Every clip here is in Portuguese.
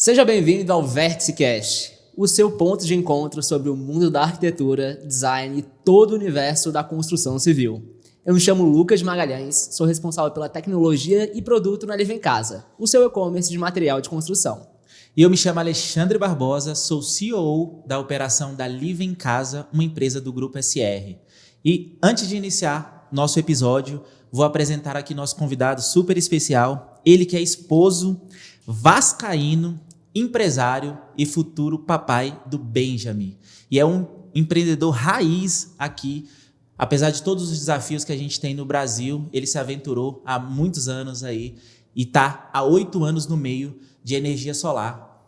Seja bem-vindo ao VérticeCast, o seu ponto de encontro sobre o mundo da arquitetura, design e todo o universo da construção civil. Eu me chamo Lucas Magalhães, sou responsável pela tecnologia e produto na Live em Casa, o seu e-commerce de material de construção. E eu me chamo Alexandre Barbosa, sou CEO da operação da Live em Casa, uma empresa do Grupo SR. E antes de iniciar nosso episódio, vou apresentar aqui nosso convidado super especial, ele que é esposo, vascaíno, empresário e futuro papai do Benjamin. E é um empreendedor raiz aqui. Apesar de todos os desafios que a gente tem no Brasil, ele se aventurou há muitos anos aí e está há 8 anos no meio de energia solar.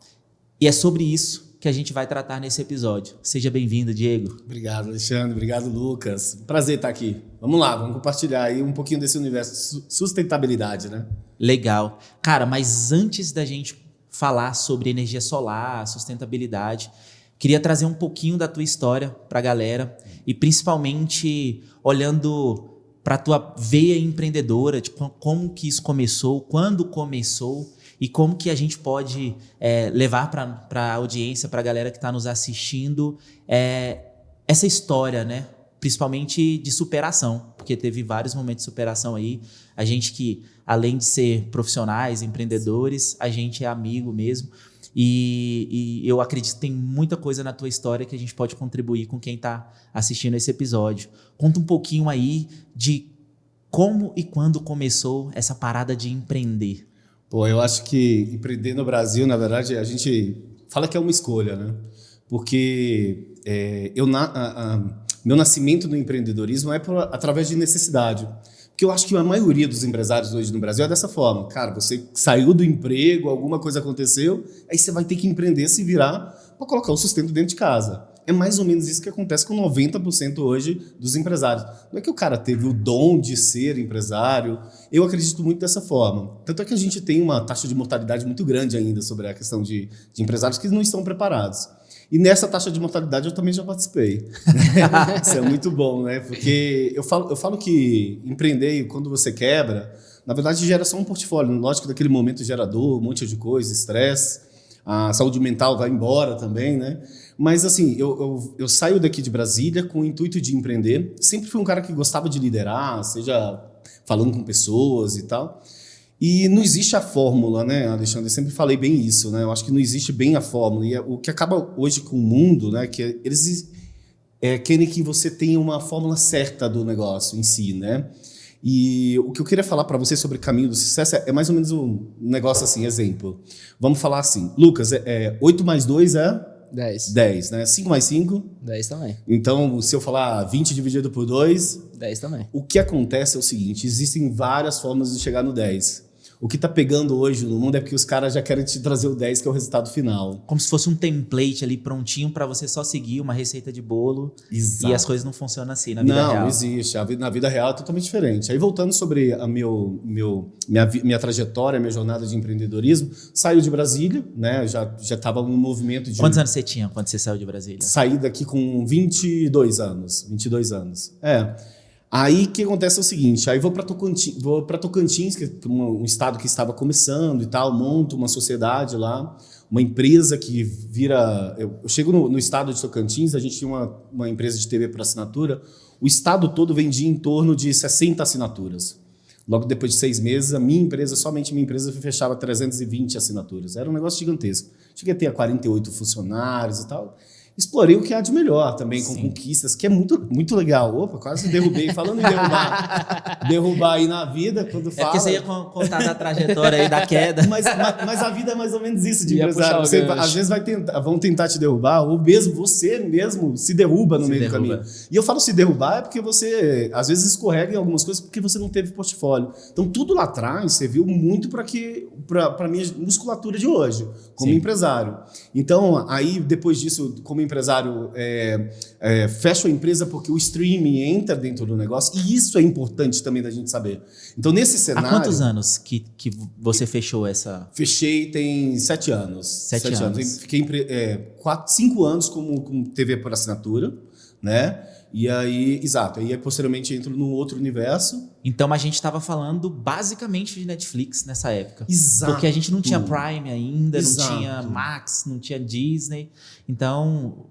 E é sobre isso que a gente vai tratar nesse episódio. Seja bem-vindo, Diego. Obrigado, Alexandre. Obrigado, Lucas. Prazer estar aqui. Vamos lá, vamos compartilhar aí um pouquinho desse universo de sustentabilidade, né? Legal. Cara, mas antes da gente falar sobre energia solar, sustentabilidade, queria trazer um pouquinho da tua história para a galera e principalmente olhando para a tua veia empreendedora, tipo, como que isso começou, quando começou e como que a gente pode levar para a audiência, para a galera que está nos assistindo, essa história, né? Principalmente de superação, porque teve vários momentos de superação aí. A gente que, além de ser profissionais, empreendedores, a gente é amigo mesmo. E eu acredito que tem muita coisa na tua história que a gente pode contribuir com quem está assistindo esse episódio. Conta um pouquinho aí de como e quando começou essa parada de empreender. Pô, eu acho que empreender no Brasil, na verdade, a gente fala que é uma escolha, né? Porque meu nascimento no empreendedorismo é através de necessidade. Porque eu acho que a maioria dos empresários hoje no Brasil é dessa forma. Cara, você saiu do emprego, alguma coisa aconteceu, aí você vai ter que empreender, se virar para colocar o sustento dentro de casa. É mais ou menos isso que acontece com 90% hoje dos empresários. Não é que o cara teve o dom de ser empresário. Eu acredito muito dessa forma. Tanto é que a gente tem uma taxa de mortalidade muito grande ainda sobre a questão de empresários que não estão preparados. E nessa taxa de mortalidade eu também já participei. Isso é muito bom, né? Porque eu falo que empreender, quando você quebra, na verdade gera só um portfólio. Lógico que naquele momento gera dor, um monte de coisa, estresse, a saúde mental vai embora também, né? Mas assim, eu saio daqui de Brasília com o intuito de empreender. Sempre fui um cara que gostava de liderar, seja falando com pessoas e tal. E não existe a fórmula, né, Alexandre? Eu sempre falei bem isso, né? Eu acho que não existe bem a fórmula. E o que acaba hoje com o mundo, né, que eles querem que você tenha uma fórmula certa do negócio em si, né? E o que eu queria falar para você sobre o caminho do sucesso é mais ou menos um negócio assim, exemplo. Vamos falar assim, Lucas, 8 mais 2 é? 10. 10, né? 5 mais 5? 10 também. Então, se eu falar 20 dividido por 2... 10 também. O que acontece é o seguinte, existem várias formas de chegar no 10. O que está pegando hoje no mundo é porque os caras já querem te trazer o 10, que é o resultado final. Como se fosse um template ali prontinho para você só seguir uma receita de bolo. Exato. E as coisas não funcionam assim na vida real. Não existe. Na vida real é totalmente diferente. Aí voltando sobre a minha trajetória, minha jornada de empreendedorismo, saiu de Brasília, né? Já estava no movimento de... Quantos anos você tinha quando você saiu de Brasília? Saí daqui com 22 anos. 22 anos. Aí o que acontece é o seguinte, aí vou para Tocantins, que é um estado que estava começando e tal, monto uma sociedade lá, uma empresa que vira... Eu chego no estado de Tocantins, a gente tinha uma empresa de TV por assinatura, o estado todo vendia em torno de 60 assinaturas. Logo depois de 6 meses, somente minha empresa fechava 320 assinaturas. Era um negócio gigantesco. Cheguei a ter 48 funcionários e tal. Explorei o que há de melhor também, com conquistas, que é muito, muito legal. Opa, quase derrubei. Falando em derrubar aí na vida, quando fala... porque você ia contar da trajetória aí, da queda. Mas a vida é mais ou menos isso de empresário. Você, às vezes vão tentar te derrubar, ou mesmo você mesmo se derruba no meio do caminho. E eu falo se derrubar é porque você, às vezes, escorrega em algumas coisas porque você não teve portfólio. Então, tudo lá atrás serviu muito para a minha musculatura de hoje, como empresário. Então, aí, depois disso, como empresário, fecha a empresa porque o streaming entra dentro do negócio, e isso é importante também da gente saber. Então, nesse cenário... Há quantos anos que você fechou essa... Fechei tem 7 anos. 7 anos. Fiquei 5 anos como TV por assinatura, né? E aí, exato, aí posteriormente entro num outro universo. Então a gente estava falando basicamente de Netflix nessa época. Exato. Porque a gente não tinha Prime ainda, Exato. não tinha Max, não tinha Disney. Então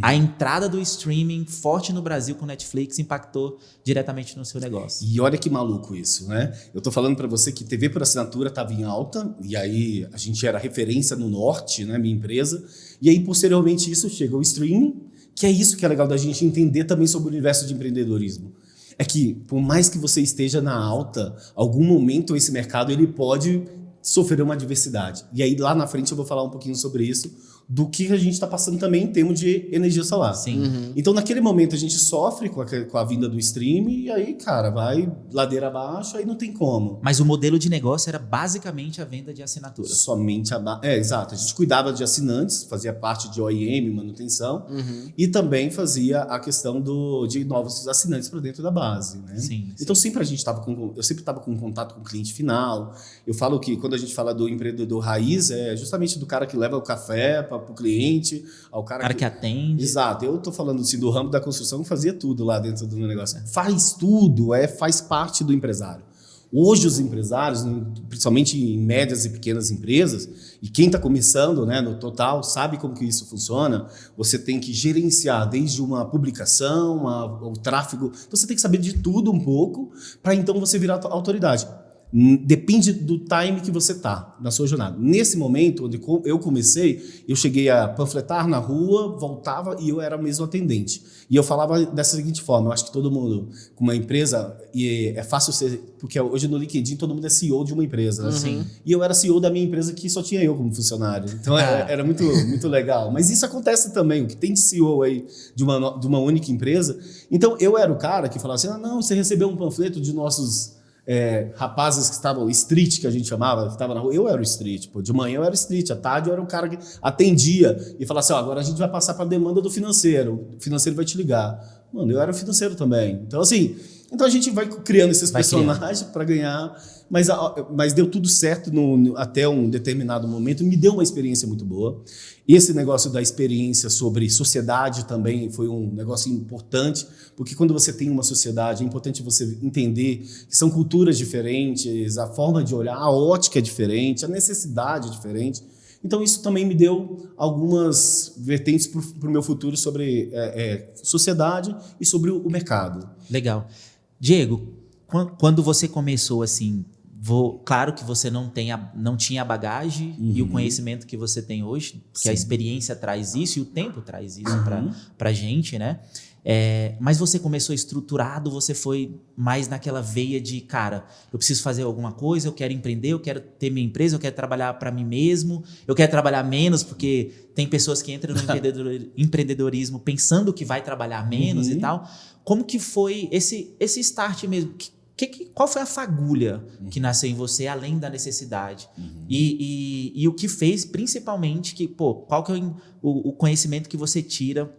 a entrada do streaming forte no Brasil com Netflix impactou diretamente no seu negócio. E olha que maluco isso, né? Eu tô falando para você que TV por assinatura estava em alta, e aí a gente era referência no norte, né, minha empresa, e aí posteriormente isso chega ao streaming, que é isso que é legal da gente entender também sobre o universo de empreendedorismo. É que, por mais que você esteja na alta, algum momento esse mercado ele pode sofrer uma adversidade. E aí lá na frente eu vou falar um pouquinho sobre isso, do que a gente está passando também em termos de energia solar. Sim. Então, naquele momento, a gente sofre com a vinda do stream e aí, cara, vai ladeira abaixo, aí não tem como. Mas o modelo de negócio era basicamente a venda de assinatura. Somente exato. A gente cuidava de assinantes, fazia parte de OEM, manutenção, e também fazia a questão de novos assinantes para dentro da base, né? Sim. Então, eu sempre estava com contato com o cliente final. Eu falo que quando a gente fala do empreendedor raiz, é justamente do cara que leva o café para o cliente, ao cara que atende. Exato. Eu tô falando assim, do ramo da construção, fazia tudo lá dentro do meu negócio. Faz tudo, faz parte do empresário. Hoje os empresários, principalmente em médias e pequenas empresas, e quem está começando, né, no total, sabe como que isso funciona. Você tem que gerenciar desde uma publicação, o tráfego. Então você tem que saber de tudo um pouco para então você virar autoridade. Depende do time que você está na sua jornada. Nesse momento, onde eu comecei, eu cheguei a panfletar na rua, voltava e eu era mesmo atendente. E eu falava dessa seguinte forma, eu acho que todo mundo, com uma empresa, e é fácil ser, porque hoje no LinkedIn todo mundo é CEO de uma empresa. Né? E eu era CEO da minha empresa que só tinha eu como funcionário. Então era muito, muito legal. Mas isso acontece também, o que tem de CEO aí de uma única empresa. Então eu era o cara que falava assim, não, você recebeu um panfleto de nossos... rapazes que estavam street, que a gente chamava, que estavam na rua. Eu era o street, pô. De manhã eu era street, à tarde eu era o cara que atendia e falava assim, agora a gente vai passar para a demanda do financeiro, o financeiro vai te ligar. Mano, eu era o financeiro também. Então assim, a gente vai criando esses personagens para ganhar, mas deu tudo certo até um determinado momento, me deu uma experiência muito boa. Esse negócio da experiência sobre sociedade também foi um negócio importante, porque quando você tem uma sociedade, é importante você entender que são culturas diferentes, a forma de olhar, a ótica é diferente, a necessidade é diferente. Então isso também me deu algumas vertentes para o meu futuro sobre sociedade e sobre o mercado. Legal. Diego, quando você começou assim, claro que você não tinha a bagagem e o conhecimento que você tem hoje, porque a experiência traz isso e o tempo traz isso pra gente, né? Mas você começou estruturado, você foi mais naquela veia de, cara, eu preciso fazer alguma coisa, eu quero empreender, eu quero ter minha empresa, eu quero trabalhar para mim mesmo, eu quero trabalhar menos, porque tem pessoas que entram no empreendedorismo pensando que vai trabalhar menos e tal. Como que foi esse start mesmo? Qual foi a fagulha que nasceu em você, além da necessidade? E o que fez, principalmente, qual que é o conhecimento que você tira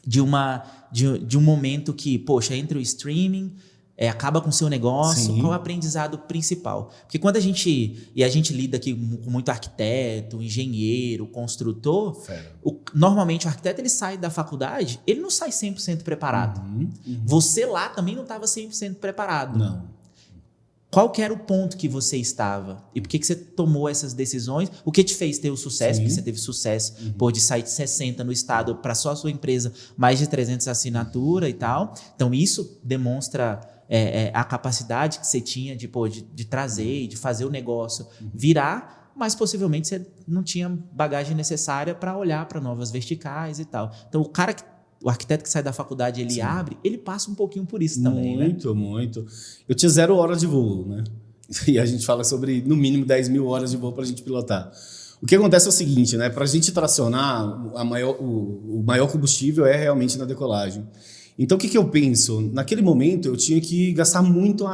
de um momento que, poxa, entra o streaming, acaba com o seu negócio, Sim. qual é o aprendizado principal? Porque quando a gente lida aqui com muito arquiteto, engenheiro, construtor, normalmente o arquiteto ele sai da faculdade, ele não sai 100% preparado. Você lá também não estava 100% preparado. Não. Qual que era o ponto que você estava? E por que você tomou essas decisões? O que te fez ter o sucesso? Sim. Porque você teve sucesso de sair de 60 no estado para só a sua empresa, mais de 300 assinatura e tal. Então isso demonstra a capacidade que você tinha de trazer e de fazer o negócio virar, mas possivelmente você não tinha bagagem necessária para olhar para novas verticais e tal. Então o arquiteto que sai da faculdade, ele abre, ele passa um pouquinho por isso também, né? Muito. Eu tinha 0 horas de voo, né? E a gente fala sobre, no mínimo, 10 mil horas de voo para a gente pilotar. O que acontece é o seguinte, né? Para a gente tracionar, o maior combustível é realmente na decolagem. Então, o que eu penso? Naquele momento, eu tinha que gastar muito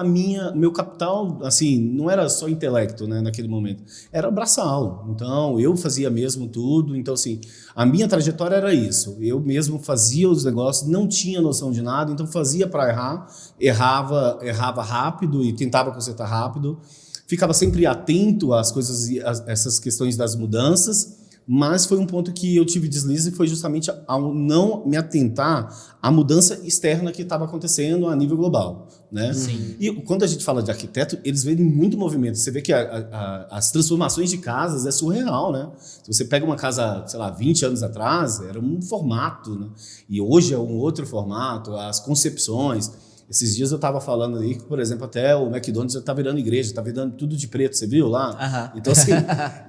meu capital, assim, não era só intelecto, né, naquele momento, era braçal. Então, eu fazia mesmo tudo. Então, assim, a minha trajetória era isso. Eu mesmo fazia os negócios, não tinha noção de nada, então fazia para errar, errava rápido e tentava consertar rápido. Ficava sempre atento às coisas, essas questões das mudanças, Mas foi um ponto que eu tive deslize, foi justamente ao não me atentar à mudança externa que estava acontecendo a nível global, né? Sim. E quando a gente fala de arquiteto, eles veem muito movimento. Você vê que as transformações de casas é surreal, né? Se você pega uma casa, sei lá, 20 anos atrás, era um formato, né? E hoje é um outro formato, as concepções. Esses dias eu estava falando aí que, por exemplo, até o McDonald's já está virando igreja, está virando tudo de preto, você viu lá? Então, assim,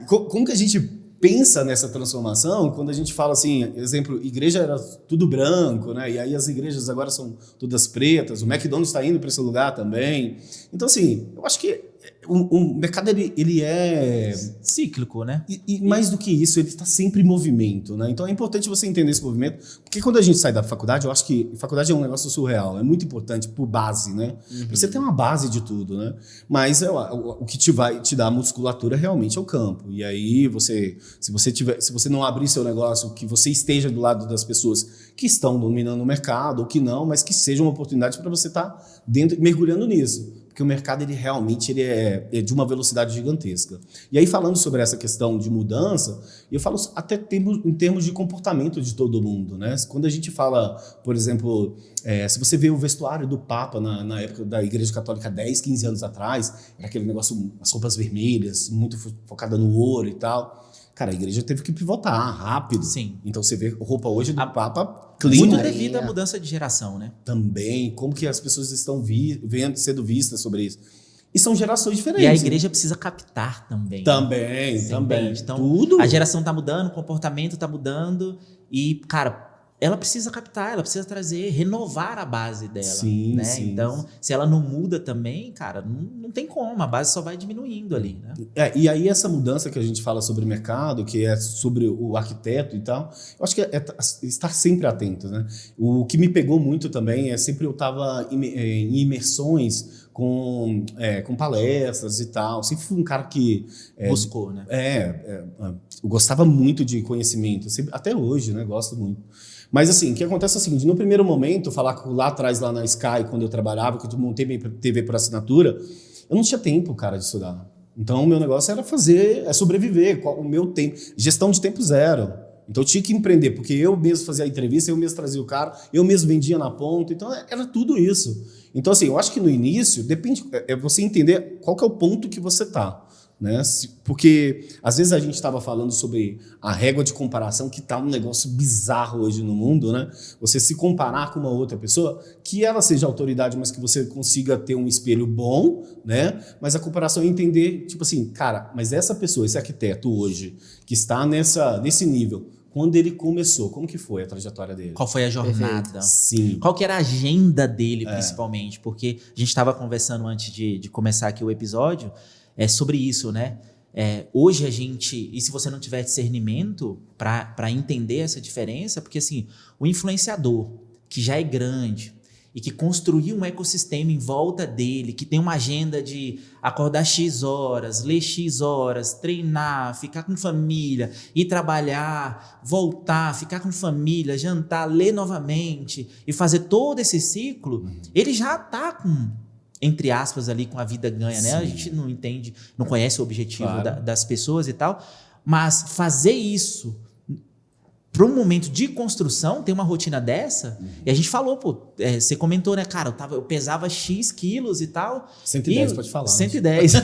como que a gente pensa nessa transformação quando a gente fala assim, exemplo, igreja era tudo branco, né? E aí as igrejas agora são todas pretas, o McDonald's está indo para esse lugar também. Então, assim, eu acho que o mercado ele é cíclico, né? E mais do que isso, ele está sempre em movimento, né? Então é importante você entender esse movimento, porque quando a gente sai da faculdade, eu acho que faculdade é um negócio surreal, é muito importante por base, né? Você tem uma base de tudo, né? Mas o que te dá a musculatura realmente é o campo. E aí se você não abrir seu negócio, que você esteja do lado das pessoas que estão dominando o mercado ou que não, mas que seja uma oportunidade para você estar dentro, mergulhando nisso. Porque o mercado ele realmente é de uma velocidade gigantesca. E aí, falando sobre essa questão de mudança, eu falo até em termos de comportamento de todo mundo, né? Quando a gente fala, por exemplo, se você vê o vestuário do Papa na época da Igreja Católica 10, 15 anos atrás, era aquele negócio, as roupas vermelhas, muito focada no ouro e tal. Cara, a igreja teve que pivotar rápido. Sim. Então você vê roupa hoje do Papa clean. Muito devido à mudança de geração, né? Também. Como que as pessoas estão sendo vistas sobre isso. E são gerações diferentes. E a igreja precisa captar também. Também. Então, tudo. A geração tá mudando, o comportamento tá mudando. E, cara, ela precisa captar, ela precisa renovar a base dela. Sim, né? sim. Então, se ela não muda também, cara, não tem como. A base só vai diminuindo ali, né? E aí essa mudança que a gente fala sobre o mercado, que é sobre o arquiteto e tal, eu acho que é estar sempre atento, né? O que me pegou muito também é sempre eu estava em imersões com palestras e tal. Sempre fui um cara que buscou, né? Eu gostava muito de conhecimento, até hoje, né? Gosto muito. Mas assim, o que acontece é o seguinte, no primeiro momento, falar lá atrás, lá na Sky, quando eu trabalhava, que eu montei minha TV por assinatura, eu não tinha tempo, cara, de estudar. Então, o meu negócio era sobreviver, o meu tempo, gestão de tempo zero. Então, eu tinha que empreender, porque eu mesmo fazia a entrevista, eu mesmo trazia o cara, eu mesmo vendia na ponta, então era tudo isso. Então, assim, eu acho que no início, depende, você entender qual que é o ponto que você está. Né? Porque às vezes a gente estava falando sobre a régua de comparação, que está um negócio bizarro hoje no mundo, né? Você se comparar com uma outra pessoa, que ela seja autoridade, mas que você consiga ter um espelho bom, né? Mas a comparação é entender, tipo assim, cara, mas essa pessoa, esse arquiteto hoje, que está nesse nível, quando ele começou, como que foi a trajetória dele? Qual foi a jornada? Perfeito. Sim. Qual que era a agenda dele, principalmente? Porque a gente estava conversando antes de começar aqui o episódio, sobre isso, né? Hoje a gente, e se você não tiver discernimento para entender essa diferença, porque assim, o influenciador que já é grande e que construiu um ecossistema em volta dele, que tem uma agenda de acordar X horas, ler X horas, treinar, ficar com família, ir trabalhar, voltar, ficar com família, jantar, ler novamente e fazer todo esse ciclo, ele já está com, entre aspas, ali com a vida ganha, né? Sim. A gente não entende, não conhece o objetivo das pessoas e tal, mas fazer isso para um momento de construção, tem uma rotina dessa, e a gente falou, você comentou, né, cara, eu pesava X quilos e tal. 110, pode falar. 110. Eu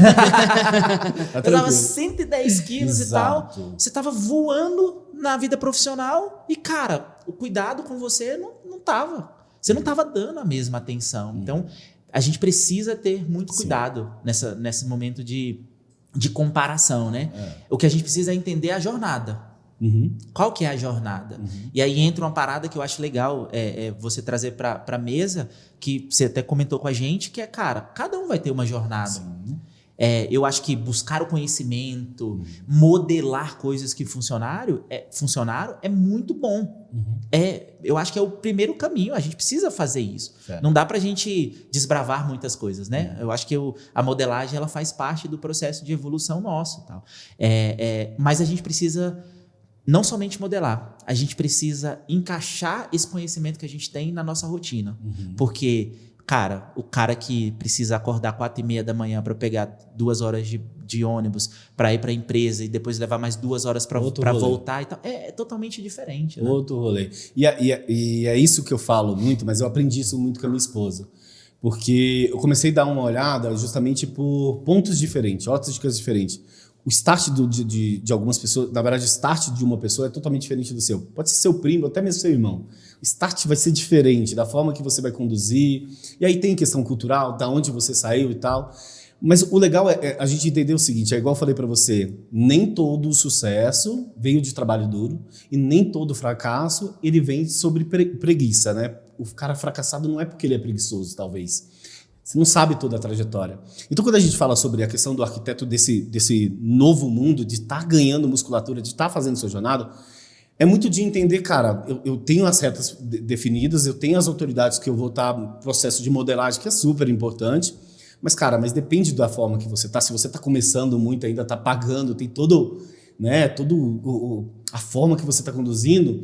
pesava 110 quilos Exato. e tal. Você estava voando na vida profissional e, cara, o cuidado com você não tava. Você não estava dando a mesma atenção. Então, a gente precisa ter muito cuidado nesse momento de comparação, né? O que a gente precisa é entender a jornada. Qual que é a jornada? E aí entra uma parada que eu acho legal você trazer para a mesa, que você até comentou com a gente, que é, cara, cada um vai ter uma jornada. Eu acho que buscar o conhecimento, modelar coisas que funcionaram é muito bom. Eu acho que é o primeiro caminho, a gente precisa fazer isso. Não dá pra gente desbravar muitas coisas, né? Eu acho que a modelagem ela faz parte do processo de evolução nosso. Tal. Mas a gente precisa não somente modelar, a gente precisa encaixar esse conhecimento que a gente tem na nossa rotina. Porque Cara, o cara que precisa acordar 4h30 da manhã para pegar 2 horas de ônibus para ir para a empresa e depois levar mais 2 horas para voltar e tal, é totalmente diferente. Né? Outro rolê. E é isso que eu falo muito, mas eu aprendi isso muito com a minha esposa. Porque eu comecei a dar uma olhada justamente por pontos diferentes, óticas diferentes. O start de algumas pessoas, na verdade, o start de uma pessoa é totalmente diferente do seu. Pode ser seu primo, até mesmo seu irmão. O start vai ser diferente, da forma que você vai conduzir. E aí tem questão cultural, da onde você saiu e tal. Mas o legal é a gente entender o seguinte, é igual eu falei para você, nem todo o sucesso veio de trabalho duro e nem todo fracasso ele vem sobre preguiça, né? O cara fracassado não é porque ele é preguiçoso, talvez. Você não sabe toda a trajetória. Então, quando a gente fala sobre a questão do arquiteto desse novo mundo, de estar ganhando musculatura, de estar fazendo sua jornada, é muito de entender, cara, eu tenho as retas definidas, eu tenho as autoridades que eu vou estar no processo de modelagem, que é super importante, mas, cara, depende da forma que você está. Se você está começando muito, ainda está pagando, tem a forma que você está conduzindo.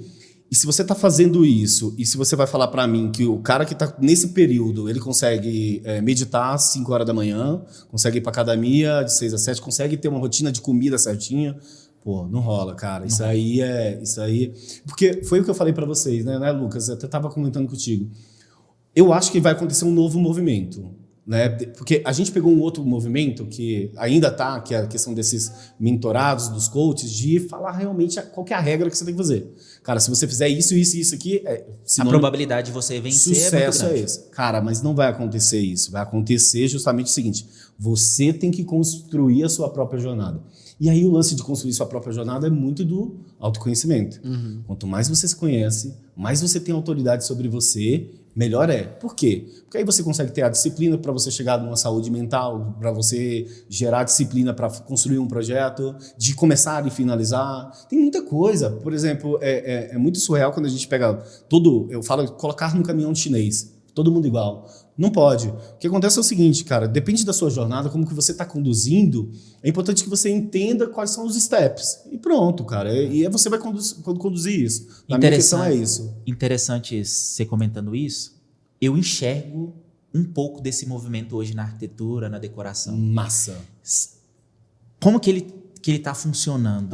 E se você está fazendo isso, e se você vai falar para mim que o cara que está nesse período, ele consegue meditar às 5 horas da manhã, consegue ir para academia de 6 às 7, consegue ter uma rotina de comida certinha, pô, não rola, cara. Isso aí. Porque foi o que eu falei para vocês, né, Lucas? Eu até estava comentando contigo. Eu acho que vai acontecer um novo movimento. Né? Porque a gente pegou um outro movimento que ainda está, que é a questão desses mentorados, dos coaches, de falar realmente qual que é a regra que você tem que fazer. Cara, se você fizer isso, isso e isso aqui... a probabilidade de você vencer sucesso é muito grande. Esse. Cara, mas não vai acontecer isso. Vai acontecer justamente o seguinte, você tem que construir a sua própria jornada. E aí o lance de construir sua própria jornada é muito do autoconhecimento. Uhum. Quanto mais você se conhece, mais você tem autoridade sobre você, melhor é. Por quê? Porque aí você consegue ter a disciplina para você chegar numa saúde mental, para você gerar disciplina para construir um projeto, de começar e finalizar. Tem muita coisa. Por exemplo, é muito surreal quando a gente pega eu falo, colocar no caminhão chinês, todo mundo igual. Não pode. O que acontece é o seguinte, cara, depende da sua jornada, como que você está conduzindo, é importante que você entenda quais são os steps. E pronto, cara. E aí você vai conduzir isso. A minha questão é isso. Interessante você comentando isso. Eu enxergo um pouco desse movimento hoje na arquitetura, na decoração. Massa. Como que ele está funcionando?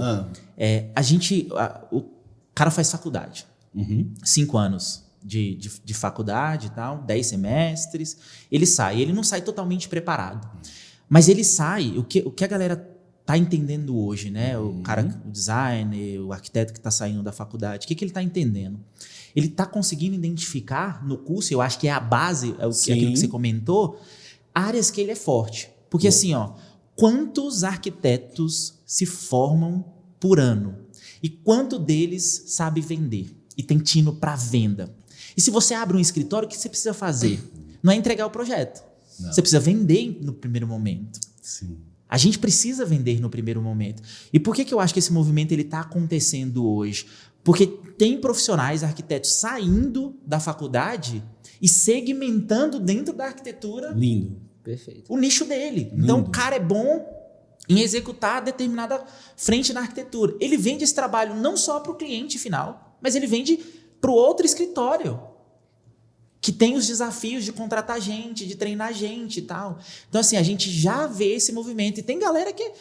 O cara faz faculdade. 5 anos. De faculdade e tal, 10 semestres, ele sai. Ele não sai totalmente preparado, mas ele sai, o que a galera tá entendendo hoje, né? O cara, o designer, o arquiteto que está saindo da faculdade, o que ele está entendendo? Ele está conseguindo identificar no curso, eu acho que é a base, aquilo que você comentou, áreas que ele é forte. Porque assim, quantos arquitetos se formam por ano? E quanto deles sabe vender? E tem tino para venda? E se você abre um escritório, o que você precisa fazer? Não é entregar o projeto. Não. Você precisa vender no primeiro momento. Sim. A gente precisa vender no primeiro momento. E por que eu acho que esse movimento está acontecendo hoje? Porque tem profissionais, arquitetos, saindo da faculdade e segmentando dentro da arquitetura. Lindo. Perfeito. O nicho dele. Lindo. Então o cara é bom em executar determinada frente na arquitetura. Ele vende esse trabalho não só para o cliente final, mas ele vende para o outro escritório, que tem os desafios de contratar gente, de treinar gente e tal. Então, assim, a gente já vê esse movimento. E tem galera que...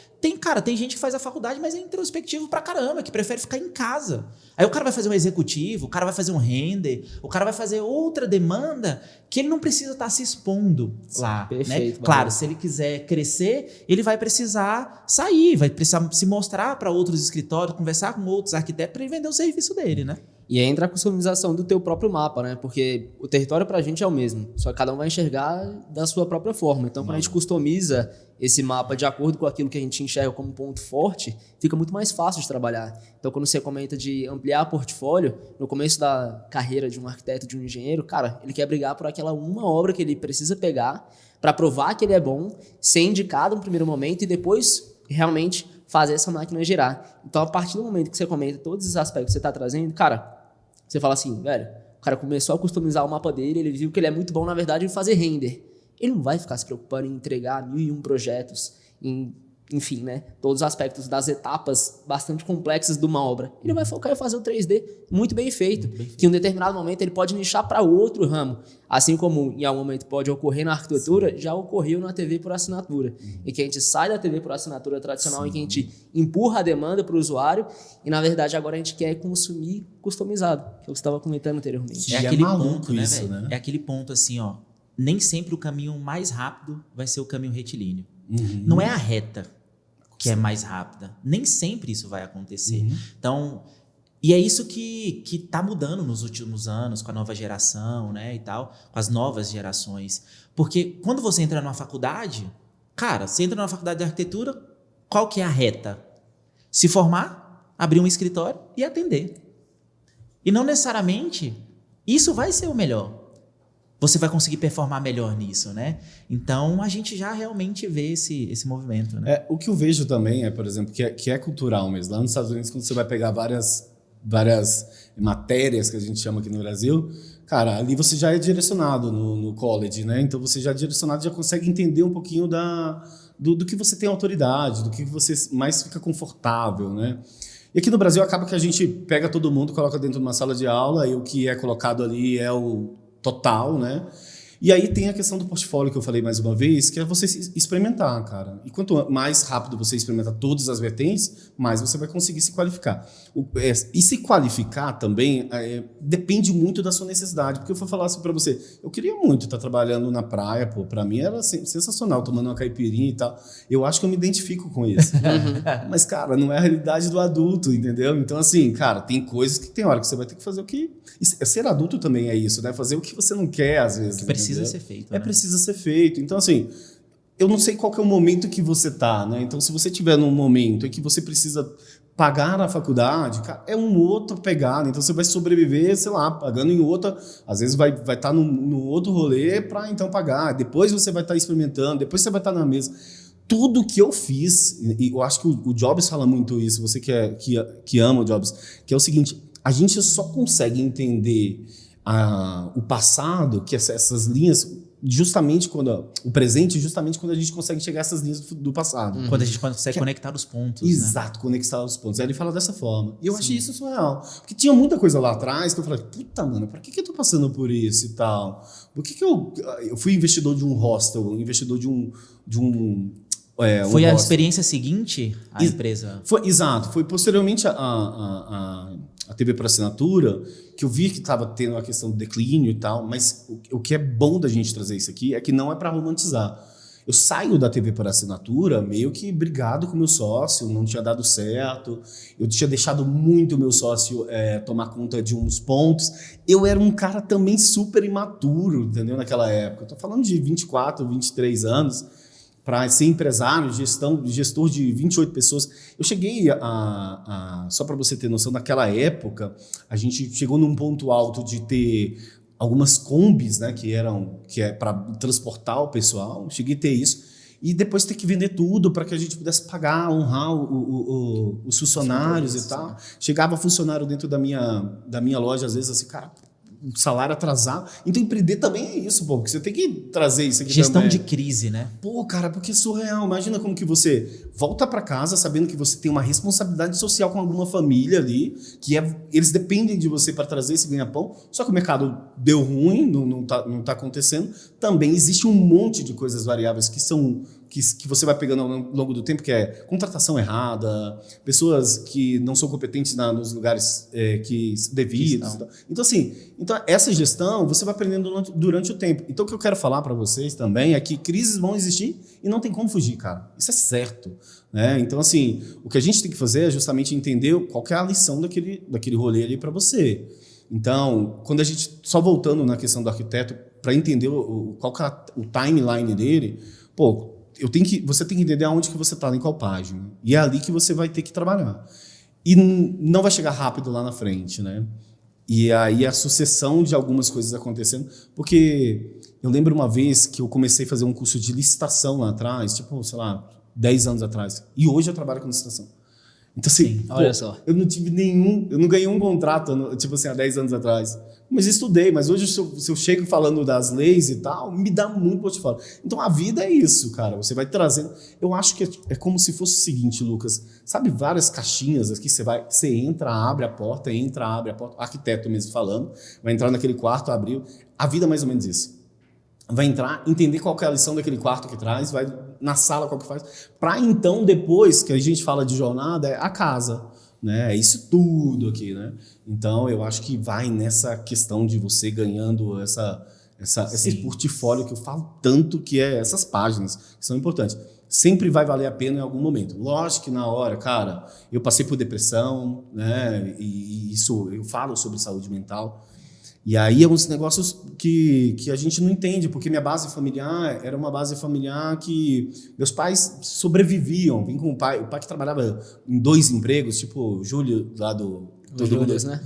Tem gente que faz a faculdade, mas é introspectivo pra caramba, que prefere ficar em casa. Aí o cara vai fazer um executivo, o cara vai fazer um render, o cara vai fazer outra demanda que ele não precisa estar se expondo lá. Perfeito. Né? Claro, se ele quiser crescer, ele vai precisar sair, vai precisar se mostrar para outros escritórios, conversar com outros arquitetos para ele vender o serviço dele, né? E aí entra a customização do teu próprio mapa, né? Porque o território pra gente é o mesmo, só que cada um vai enxergar da sua própria forma. Então, quando a gente customiza esse mapa de acordo com aquilo que a gente enxerga como ponto forte, fica muito mais fácil de trabalhar. Então, quando você comenta de ampliar portfólio, no começo da carreira de um arquiteto, de um engenheiro, cara, ele quer brigar por aquela uma obra que ele precisa pegar para provar que ele é bom, ser indicado no primeiro momento e depois realmente fazer essa máquina girar. Então, a partir do momento que você comenta todos os aspectos que você está trazendo, cara, você fala assim, velho, o cara começou a customizar o mapa dele, ele viu que ele é muito bom, na verdade, em fazer render. Ele não vai ficar se preocupando em entregar 1001 projetos, em enfim, né, todos os aspectos das etapas bastante complexas de uma obra. Ele vai focar em fazer o 3D muito bem feito, que em um determinado momento ele pode nichar para outro ramo, assim como em algum momento pode ocorrer na arquitetura, já ocorreu na TV por assinatura, em que a gente sai da TV por assinatura tradicional, em que a gente empurra a demanda para o usuário e, na verdade, agora a gente quer consumir customizado, que é o que você estava comentando anteriormente. É E é aquele maluco ponto, né, isso, velho? né? É aquele ponto assim, ó. Nem sempre o caminho mais rápido vai ser o caminho retilíneo. Não é a reta que é mais rápida. Nem sempre isso vai acontecer. Então, e é isso que tá mudando nos últimos anos, com a nova geração, né, e tal, com as novas gerações. Porque quando você entra numa faculdade, cara, você entra numa faculdade de arquitetura, qual que é a reta? Se formar, abrir um escritório e atender. E não necessariamente isso vai ser o melhor. Você vai conseguir performar melhor nisso, né? Então, a gente já realmente vê esse movimento, né? O que eu vejo também por exemplo, que é cultural mesmo. Lá nos Estados Unidos, quando você vai pegar várias matérias que a gente chama aqui no Brasil, cara, ali você já é direcionado no college, né? Então, você já é direcionado, já consegue entender um pouquinho do que você tem autoridade, do que você mais fica confortável, né? E aqui no Brasil acaba que a gente pega todo mundo, coloca dentro de uma sala de aula e o que é colocado ali é o total, né? E aí tem a questão do portfólio que eu falei mais uma vez, que é você experimentar, cara. E quanto mais rápido você experimentar todas as vertentes, mais você vai conseguir se qualificar. E se qualificar também depende muito da sua necessidade. Porque eu vou falar assim pra você, eu queria muito estar trabalhando na praia, pô, pra mim era sensacional, tomando uma caipirinha e tal. Eu acho que eu me identifico com isso. Mas, cara, não é a realidade do adulto, entendeu? Então, assim, cara, tem coisas que tem hora que você vai ter que fazer o que... Ser adulto também é isso, né? Fazer o que você não quer, às vezes. Que precisa ser feito, né? Precisa ser feito. Então, assim, eu não sei qual que é o momento que você tá, né? Então, se você tiver num momento em que você precisa pagar a faculdade, cara, é uma outra pegada. Então, você vai sobreviver, sei lá, pagando em outra... Às vezes vai estar no outro rolê para, então, pagar. Depois você vai estar experimentando, depois você vai estar na mesa. Tudo que eu fiz, e eu acho que o Jobs fala muito isso, você que ama o Jobs, que é o seguinte... A gente só consegue entender o passado, que essas linhas, justamente quando... O presente, justamente quando a gente consegue chegar a essas linhas do passado. Quando a gente consegue conectar os pontos, Exato, né? Conectar os pontos. Aí ele fala dessa forma. E eu achei isso surreal. Porque tinha muita coisa lá atrás que eu falei, puta, mano, pra que eu tô passando por isso e tal? Por que eu fui investidor de um hostel, investidor de um foi a experiência seguinte à empresa? Exato. Foi posteriormente a TV por assinatura que eu vi que estava tendo a questão do declínio e tal, mas o que é bom da gente trazer isso aqui é que não é para romantizar. Eu saio da TV por assinatura meio que brigado com o meu sócio, não tinha dado certo, eu tinha deixado muito o meu sócio tomar conta de uns pontos. Eu era um cara também super imaturo, entendeu? Naquela época. Eu tô falando de 24, 23 anos, para ser empresário, gestor de 28 pessoas. Eu cheguei só para você ter noção, naquela época, a gente chegou num ponto alto de ter algumas combis, né, que é para transportar o pessoal. Cheguei a ter isso. E depois ter que vender tudo para que a gente pudesse pagar, honrar os funcionários e tal. Chegava funcionário dentro da minha loja, às vezes, assim, cara... salário atrasado. Então, empreender também é isso, pô, porque você tem que trazer isso aqui Gestão também. de crise, né? Pô, cara, porque é surreal. Imagina como que você volta para casa sabendo que você tem uma responsabilidade social com alguma família ali, eles dependem de você para trazer esse ganha-pão, só que o mercado deu ruim, não tá acontecendo. Também existe um monte de coisas variáveis que você vai pegando ao longo do tempo, que é contratação errada, pessoas que não são competentes nos lugares devidos. Então, assim, essa gestão você vai aprendendo durante o tempo. Então, o que eu quero falar para vocês também é que crises vão existir e não tem como fugir, cara. Isso é certo. Né? Então, assim, o que a gente tem que fazer é justamente entender qual que é a lição daquele rolê ali para você. Então, quando a gente... Só voltando na questão do arquiteto, para entender qual que é o timeline dele, pô, você tem que entender aonde que você está, em qual página. E é ali que você vai ter que trabalhar. E não vai chegar rápido lá na frente, né? E aí a sucessão de algumas coisas acontecendo. Porque eu lembro uma vez que eu comecei a fazer um curso de licitação lá atrás, tipo, sei lá, 10 anos atrás. E hoje eu trabalho com licitação. Então, assim, Sim, olha só. eu não tive eu não ganhei um contrato, tipo assim, há 10 anos atrás. Mas estudei, mas hoje se eu chego falando das leis e tal, me dá muito portfólio. Então a vida é isso, cara. Você vai trazendo. Eu acho que é como se fosse o seguinte, Lucas. Sabe várias caixinhas aqui? Você entra, abre a porta, arquiteto mesmo falando, vai entrar naquele quarto, abriu. A vida é mais ou menos isso. Vai entrar, entender qual que é a lição daquele quarto que traz, vai na sala qual que faz. Para então, depois que a gente fala de jornada, é a casa. Né? É isso tudo aqui, né? Então, eu acho que vai nessa questão de você ganhando esse portfólio que eu falo tanto, que é essas páginas, que são importantes. Sempre vai valer a pena em algum momento. Lógico que na hora, cara, eu passei por depressão, né? E isso, eu falo sobre saúde mental. E aí é uns negócios que a gente não entende, porque minha base familiar era uma base familiar que meus pais sobreviviam. Vim com o pai que trabalhava em 2 empregos, tipo o Júlio lá do... Todo mundo, né?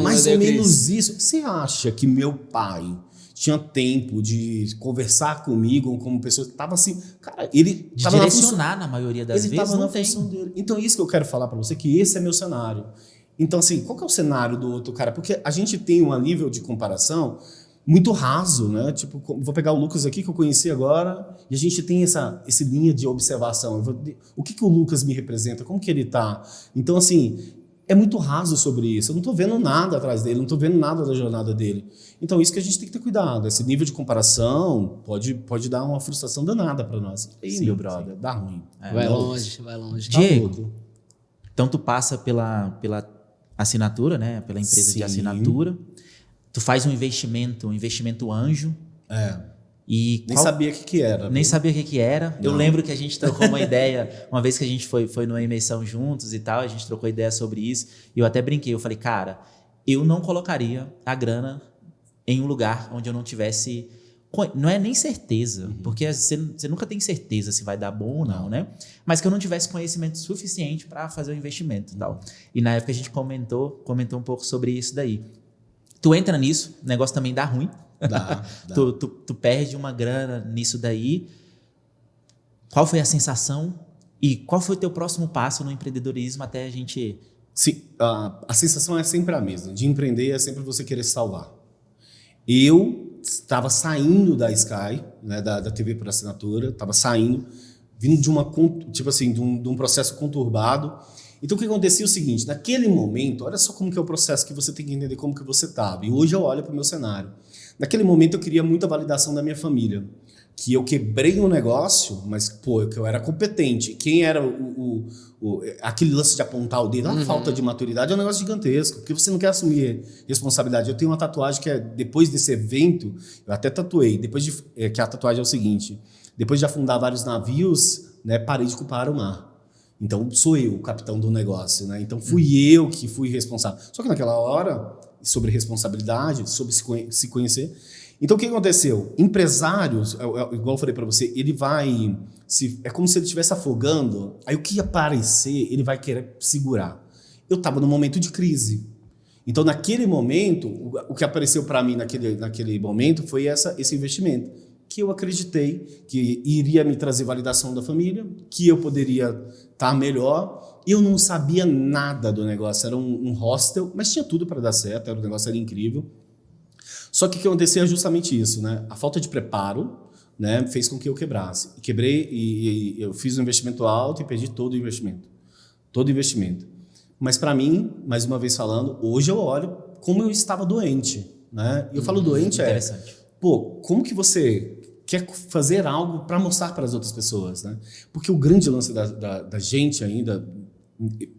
Mais ou menos isso. Você acha que meu pai tinha tempo de conversar comigo como pessoa? Tava assim, cara, ele De tava direcionar na maioria das ele vezes, tava não na tem. função dele. Então isso que eu quero falar para você, que esse é meu cenário. Então, assim, qual que é o cenário do outro cara? Porque a gente tem um nível de comparação muito raso, né? Tipo, vou pegar o Lucas aqui, que eu conheci agora, e a gente tem essa linha de observação. O que o Lucas me representa? Como que ele tá? Então, assim, é muito raso sobre isso. Eu não tô vendo nada atrás dele, não tô vendo nada da jornada dele. Então, isso que a gente tem que ter cuidado. Esse nível de comparação pode dar uma frustração danada para nós. E aí, meu brother, dá ruim. Vai longe. Diego, então tu passa pela assinatura, né? Pela empresa Sim. de assinatura. Tu faz um investimento anjo. E Nem sabia o que era. Nem sabia o que era. Não. Eu lembro que a gente trocou uma ideia, uma vez que a gente foi numa imersão juntos e tal, a gente trocou ideia sobre isso. E eu até brinquei, eu falei, cara, eu não colocaria a grana em um lugar onde eu não tivesse... Não é nem certeza, porque você nunca tem certeza se vai dar bom ou não, né? Mas que eu não tivesse conhecimento suficiente para fazer o investimento e tal. E na época a gente comentou um pouco sobre isso daí. Tu entra nisso, o negócio também dá ruim. Dá. Tu perde uma grana nisso daí. Qual foi a sensação e qual foi o teu próximo passo no empreendedorismo até a gente... Sim, a sensação é sempre a mesma. De empreender é sempre você querer salvar. Eu estava saindo da Sky, né, da TV por assinatura, estava saindo, vindo de um processo conturbado. Então o que acontecia é o seguinte, naquele momento, olha só como que é o processo que você tem que entender como que você estava. E hoje eu olho para o meu cenário. Naquele momento eu queria muita validação da minha família, que eu quebrei um negócio, mas que eu era competente. Quem era aquele lance de apontar o dedo, a falta de maturidade é um negócio gigantesco, porque você não quer assumir responsabilidade. Eu tenho uma tatuagem que é, depois desse evento, eu até tatuei, que a tatuagem é o seguinte, depois de afundar vários navios, né, parei de culpar o mar. Então sou eu o capitão do negócio, né? Então fui eu que fui responsável. Só que naquela hora, sobre responsabilidade, sobre se conhecer. Então o que aconteceu? Empresários, igual eu falei para você, ele vai... é como se ele estivesse afogando, aí o que aparecer, ele vai querer segurar. Eu estava num momento de crise. Então, naquele momento, o que apareceu para mim naquele momento foi esse investimento, que eu acreditei que iria me trazer validação da família, que eu poderia estar melhor. Eu não sabia nada do negócio, era um hostel, mas tinha tudo para dar certo, o negócio era incrível. Só que o que aconteceu é justamente isso, né? A falta de preparo, né, fez com que eu quebrasse. Quebrei e eu fiz um investimento alto e perdi todo o investimento. Todo o investimento. Mas para mim, mais uma vez falando, hoje eu olho como eu estava doente, né? E eu falo doente interessante. Como que você quer fazer algo para mostrar para as outras pessoas, né? Porque o grande lance da gente ainda,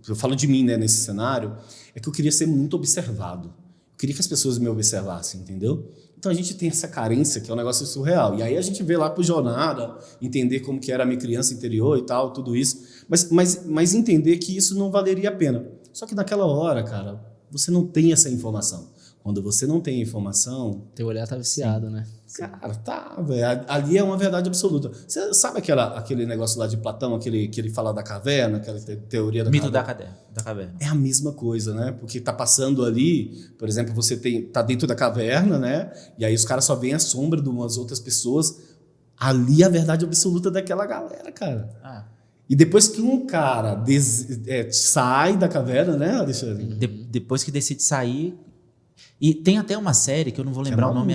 eu falo de mim, né, nesse cenário, é que eu queria ser muito observado. Eu queria que as pessoas me observassem, entendeu? Então a gente tem essa carência que é um negócio surreal. E aí a gente vê lá pro jornada, entender como que era a minha criança interior e tal, tudo isso. Mas entender que isso não valeria a pena. Só que naquela hora, cara, você não tem essa informação. Quando você não tem informação... Teu olhar tá viciado, né? Cara, tá, velho. Ali é uma verdade absoluta. Você sabe aquele negócio lá de Platão, que ele fala da caverna, aquela teoria da Mito caverna? da caverna. É a mesma coisa, né? Porque tá passando ali, por exemplo, tá dentro da caverna, né? E aí os caras só veem a sombra de umas outras pessoas. Ali é a verdade absoluta daquela galera, cara. E depois que um cara sai da caverna, né, Alexandre? Depois que decide sair. E tem até uma série que eu não vou lembrar o nome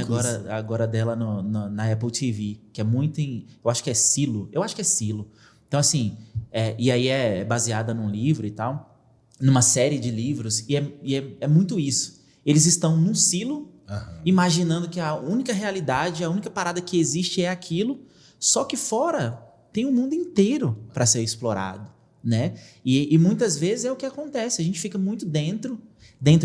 agora dela na Apple TV, que é muito eu acho que é Silo. Eu acho que é Silo. Então, assim, e aí é baseada num livro e tal, numa série de livros, e é muito isso. Eles estão num silo, imaginando que a única realidade, a única parada que existe é aquilo, só que fora tem um mundo inteiro para ser explorado, né? E muitas vezes é o que acontece, a gente fica muito dentro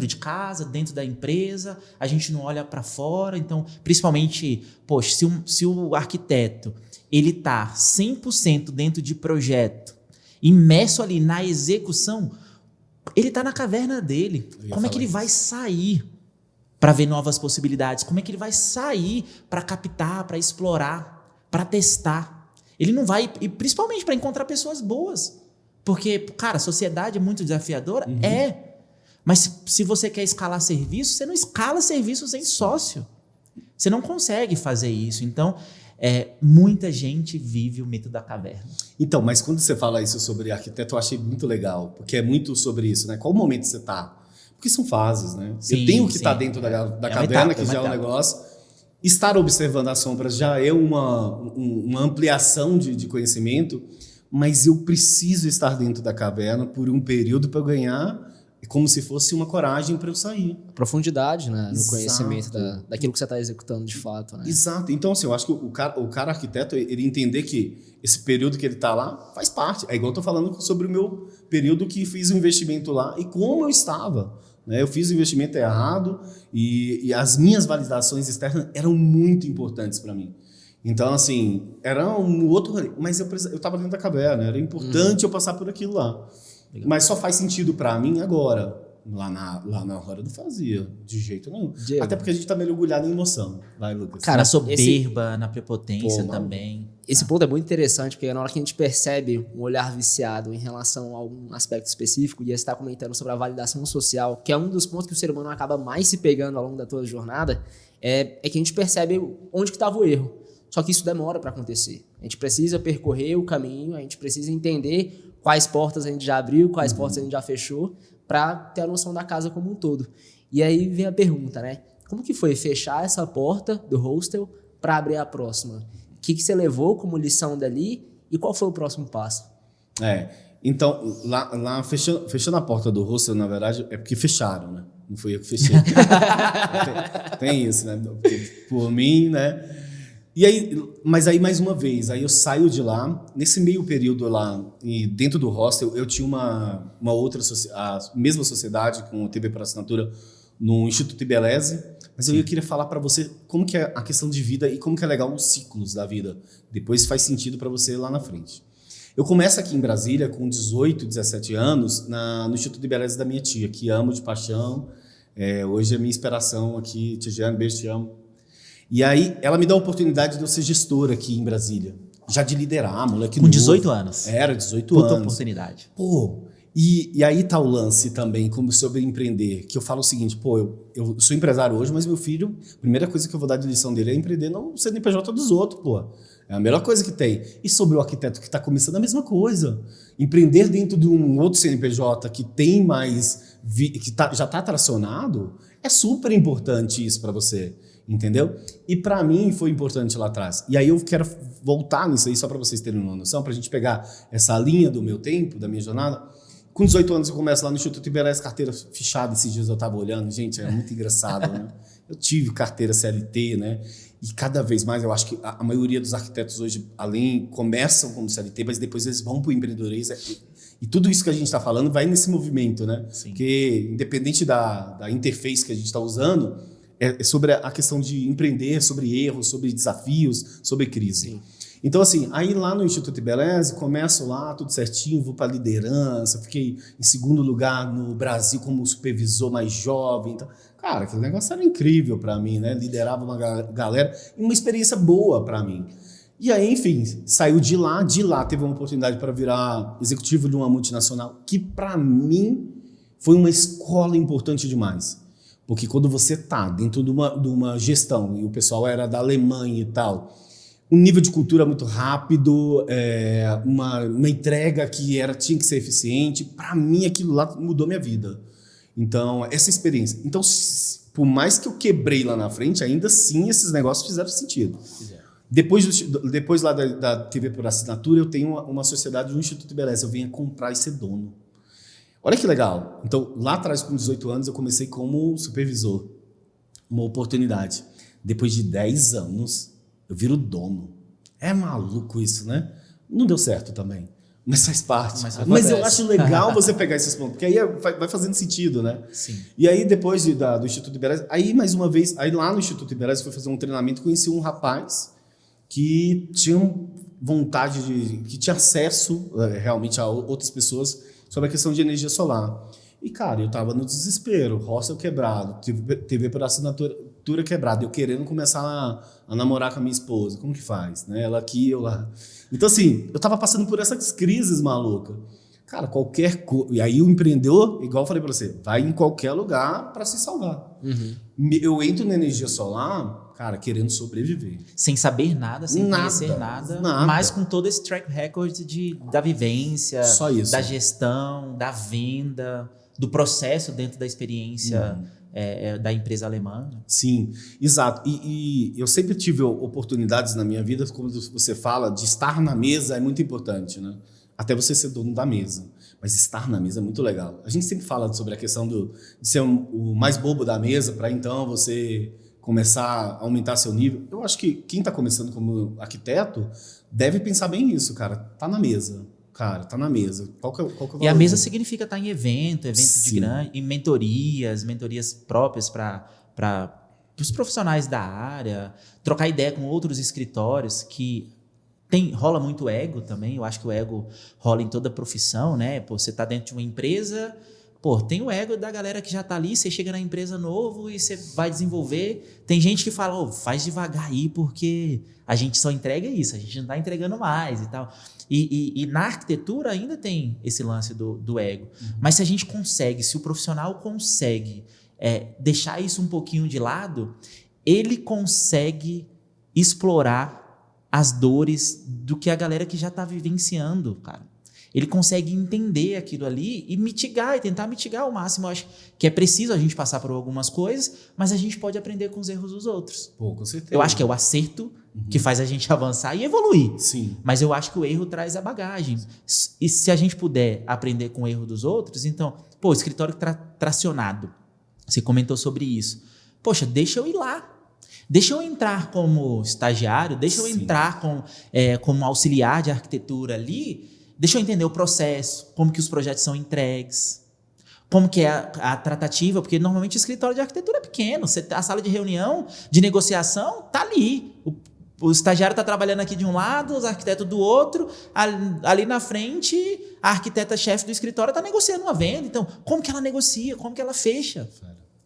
de casa, dentro da empresa, a gente não olha para fora. Então, principalmente, poxa, se o arquiteto ele tá 100% dentro de projeto, imerso ali na execução, ele tá na caverna dele. Como é que ele vai sair para ver novas possibilidades? Como é que ele vai sair para captar, para explorar, para testar? Ele não vai, e principalmente para encontrar pessoas boas. Porque, cara, a sociedade é muito desafiadora? Mas se você quer escalar serviço, você não escala serviço sem sócio. Você não consegue fazer isso. Então, muita gente vive o mito da caverna. Então, mas quando você fala isso sobre arquiteto, eu achei muito legal, porque é muito sobre isso, né? Qual momento você está? Porque são fases, né? Sim, eu tenho que estar dentro da caverna, que já é um negócio. Estar observando a sombra já é uma ampliação de conhecimento, mas eu preciso estar dentro da caverna por um período para eu ganhar, como se fosse uma coragem para eu sair. Profundidade, né? No Exato. Conhecimento daquilo que você está executando de fato, né? Exato. Então, assim, eu acho que o cara arquiteto, ele entender que esse período que ele está lá faz parte. É igual eu estou falando sobre o meu período que fiz o investimento lá e como eu estava. Né? Eu fiz o investimento errado e as minhas validações externas eram muito importantes para mim. Então, assim, era um outro rolê. Mas eu estava dentro da caverna, era importante eu passar por aquilo lá. Legal. Mas só faz sentido para mim agora. Lá na hora não fazia, de jeito nenhum. Diego. Até porque a gente tá mergulhado em emoção. Vai, Lucas. Cara, na soberba, na prepotência também. Esse ponto é muito interessante, porque na hora que a gente percebe um olhar viciado em relação a algum aspecto específico, e você está comentando sobre a validação social, que é um dos pontos que o ser humano acaba mais se pegando ao longo da toda jornada, é que a gente percebe onde que estava o erro. Só que isso demora para acontecer. A gente precisa percorrer o caminho, a gente precisa entender quais portas a gente já abriu, quais portas a gente já fechou, para ter a noção da casa como um todo. E aí vem a pergunta, né? Como que foi fechar essa porta do hostel para abrir a próxima? O que você levou como lição dali e qual foi o próximo passo? Então, lá fechando a porta do hostel, na verdade, é porque fecharam, né? Não fui eu que fechei. tem isso, né? Por mim, né? E aí, mas aí, mais uma vez, aí eu saio de lá, nesse meio período lá, e dentro do hostel, eu tinha uma outra, a mesma sociedade com TV por assinatura no Instituto Tibelese, mas eu queria falar para você como que é a questão de vida e como que é legal os ciclos da vida. Depois faz sentido para você lá na frente. Eu começo aqui em Brasília com 18, 17 anos, no Instituto Tibelese da minha tia, que amo de paixão. Hoje é minha inspiração aqui, Tiziane, beijo, te amo. E aí, ela me dá a oportunidade de eu ser gestora aqui em Brasília. Já de liderar, moleque com 18 anos. Era, 18 Puta anos. Oportunidade. Pô, e aí tá o lance também, como sobre empreender, que eu falo o seguinte, eu sou empresário hoje, mas meu filho, a primeira coisa que eu vou dar de lição dele é empreender no CNPJ dos outros, pô. É a melhor coisa que tem. E sobre o arquiteto que está começando, a mesma coisa. Empreender dentro de um outro CNPJ que tem mais, já está tracionado, é super importante isso para você. Entendeu? E para mim foi importante lá atrás. E aí eu quero voltar nisso aí, só para vocês terem uma noção, para a gente pegar essa linha do meu tempo, da minha jornada. Com 18 anos eu começo lá no Instituto Tibelese, carteira fechada. Esses dias eu estava olhando, gente, é muito engraçado, né? Eu tive carteira CLT, né? E cada vez mais, eu acho que a maioria dos arquitetos hoje, além, começam como CLT, mas depois eles vão para o empreendedorismo. E tudo isso que a gente está falando vai nesse movimento, né? Sim. Porque independente da interface que a gente está usando, é sobre a questão de empreender, sobre erros, sobre desafios, sobre crise. Sim. Então, assim, aí lá no Instituto Tibelese, começo lá, tudo certinho, vou para liderança, fiquei em segundo lugar no Brasil como supervisor mais jovem. Então, cara, aquele negócio era incrível para mim, né? Liderava uma galera e uma experiência boa para mim. E aí, enfim, saiu de lá teve uma oportunidade para virar executivo de uma multinacional, que para mim foi uma escola importante demais. Porque quando você tá dentro de uma gestão, e o pessoal era da Alemanha e tal, um nível de cultura muito rápido, uma entrega que tinha que ser eficiente. Para mim, aquilo lá mudou minha vida. Então, essa experiência. Então, por mais que eu quebrei lá na frente, ainda assim esses negócios fizeram sentido. Depois lá da TV por assinatura, eu tenho uma sociedade, um Instituto Iberés. Eu venho comprar e ser dono. Olha que legal. Então, lá atrás, com 18 anos, eu comecei como supervisor. Uma oportunidade. Depois de 10 anos, eu viro dono. É maluco isso, né? Não deu certo também. Mas faz parte. Mas eu acho legal você pegar esses pontos, porque aí vai fazendo sentido, né? Sim. E aí, depois do Instituto Iberés, aí mais uma vez, aí lá no Instituto Iberés, eu fui fazer um treinamento, conheci um rapaz que tinha vontade que tinha acesso realmente a outras pessoas sobre a questão de energia solar. E, cara, eu tava no desespero, hostel quebrado, TV por assinatura quebrada, eu querendo começar a namorar com a minha esposa. Como que faz? Né? Ela aqui, eu lá. Então, assim, eu tava passando por essas crises malucas. Cara, qualquer coisa. E aí o empreendedor, igual eu falei pra você, vai em qualquer lugar para se salvar. Uhum. Eu entro na energia solar, cara, querendo sobreviver. Sem saber nada, sem conhecer nada, mas com todo esse track record da vivência, só isso. Da gestão, da venda, do processo dentro da experiência da empresa alemã. Sim, exato. E eu sempre tive oportunidades na minha vida, como você fala, de estar na mesa é muito importante, né? Até você ser dono da mesa. Mas estar na mesa é muito legal. A gente sempre fala sobre a questão de ser o mais bobo da mesa para então você começar a aumentar seu nível. Eu acho que quem está começando como arquiteto deve pensar bem nisso, cara. Tá na mesa. Cara, tá na mesa. Qual que é o valor? E a mesa significa estar em evento de Sim. grande, em mentorias próprias para os profissionais da área, trocar ideia com outros escritórios que rola muito ego também. Eu acho que o ego rola em toda profissão, né? Pô, você tá dentro de uma empresa, pô, tem o ego da galera que já tá ali, você chega na empresa novo e você vai desenvolver. Tem gente que fala, faz devagar aí porque a gente só entrega isso, a gente não tá entregando mais e tal. E na arquitetura ainda tem esse lance do ego. Mas se a gente consegue, se o profissional consegue deixar isso um pouquinho de lado, ele consegue explorar as dores do que a galera que já está vivenciando, cara. Ele consegue entender aquilo ali e mitigar, e tentar mitigar ao máximo. Eu acho que é preciso a gente passar por algumas coisas, mas a gente pode aprender com os erros dos outros. Pô, com certeza. Eu acho que é o acerto que faz a gente avançar e evoluir. Sim. Mas eu acho que o erro traz a bagagem. E se a gente puder aprender com o erro dos outros, então, pô, escritório tracionado. Você comentou sobre isso. Poxa, deixa eu ir lá. Deixa eu entrar como estagiário, deixa eu entrar como auxiliar de arquitetura ali, deixa eu entender o processo, como que os projetos são entregues, como que é a tratativa, porque normalmente o escritório de arquitetura é pequeno, a sala de reunião, de negociação, tá ali. O estagiário está trabalhando aqui de um lado, os arquitetos do outro, ali na frente, a arquiteta-chefe do escritório está negociando uma venda. Então, como que ela negocia, como que ela fecha?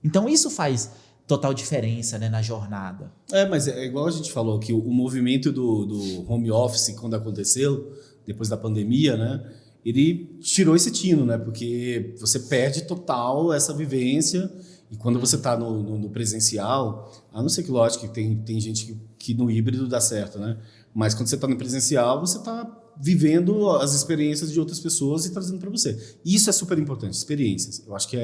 Então, isso faz total diferença, né, na jornada. Mas é igual a gente falou, que o movimento do home office, quando aconteceu, depois da pandemia, né, ele tirou esse tino, né, porque você perde total essa vivência, e quando você está no presencial, a não ser que, lógico, que tem gente que no híbrido dá certo, né, mas quando você está no presencial, você está vivendo as experiências de outras pessoas e trazendo para você. E isso é super importante, experiências. Eu acho que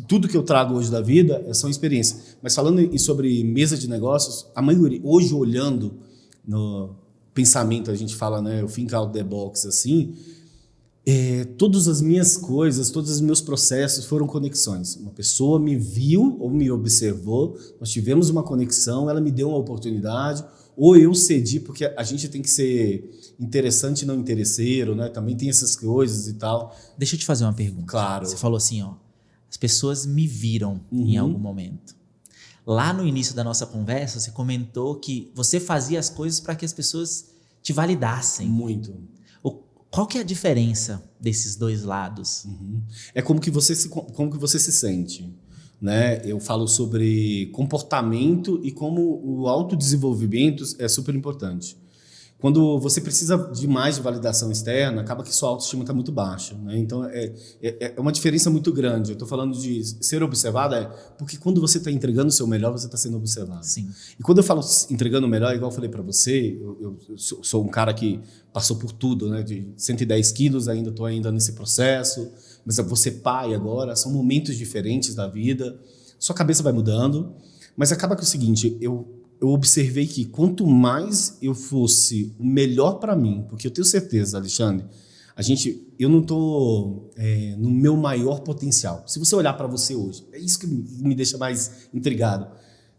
tudo que eu trago hoje da vida são experiências. Mas falando sobre mesa de negócios, a maioria, hoje olhando no pensamento, a gente fala, né, o think out the box, assim, todas as minhas coisas, todos os meus processos foram conexões. Uma pessoa me viu ou me observou, nós tivemos uma conexão, ela me deu uma oportunidade, ou eu cedi, porque a gente tem que ser interessante e não interesseiro, né? Também tem essas coisas e tal. Deixa eu te fazer uma pergunta. Claro. Você falou assim, as pessoas me viram em algum momento. Lá no início da nossa conversa, você comentou que você fazia as coisas para que as pessoas te validassem. Muito. Qual que é a diferença desses dois lados? É como que você se sente. Né? Eu falo sobre comportamento e como o autodesenvolvimento é super importante. Quando você precisa de mais de validação externa, acaba que sua autoestima está muito baixa, né? Então, é uma diferença muito grande. Eu estou falando de ser observado, porque quando você está entregando o seu melhor, você está sendo observado. Sim. E quando eu falo entregando o melhor, igual eu falei para você, eu sou um cara que passou por tudo, né? De 110 quilos, estou ainda nesse processo, mas eu vou ser pai agora, são momentos diferentes da vida, sua cabeça vai mudando, mas acaba que é o seguinte, eu observei que quanto mais eu fosse o melhor para mim, porque eu tenho certeza, Alexandre, eu não estou no meu maior potencial. Se você olhar para você hoje, é isso que me deixa mais intrigado.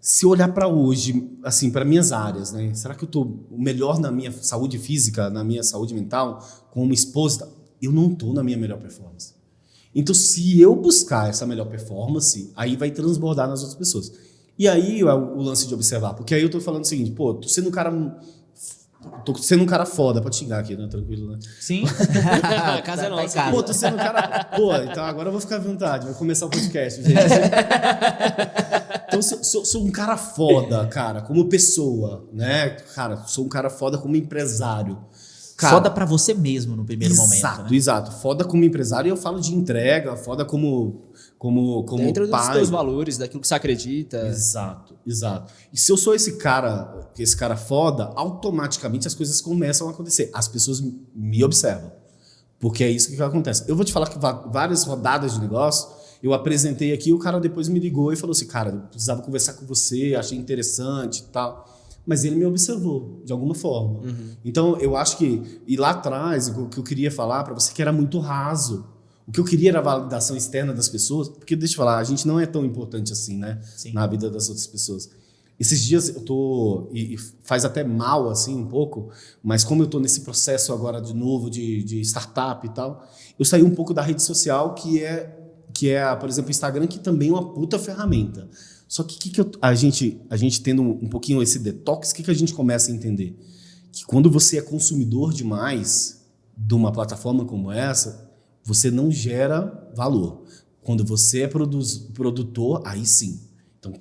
Se eu olhar para hoje, assim, para minhas áreas, né? Será que eu estou o melhor na minha saúde física, na minha saúde mental, como esposa? Eu não estou na minha melhor performance. Então, se eu buscar essa melhor performance, aí vai transbordar nas outras pessoas. E aí é o lance de observar, porque aí eu tô falando o seguinte, pô, tô sendo um cara foda, pode xingar aqui, né? Tranquilo, né? Sim. A casa é nossa. Pô, tô sendo um cara... Pô, então agora eu vou ficar à vontade, vai começar o podcast, gente. Então, sou um cara foda, cara, como pessoa, né? Cara, sou um cara foda como empresário. Cara, foda pra você mesmo no primeiro momento, né? Exato. Foda como empresário, e eu falo de entrega, foda como dentro pai. dos teus valores, daquilo que você acredita. Exato. E se eu sou esse cara foda, automaticamente as coisas começam a acontecer. As pessoas me observam. Porque é isso que acontece. Eu vou te falar que várias rodadas de negócio, eu apresentei aqui, o cara depois me ligou e falou assim, cara, eu precisava conversar com você, achei interessante e tal. Mas ele me observou, de alguma forma. Uhum. Então, eu acho que... E lá atrás, o que eu queria falar para você, que era muito raso. O que eu queria era a validação externa das pessoas, porque, deixa eu falar, a gente não é tão importante assim, né? Sim. Na vida das outras pessoas. Esses dias eu tô... E faz até mal, assim, um pouco, mas como eu tô nesse processo agora, de novo, de startup e tal, eu saí um pouco da rede social, que é por exemplo, o Instagram, que também é uma puta ferramenta. Só que a gente tendo um pouquinho esse detox, o que a gente começa a entender? Que quando você é consumidor demais de uma plataforma como essa, você não gera valor. Quando você é produtor, aí sim. Então,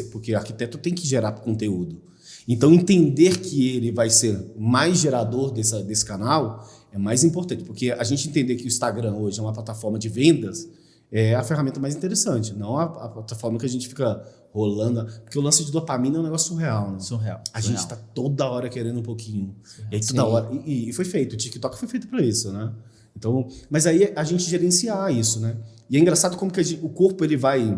porque arquiteto tem que gerar conteúdo. Então, entender que ele vai ser mais gerador desse canal é mais importante. Porque a gente entender que o Instagram hoje é uma plataforma de vendas é a ferramenta mais interessante, não a plataforma que a gente fica rolando. Porque o lance de dopamina é um negócio surreal, né? Surreal. A gente está toda hora querendo um pouquinho. E aí, toda hora. E foi feito. O TikTok foi feito para isso, né? Então, mas aí a gente gerenciar isso, né? E é engraçado como que o corpo ele vai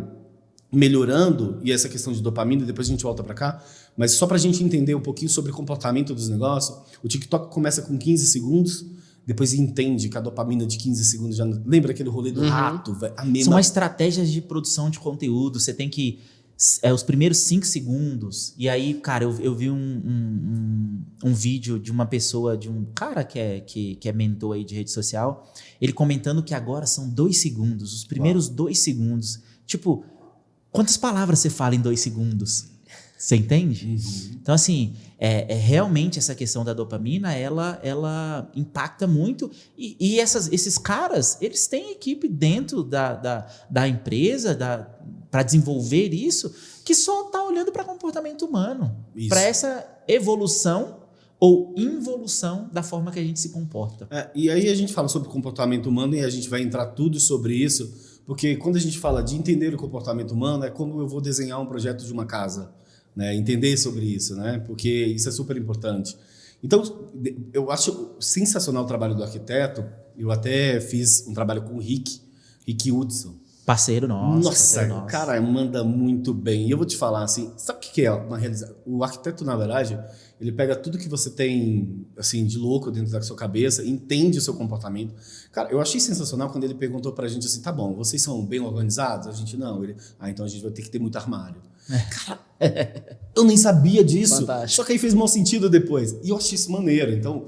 melhorando, e essa questão de dopamina, depois a gente volta para cá, mas só para a gente entender um pouquinho sobre o comportamento dos negócios, o TikTok começa com 15 segundos, depois entende que a dopamina de 15 segundos já... Lembra aquele rolê do rato? São estratégias de produção de conteúdo, você tem que... os primeiros 5 segundos, e aí, cara, eu vi um vídeo de uma pessoa, de um cara que é mentor aí de rede social, ele comentando que agora são 2 segundos, os primeiros 2 segundos. Tipo, quantas palavras você fala em 2 segundos? Você entende? Uhum. Então, assim, realmente essa questão da dopamina, ela impacta muito. E esses caras, eles têm equipe dentro da empresa, para desenvolver isso, que só está olhando para comportamento humano, para essa evolução ou involução da forma que a gente se comporta. E aí a gente fala sobre comportamento humano e a gente vai entrar tudo sobre isso, porque quando a gente fala de entender o comportamento humano, é como eu vou desenhar um projeto de uma casa, né? Entender sobre isso, né? Porque isso é super importante. Então, eu acho sensacional o trabalho do arquiteto. Eu até fiz um trabalho com o Rick Hudson. Parceiro nosso. Nossa, o cara manda muito bem. E eu vou te falar assim, sabe o que é uma realização? O arquiteto, na verdade, ele pega tudo que você tem assim, de louco dentro da sua cabeça, entende o seu comportamento. Cara, eu achei sensacional quando ele perguntou pra gente assim, tá bom, vocês são bem organizados? A gente não. Então a gente vai ter que ter muito armário. Cara, eu nem sabia disso. Fantástico. Só que aí fez mau sentido depois. E eu achei isso maneiro. Então...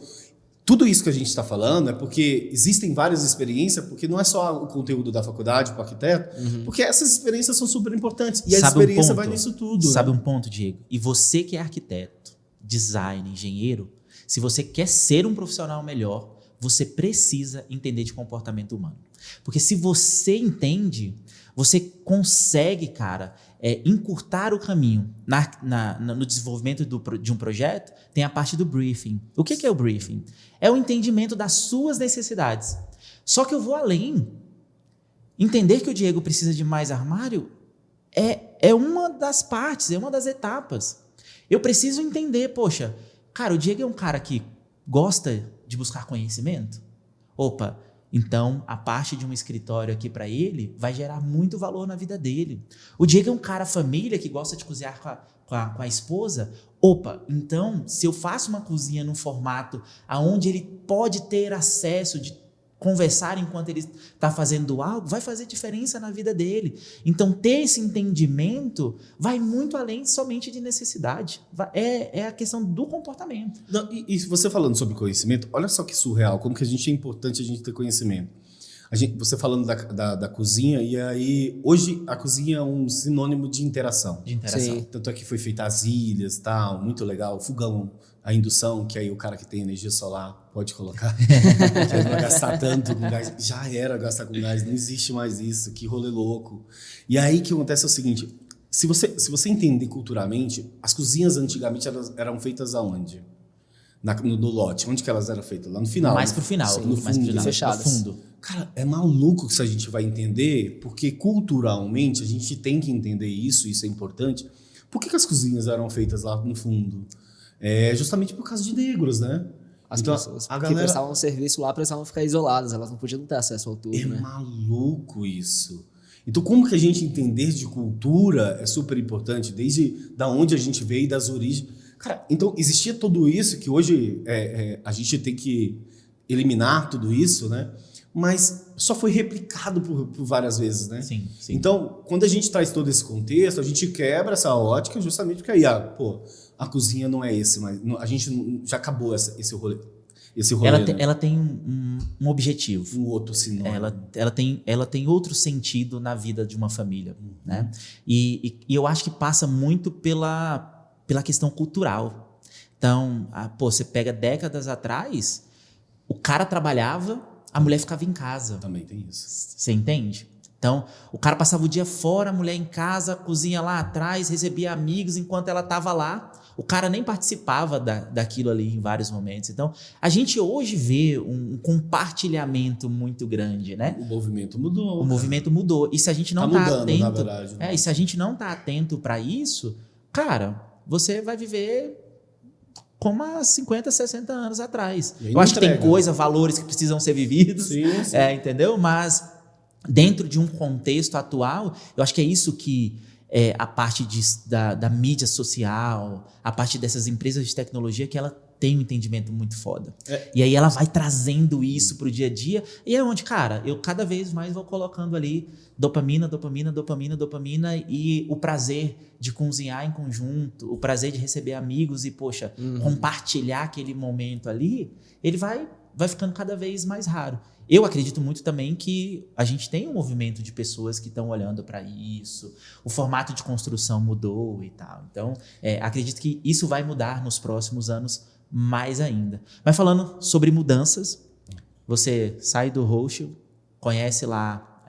Tudo isso que a gente está falando é porque existem várias experiências, porque não é só o conteúdo da faculdade para o arquiteto, porque essas experiências são super importantes. E a experiência vai nisso tudo. Sabe um ponto, Diego? E você que é arquiteto, designer, engenheiro, se você quer ser um profissional melhor, você precisa entender de comportamento humano. Porque se você entende, você consegue, cara, encurtar o caminho. No desenvolvimento de um projeto, tem a parte do briefing. O que é o briefing? É o entendimento das suas necessidades. Só que eu vou além. Entender que o Diego precisa de mais armário é uma das partes, é uma das etapas. Eu preciso entender, poxa, cara, o Diego é um cara que gosta de buscar conhecimento? Opa, então a parte de um escritório aqui para ele vai gerar muito valor na vida dele. O Diego é um cara família que gosta de cozinhar com a esposa? Opa, então se eu faço uma cozinha num formato onde ele pode ter acesso de conversar enquanto ele está fazendo algo, vai fazer diferença na vida dele. Então, ter esse entendimento vai muito além somente de necessidade. É a questão do comportamento. Não, e você falando sobre conhecimento, olha só que surreal, como que é importante a gente ter conhecimento. Você falando da cozinha, e aí, hoje a cozinha é um sinônimo de interação. Sim. Tanto é que foi feita as ilhas, tal, muito legal, o fogão, a indução, que aí o cara que tem energia solar pode colocar, que aí não vai gastar tanto com gás. Já era gastar com gás, não existe mais isso, que rolê louco. E aí o que acontece é o seguinte, se você entender culturalmente, as cozinhas antigamente eram feitas aonde? No lote, onde que elas eram feitas? Lá no final. Mais pro final. Sim, no mais fundo, pro final, fechadas. no fundo. Cara, é maluco que isso a gente vai entender, porque culturalmente a gente tem que entender isso é importante. Por que as cozinhas eram feitas lá no fundo? É justamente por causa de negros, né? As pessoas que prestavam serviço lá precisavam ficar isoladas, elas não podiam ter acesso ao tudo, né? Maluco isso. Então, como que a gente entender de cultura é super importante, desde da onde a gente veio e das origens. Cara, então existia tudo isso que hoje a gente tem que eliminar tudo isso, né? Mas só foi replicado por várias vezes, né? Sim. Então, quando a gente traz todo esse contexto, a gente quebra essa ótica justamente porque aí, a cozinha não é esse, mas a gente já acabou esse rolê. Ela tem um objetivo. Um outro sinônimo. Ela tem outro sentido na vida de uma família, né? E eu acho que passa muito pela questão cultural. Então, você pega décadas atrás, o cara trabalhava, a mulher ficava em casa. Também tem isso. Você entende? Então, o cara passava o dia fora, a mulher em casa, cozinha lá atrás, recebia amigos enquanto ela estava lá. O cara nem participava daquilo ali em vários momentos. Então, a gente hoje vê um compartilhamento muito grande, né? O movimento mudou. O movimento mudou. E se a gente não está atento, na verdade, né? e se a gente não está atento para isso, cara, você vai viver como há 50, 60 anos atrás. Eu acho que tem valores que precisam ser vividos, sim. Entendeu? Mas dentro de um contexto atual, eu acho que é isso que a parte da mídia social, a parte dessas empresas de tecnologia, que ela tem um entendimento muito foda. E aí ela vai trazendo isso pro dia a dia, e é onde, cara, eu cada vez mais vou colocando ali dopamina, e o prazer de cozinhar em conjunto, o prazer de receber amigos e, poxa, compartilhar aquele momento ali, ele vai ficando cada vez mais raro. Eu acredito muito também que a gente tem um movimento de pessoas que estão olhando para isso, o formato de construção mudou e tal. Então, acredito que isso vai mudar nos próximos anos mais ainda. Mas falando sobre mudanças, você sai do Rothschild, conhece lá,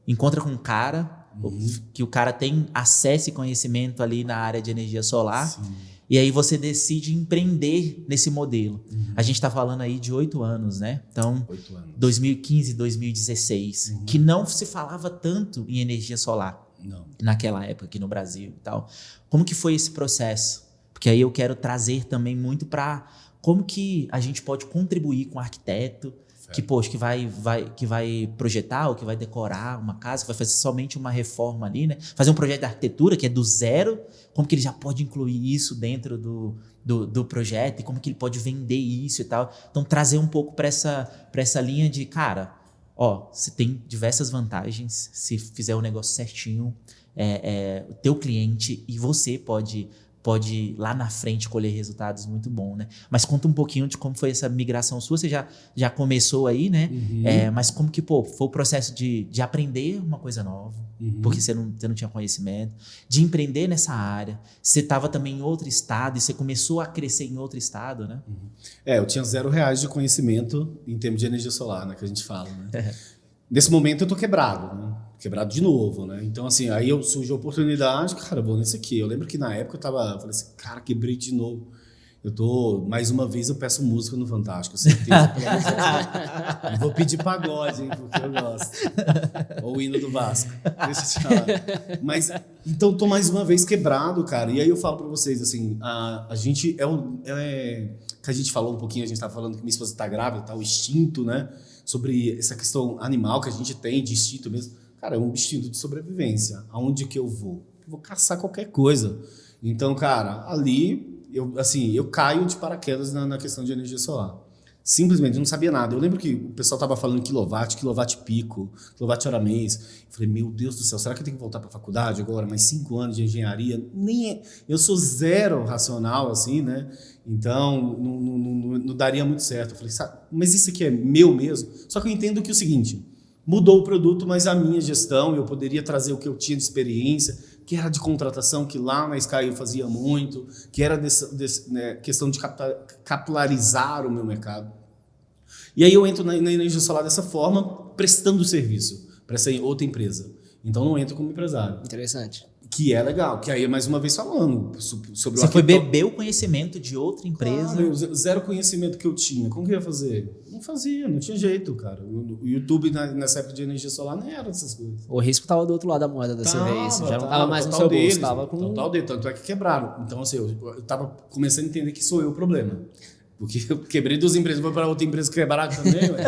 encontra com um cara, que o cara tem acesso e conhecimento ali na área de energia solar. Sim. E aí você decide empreender nesse modelo. A gente está falando aí de 8 anos, né? Então, 8 anos. 2015, 2016, que não se falava tanto em energia solar. Não. Naquela época aqui no Brasil e tal. Como que foi esse processo? Porque aí eu quero trazer também muito para como que a gente pode contribuir com o arquiteto, que vai projetar ou que vai decorar uma casa, que vai fazer somente uma reforma ali, né? Fazer um projeto de arquitetura que é do zero, como que ele já pode incluir isso dentro do projeto e como que ele pode vender isso e tal. Então, trazer um pouco para essa linha de, cara, você tem diversas vantagens se fizer o negócio certinho, o teu cliente e você pode pode lá na frente colher resultados muito bons, né? Mas conta um pouquinho de como foi essa migração sua. Você já começou aí, né? Mas como que, foi o processo de aprender uma coisa nova, porque você não tinha conhecimento, de empreender nessa área. Você estava também em outro estado e você começou a crescer em outro estado, né? Eu tinha R$0 de conhecimento em termos de energia solar, né? Que a gente fala, né? Nesse momento eu tô quebrado, né? Quebrado de novo, né? Então, assim, aí surgiu a oportunidade, cara, vou nesse aqui. Eu lembro que na época eu falei assim, cara, quebrei de novo. Mais uma vez eu peço música no Fantástico, certeza. E vou pedir pagode, hein, porque eu gosto. Ou o hino do Vasco. Deixa eu te falar. Mas, então, tô mais uma vez quebrado, cara. E aí eu falo pra vocês, assim, a gente que a gente falou um pouquinho, a gente tava falando que minha esposa tá grávida, tá, o instinto, né? Sobre essa questão animal que a gente tem, de instinto mesmo. Cara, é um instinto de sobrevivência. Aonde que eu vou? Eu vou caçar qualquer coisa. Então, cara, ali, eu caio de paraquedas na questão de energia solar. Simplesmente, eu não sabia nada. Eu lembro que o pessoal tava falando quilowatt pico, quilowatt-hora mês. Eu falei, meu Deus do céu, será que eu tenho que voltar para a faculdade agora? Mais 5 anos de engenharia? Eu sou zero racional, assim, né? Então, não daria muito certo. Eu falei, sabe, mas isso aqui é meu mesmo? Só que eu entendo que é o seguinte... Mudou o produto, mas a minha gestão, eu poderia trazer o que eu tinha de experiência, que era de contratação, que lá na Sky eu fazia muito, que era né, questão de capilarizar o meu mercado. E aí eu entro na energia solar dessa forma, prestando serviço para essa outra empresa. Então não entro como empresário. Interessante. Que é legal, que aí é mais uma vez falando sobre Você foi beber o conhecimento de outra empresa. Claro, zero conhecimento que eu tinha. Como que eu ia fazer? Não fazia, não tinha jeito, cara. O YouTube nessa época de energia solar não era dessas coisas. O risco estava do outro lado da moeda dessa vez. Já não estava mais no seu bolso, estava com... Total dele, tanto é que quebraram. Então, assim, eu estava começando a entender que sou eu o problema. Porque eu quebrei 2 empresas, vou para outra empresa quebrar também, ué.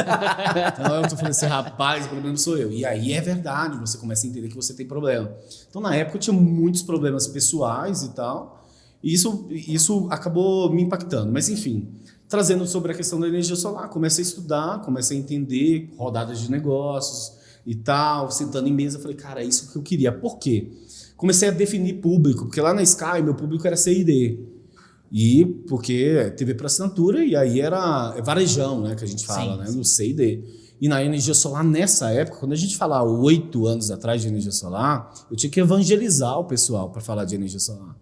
Então eu tô falando assim, rapaz, o problema sou eu. E aí é verdade, você começa a entender que você tem problema. Então na época eu tinha muitos problemas pessoais e tal, e isso acabou me impactando. Mas enfim, trazendo sobre a questão da energia solar, comecei a estudar, comecei a entender rodadas de negócios e tal, sentando em mesa, falei, cara, é isso que eu queria. Por quê? Comecei a definir público, porque lá na Sky meu público era C&D. E porque TV por assinatura, e aí era varejão, né, que a gente fala, né, no C&D. E na energia solar, nessa época, quando a gente falava 8 anos atrás de energia solar, eu tinha que evangelizar o pessoal para falar de energia solar.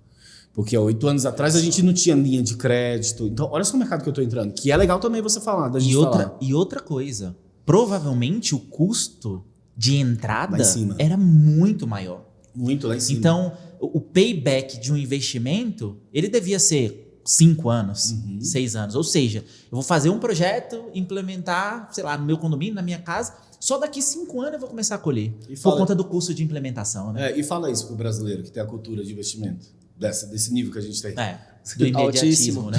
Porque há 8 anos atrás a gente não tinha linha de crédito. Então, olha só o mercado que eu estou entrando, que é legal também você falar, da gente falar. E outra coisa, provavelmente o custo de entrada Lá em cima. era muito maior. Muito lá em cima. Então, o payback de um investimento, ele devia ser 5 anos, 6 anos. Ou seja, eu vou fazer um projeto, implementar, sei lá, no meu condomínio, na minha casa, só daqui 5 anos eu vou começar a colher. Por conta do custo de implementação, né? E fala isso pro brasileiro, que tem a cultura de investimento, desse nível que a gente tem. Do imediatismo, né?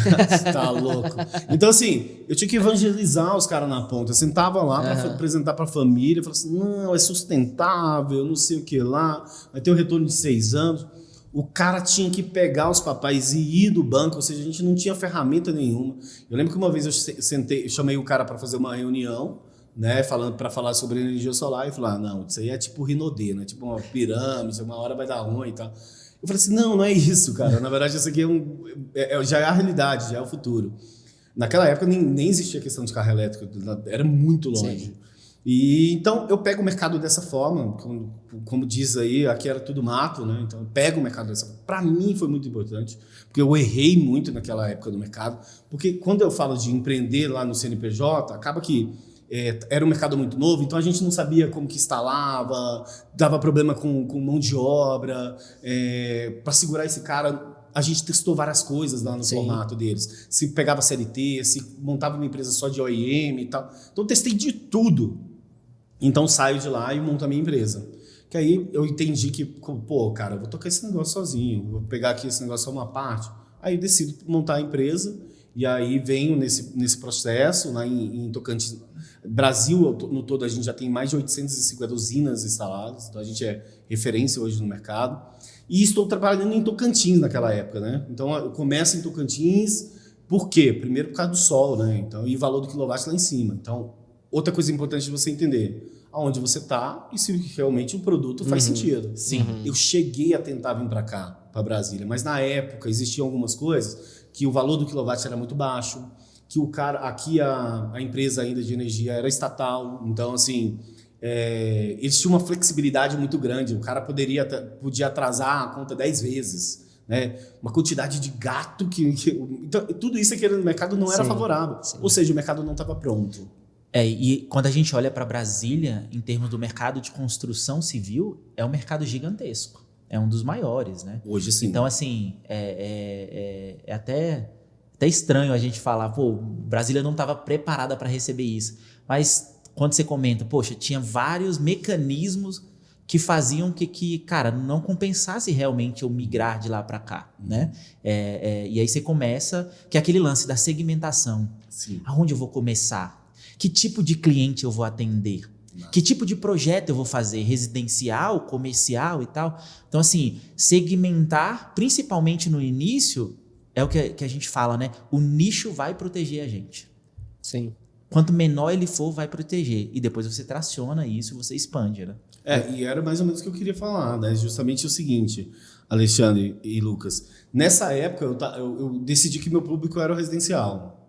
Tá louco. Então, assim, eu tinha que evangelizar os caras na ponta. Eu sentava lá para apresentar para a família. Eu falava assim, não, é sustentável, não sei o que lá. Vai ter um retorno de 6 anos. O cara tinha que pegar os papéis e ir do banco. Ou seja, a gente não tinha ferramenta nenhuma. Eu lembro que uma vez eu chamei o cara para fazer uma reunião, né, para falar sobre energia solar. E falei, não, isso aí é tipo Rinodê, né? Tipo uma pirâmide, uma hora vai dar ruim e tal. Eu falei assim, não é isso, cara. Na verdade, isso aqui já é a realidade, já é o futuro. Naquela época nem existia a questão de carro elétrico, era muito longe. Sim. E então eu pego o mercado dessa forma, como diz aí, aqui era tudo mato, né? Então eu pego o mercado dessa forma. Para mim foi muito importante, porque eu errei muito naquela época do mercado, porque quando eu falo de empreender lá no CNPJ, acaba que era um mercado muito novo, então a gente não sabia como que instalava, dava problema com mão de obra. Para segurar esse cara, a gente testou várias coisas lá no formato deles. Se pegava CLT, se montava uma empresa só de OEM e tal. Então, testei de tudo. Então, saio de lá e monto a minha empresa. Que aí eu entendi que, pô, cara, eu vou tocar esse negócio sozinho, vou pegar aqui esse negócio só uma parte. Aí eu decido montar a empresa e aí venho nesse processo lá em Tocantins. Brasil, no todo, a gente já tem mais de 850 usinas instaladas, então a gente é referência hoje no mercado. E estou trabalhando em Tocantins naquela época, né? Então eu começo em Tocantins, por quê? Primeiro por causa do sol, né? Então, e o valor do quilowatt lá em cima. Então, outra coisa importante de você entender, aonde você está e se realmente o produto faz sentido. Sim. Eu cheguei a tentar vir para cá. para Brasília, mas na época existiam algumas coisas que o valor do quilowatt era muito baixo, que aqui a empresa ainda de energia era estatal, então assim, eles tinham uma flexibilidade muito grande, o cara podia atrasar a conta 10 vezes, né? Uma quantidade de gato então, tudo isso aqui no mercado não era favorável, ou seja, o mercado não estava pronto. E quando a gente olha para Brasília, em termos do mercado de construção civil, é um mercado gigantesco. É um dos maiores, né? Hoje sim. Então, assim, é até estranho a gente falar, pô, Brasília não estava preparada para receber isso. Mas quando você comenta, poxa, tinha vários mecanismos que faziam que cara, não compensasse realmente eu migrar de lá para cá, né? E aí você começa, que é aquele lance da segmentação. Sim. Aonde eu vou começar? Que tipo de cliente eu vou atender? Que tipo de projeto eu vou fazer? Residencial, comercial e tal? Então, assim, segmentar, principalmente no início, é o que a gente fala, né? O nicho vai proteger a gente. Sim. Quanto menor ele for, vai proteger. E depois você traciona isso, você expande, né? E era mais ou menos o que eu queria falar, né? Justamente o seguinte, Alexandre e Lucas. Nessa época, eu decidi que meu público era o residencial.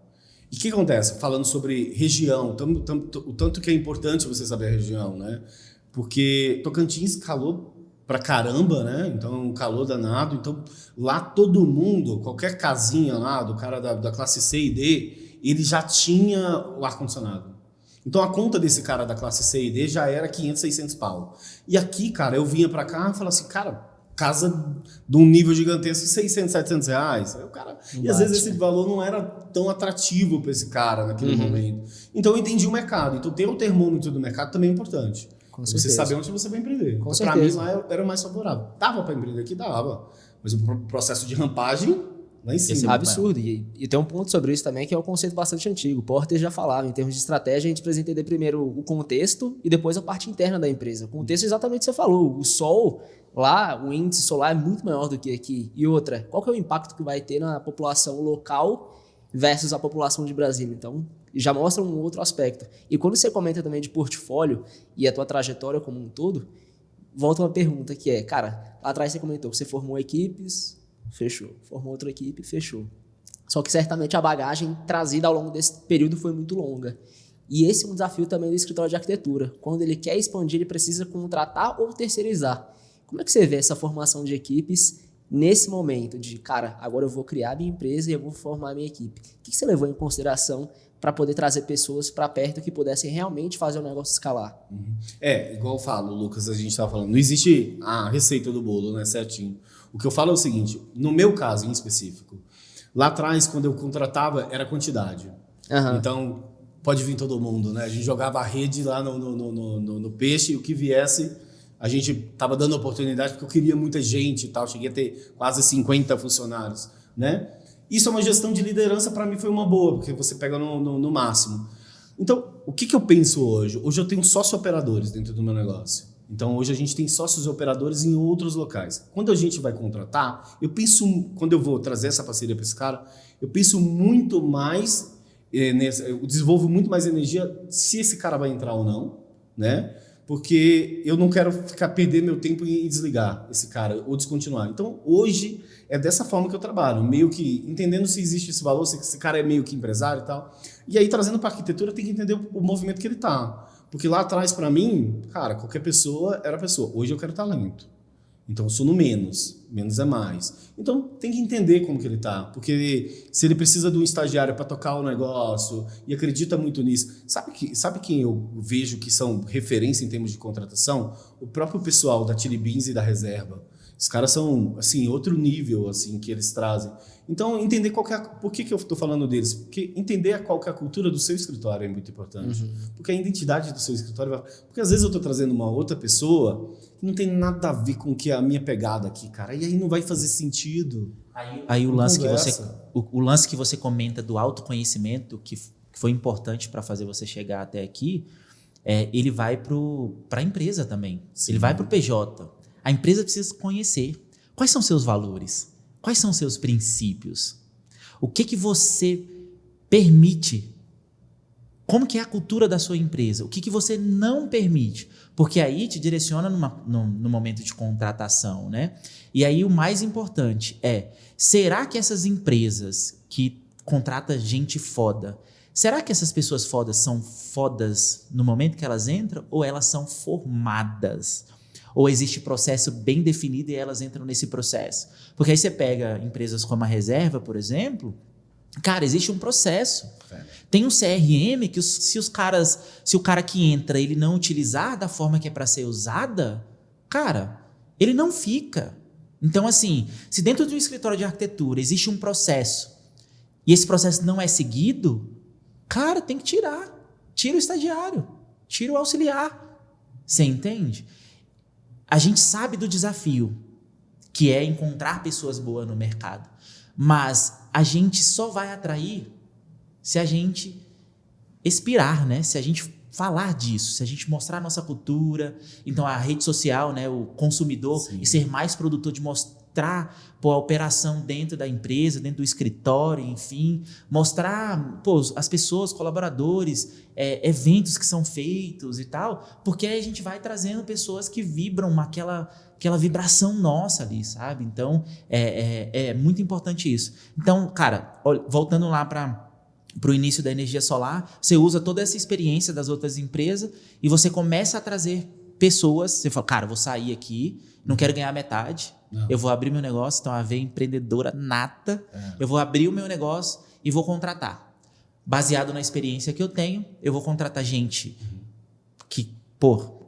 E o que acontece? Falando sobre região, o tanto que é importante você saber a região, né? Porque Tocantins calor pra caramba, né? Então, calor danado. Então, lá todo mundo, qualquer casinha lá, do cara da classe C e D, ele já tinha o ar-condicionado. Então, a conta desse cara da classe C e D já era 500, 600 pau. E aqui, cara, eu vinha pra cá e falava assim, cara, casa de um nível gigantesco, 600, 700 reais. Aí o cara, e às vezes esse valor não era tão atrativo para esse cara naquele momento. Então eu entendi o mercado. Então ter o termômetro do mercado também é importante. Com você certeza. saber onde você vai empreender. Com Para mim certeza. lá era mais favorável. Dava para empreender aqui? Dava. Mas o processo de rampagem lá em cima. Absurdo. E tem um ponto sobre isso também que é um conceito bastante antigo. Porter já falava, em termos de estratégia, a gente precisa entender primeiro o contexto e depois a parte interna da empresa. O contexto é exatamente o que você falou. O sol, lá, o índice solar é muito maior do que aqui. E outra, qual que é o impacto que vai ter na população local versus a população de Brasília? Então, já mostra um outro aspecto. E quando você comenta também de portfólio e a tua trajetória como um todo, volta uma pergunta que é, cara, lá atrás você comentou que você formou equipes, fechou. Formou outra equipe, fechou. Só que certamente a bagagem trazida ao longo desse período foi muito longa. E esse é um desafio também do escritório de arquitetura. Quando ele quer expandir, ele precisa contratar ou terceirizar. Como é que você vê essa formação de equipes nesse momento de, cara, agora eu vou criar minha empresa e eu vou formar minha equipe? O que você levou em consideração para poder trazer pessoas para perto que pudessem realmente fazer o negócio escalar? Igual eu falo, Lucas, a gente estava falando, não existe a receita do bolo, né, certinho. O que eu falo é o seguinte, no meu caso em específico, lá atrás, quando eu contratava, era quantidade. Então, pode vir todo mundo, né? A gente jogava a rede lá no peixe e o que viesse, a gente estava dando oportunidade porque eu queria muita gente e tal, cheguei a ter quase 50 funcionários, né? Isso é uma gestão de liderança, para mim foi uma boa, porque você pega no máximo. Então, o que eu penso hoje? Hoje eu tenho sócio-operadores dentro do meu negócio. Então, hoje a gente tem sócios operadores em outros locais. Quando a gente vai contratar, eu penso, quando eu vou trazer essa parceria para esse cara, eu penso muito mais, eu desenvolvo muito mais energia se esse cara vai entrar ou não, né? Porque eu não quero perder meu tempo em desligar esse cara ou descontinuar. Então, hoje, é dessa forma que eu trabalho, meio que entendendo se existe esse valor, se esse cara é meio que empresário e tal. E aí, trazendo para a arquitetura, tem que entender o movimento que ele está. Porque lá atrás, para mim, cara, qualquer pessoa era pessoa. Hoje eu quero talento. Então eu sou no menos. Menos é mais. Então tem que entender como que ele tá. Porque se ele precisa de um estagiário para tocar o negócio e acredita muito nisso. Sabe quem eu vejo que são referência em termos de contratação? O próprio pessoal da Chili Beans e da Reserva. Os caras são, assim, outro nível, assim, que eles trazem. Então, entender por que eu estou falando deles? Porque entender qual que é a cultura do seu escritório é muito importante. Porque a identidade do seu escritório... Porque às vezes eu estou trazendo uma outra pessoa que não tem nada a ver com que a minha pegada aqui, cara. E aí não vai fazer sentido. Aí o lance que você comenta do autoconhecimento, que foi importante para fazer você chegar até aqui, ele vai para a empresa também. Sim. Ele vai para o PJ. A empresa precisa conhecer quais são seus valores, quais são seus princípios, o que você permite como que é a cultura da sua empresa? O que você não permite? Porque aí te direciona no momento de contratação, né? E aí o mais importante é, será que essas empresas que contratam gente foda, será que essas pessoas fodas são fodas no momento que elas entram ou elas são formadas? Ou existe processo bem definido e elas entram nesse processo? Porque aí você pega empresas como a Reserva, por exemplo, cara, existe um processo. Tem um CRM que se o cara que entra, ele não utilizar da forma que é para ser usada, cara, ele não fica. Então, assim, se dentro de um escritório de arquitetura existe um processo e esse processo não é seguido, cara, tem que tirar. Tira o estagiário, tira o auxiliar. Você entende? A gente sabe do desafio, que é encontrar pessoas boas no mercado. Mas a gente só vai atrair se a gente expirar, né? Se a gente falar disso, se a gente mostrar a nossa cultura. Então, a rede social, né? O consumidor, Sim. e ser mais produtor, de mostrar a operação dentro da empresa, dentro do escritório, enfim. Mostrar as pessoas, colaboradores, eventos que são feitos e tal. Porque aí a gente vai trazendo pessoas que vibram aquela vibração nossa ali, sabe? Então, é muito importante isso. Então, cara, voltando lá para o início da energia solar, você usa toda essa experiência das outras empresas e você começa a trazer pessoas. Você fala, cara, vou sair aqui, não quero ganhar metade, eu vou abrir meu negócio, então a veia empreendedora nata, eu vou abrir o meu negócio e vou contratar. Baseado na experiência que eu tenho, eu vou contratar gente que,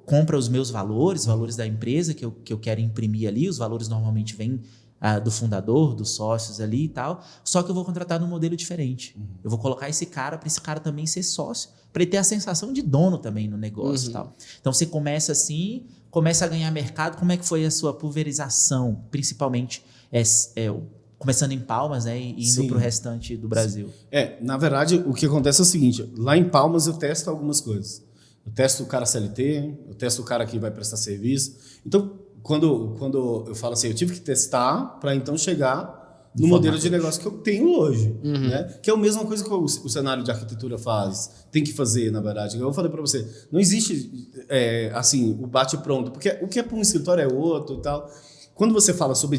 compra os meus valores da empresa que eu quero imprimir ali. Os valores normalmente vêm do fundador, dos sócios ali e tal, só que eu vou contratar num modelo diferente. Eu vou colocar esse cara para esse cara também ser sócio, para ele ter a sensação de dono também no negócio e tal. Então você começa assim, começa a ganhar mercado. Como é que foi a sua pulverização, principalmente começando em Palmas, né, e indo para o restante do Brasil? Na verdade, o que acontece é o seguinte, lá em Palmas eu testo algumas coisas. Eu testo o cara CLT, eu testo o cara que vai prestar serviço. Então, quando eu falo assim, eu tive que testar para então chegar no modelo de negócio que eu tenho hoje. Né? Que é a mesma coisa que o cenário de arquitetura faz, tem que fazer, na verdade. Eu falei para você, não existe assim, o bate-pronto, porque o que é para um escritório é outro e tal. Quando você fala sobre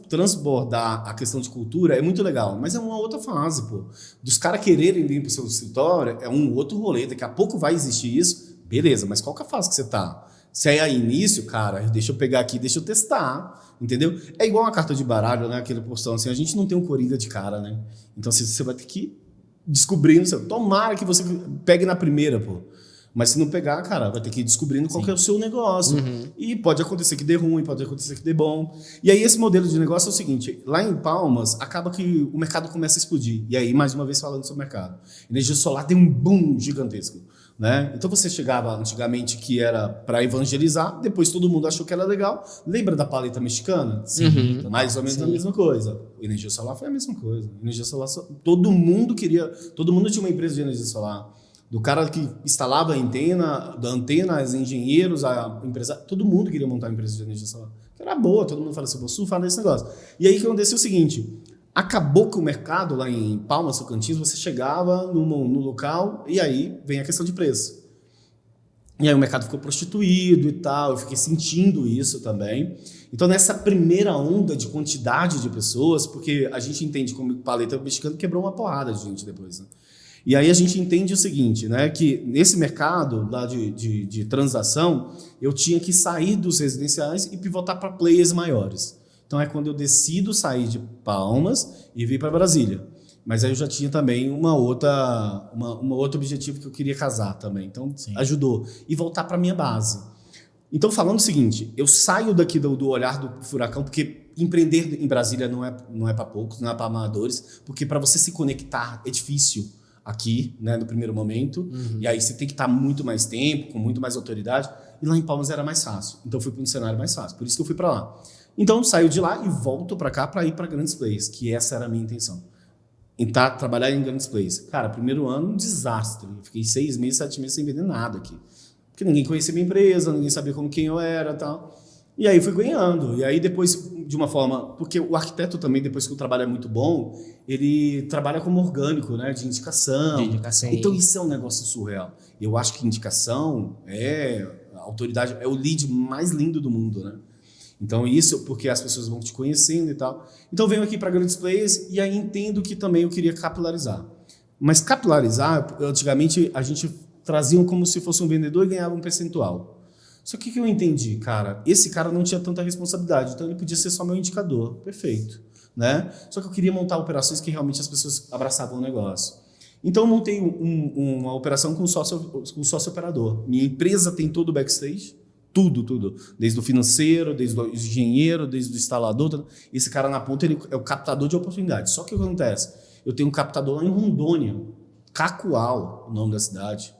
transbordar a questão de cultura, é muito legal, mas é uma outra fase, pô. Dos caras quererem vir para o seu escritório, é um outro rolê. Daqui a pouco vai existir isso, beleza, mas qual que é a fase que você tá? Se é início, cara, deixa eu pegar aqui, deixa eu testar, entendeu? É igual uma carta de baralho, né? Aquele postão assim, a gente não tem um coringa de cara, né? Então você vai ter que ir descobrindo. Tomara que você pegue na primeira, pô. Mas se não pegar, cara, vai ter que ir descobrindo qual que é o seu negócio. E pode acontecer que dê ruim, pode acontecer que dê bom. E aí esse modelo de negócio é o seguinte, lá em Palmas, acaba que o mercado começa a explodir. E aí, mais uma vez falando sobre o mercado. Energia solar tem um boom gigantesco. Né? Então você chegava antigamente que era para evangelizar, depois todo mundo achou que era legal. Lembra da paleta mexicana? Sim. Mais ou menos a mesma coisa. Energia solar foi a mesma coisa. Energia solar, todo mundo tinha uma empresa de energia solar. Do cara que instalava a antena, da antena, os engenheiros, a empresa, todo mundo queria montar uma empresa de energia solar. Era boa, todo mundo fala assim, vou surfar nesse negócio. E aí o que aconteceu é o seguinte, acabou que o mercado lá em Palmas, Tocantins, você chegava no local e aí vem a questão de preço. E aí o mercado ficou prostituído e tal, eu fiquei sentindo isso também. Então nessa primeira onda de quantidade de pessoas, porque a gente entende como paleta mexicana quebrou uma porrada de gente depois, né? E aí a gente entende o seguinte, né, que nesse mercado lá de transação, eu tinha que sair dos residenciais e pivotar para players maiores. Então é quando eu decido sair de Palmas e vir para Brasília. Mas aí eu já tinha também uma outro objetivo que eu queria casar também. Então ajudou. E voltar para minha base. Então falando o seguinte, eu saio daqui do olhar do furacão, porque empreender em Brasília não é para poucos, não é para amadores, porque para você se conectar é difícil aqui, né, no primeiro momento. E aí você tem que estar muito mais tempo, com muito mais autoridade. E lá em Palmas era mais fácil. Então eu fui para um cenário mais fácil. Por isso que eu fui para lá. Então, saio de lá e volto para cá para ir para grandes players, que essa era a minha intenção. Trabalhar em grandes players. Cara, primeiro ano, um desastre. Eu fiquei 6 meses, 7 meses sem vender nada aqui. Porque ninguém conhecia minha empresa, ninguém sabia quem eu era e tal. E aí fui ganhando. E aí depois, de uma forma... Porque o arquiteto também, depois que o trabalho é muito bom, ele trabalha como orgânico, né? De indicação. De indicação. Então isso é um negócio surreal. Eu acho que indicação a autoridade, é o lead mais lindo do mundo, né? Então isso porque as pessoas vão te conhecendo e tal. Então venho aqui para grandes players e aí entendo que também eu queria capilarizar. Mas capilarizar, antigamente a gente trazia como se fosse um vendedor e ganhava um percentual. Só que o que eu entendi, cara, esse cara não tinha tanta responsabilidade, então ele podia ser só meu indicador, perfeito, né? Só que eu queria montar operações que realmente as pessoas abraçavam o negócio. Então eu montei uma operação com sócio operador. Minha empresa tem todo o backstage, tudo, desde o financeiro, desde o engenheiro, desde o instalador. Esse cara na ponta ele é o captador de oportunidades. Só que o que acontece? Eu tenho um captador lá em Rondônia, Cacoal, o nome da cidade.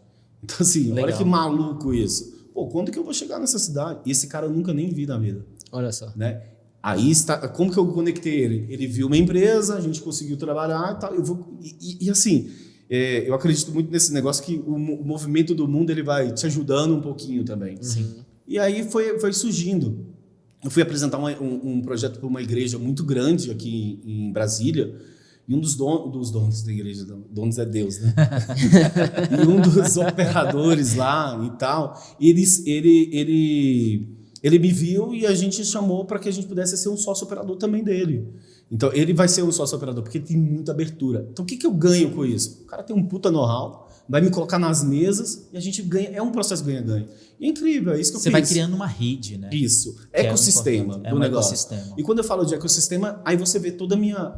Então assim, Legal. olha que maluco isso. Pô, quando que eu vou chegar nessa cidade? E esse cara eu nunca nem vi na vida. Olha só. Né? Aí está, como que eu conectei ele? Ele viu uma empresa, a gente conseguiu trabalhar e tal. Assim, eu acredito muito nesse negócio que o movimento do mundo ele vai te ajudando um pouquinho também. Sim. E aí foi surgindo. Eu fui apresentar um projeto para uma igreja muito grande aqui em Brasília. E um dos donos da igreja, donos é Deus, né? E um dos operadores lá e tal, ele me viu e a gente chamou para que a gente pudesse ser um sócio operador também dele. Então, ele vai ser um sócio operador, porque ele tem muita abertura. Então, o que eu ganho com isso? O cara tem um puta know-how, vai me colocar nas mesas e a gente ganha. É um processo ganha-ganha. E é incrível, é isso que eu fiz. Você vai criando uma rede, né? Isso. Que Ecossistema do um negócio. Ecossistema. E quando eu falo de ecossistema, aí você vê toda a minha